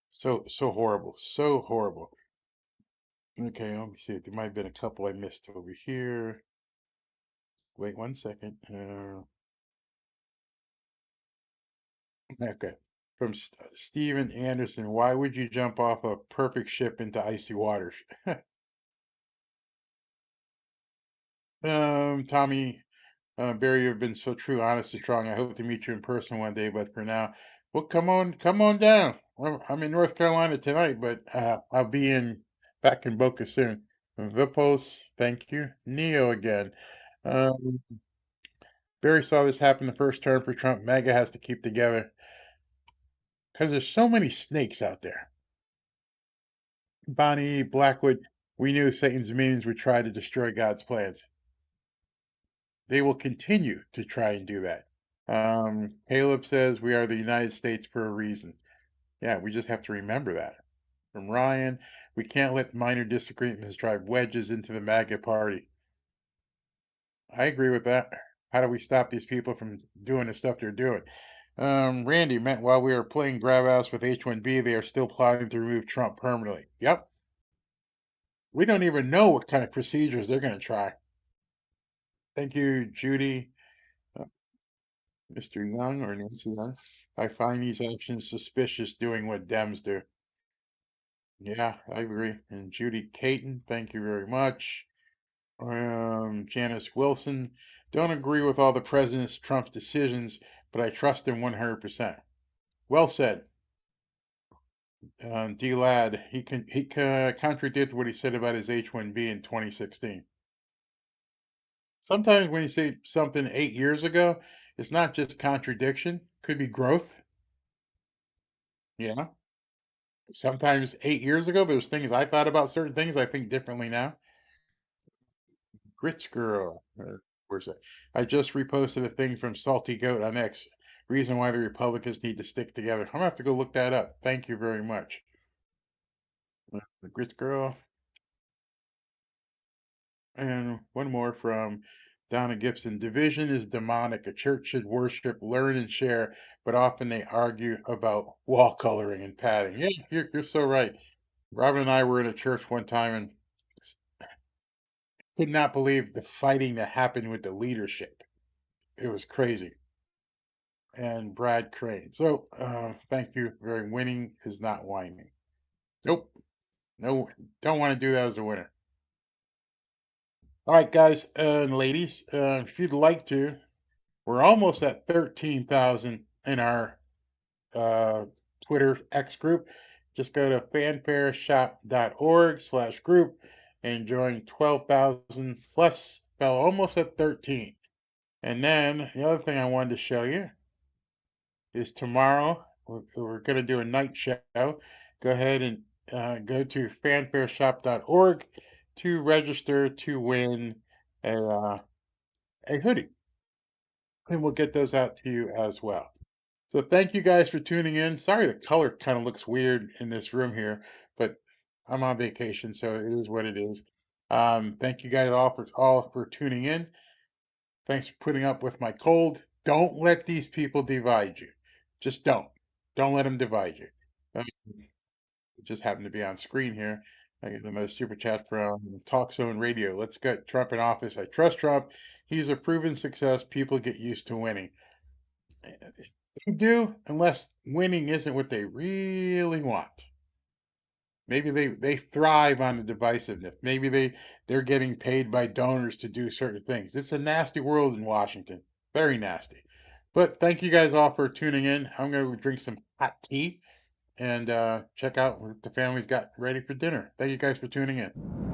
So horrible. So horrible. Okay, let me see. There might have been a couple I missed over here. Wait 1 second. Okay. From Steven Anderson, why would you jump off a perfect ship into icy waters? Tommy, Barry, you've been so true, honest, and strong. I hope to meet you in person one day, but for now, well, come on down. I'm in North Carolina tonight, but I'll be back in Boca soon. Vipos, thank you. Neo again. Um, Barry saw this happen the first term for Trump. MAGA has to keep together because there's so many snakes out there. Bonnie Blackwood, we knew Satan's minions would try to destroy God's plans. They will continue to try and do that. Caleb says we are the United States for a reason. Yeah, we just have to remember that. From Ryan, we can't let minor disagreements drive wedges into the MAGA party. I agree with that. How do we stop these people from doing the stuff they're doing? Randy meant while we are playing grab ass with H1B, they are still plotting to remove Trump permanently. Yep. We don't even know what kind of procedures they're going to try. Thank you, Judy. Mr. Young or Nancy Young. I find these actions suspicious doing what Dems do. Yeah, I agree. And Judy Caton, thank you very much. Janice Wilson, don't agree with all the President Trump's decisions, but I trust him 100%. Well said. D. Ladd, he contradicted what he said about his H-1B in 2016. Sometimes when you say something 8 years ago, it's not just contradiction, could be growth. Yeah. Sometimes 8 years ago, there's things I thought about certain things I think differently now. Grits Girl. Where's that? I just reposted a thing from Salty Goat on X. Reason why the Republicans need to stick together. I'm gonna have to go look that up. Thank you very much. The Grits Girl. And one more from Donna Gibson. Division is demonic. A church should worship, learn, and share, but often they argue about wall coloring and padding. Yeah, you're so right. Robin and I were in a church one time and could not believe the fighting that happened with the leadership. It was crazy. And Brad Crane. So, thank you. Very winning is not whining. Nope. No, don't want to do that as a winner. All right, guys and ladies, if you'd like to, we're almost at 13,000 in our uh, Twitter X group. Just go to fanfareshop.org/group and join 12,000 plus, fell almost at 13. And then the other thing I wanted to show you is tomorrow we're going to do a night show. Go ahead and go to fanfareshop.org to register to win a hoodie. And we'll get those out to you as well. So thank you guys for tuning in. Sorry the color kind of looks weird in this room here, but I'm on vacation, so it is what it is. Thank you guys all for tuning in. Thanks for putting up with my cold. Don't let these people divide you. Just don't. Don't let them divide you. It just happened to be on screen here. I get another super chat from Talk Zone Radio. Let's get Trump in office. I trust Trump. He's a proven success. People get used to winning. They do, unless winning isn't what they really want. Maybe they thrive on the divisiveness. Maybe they're getting paid by donors to do certain things. It's a nasty world in Washington. Very nasty. But thank you guys all for tuning in. I'm going to drink some hot tea and check out what the family's got ready for dinner. Thank you guys for tuning in.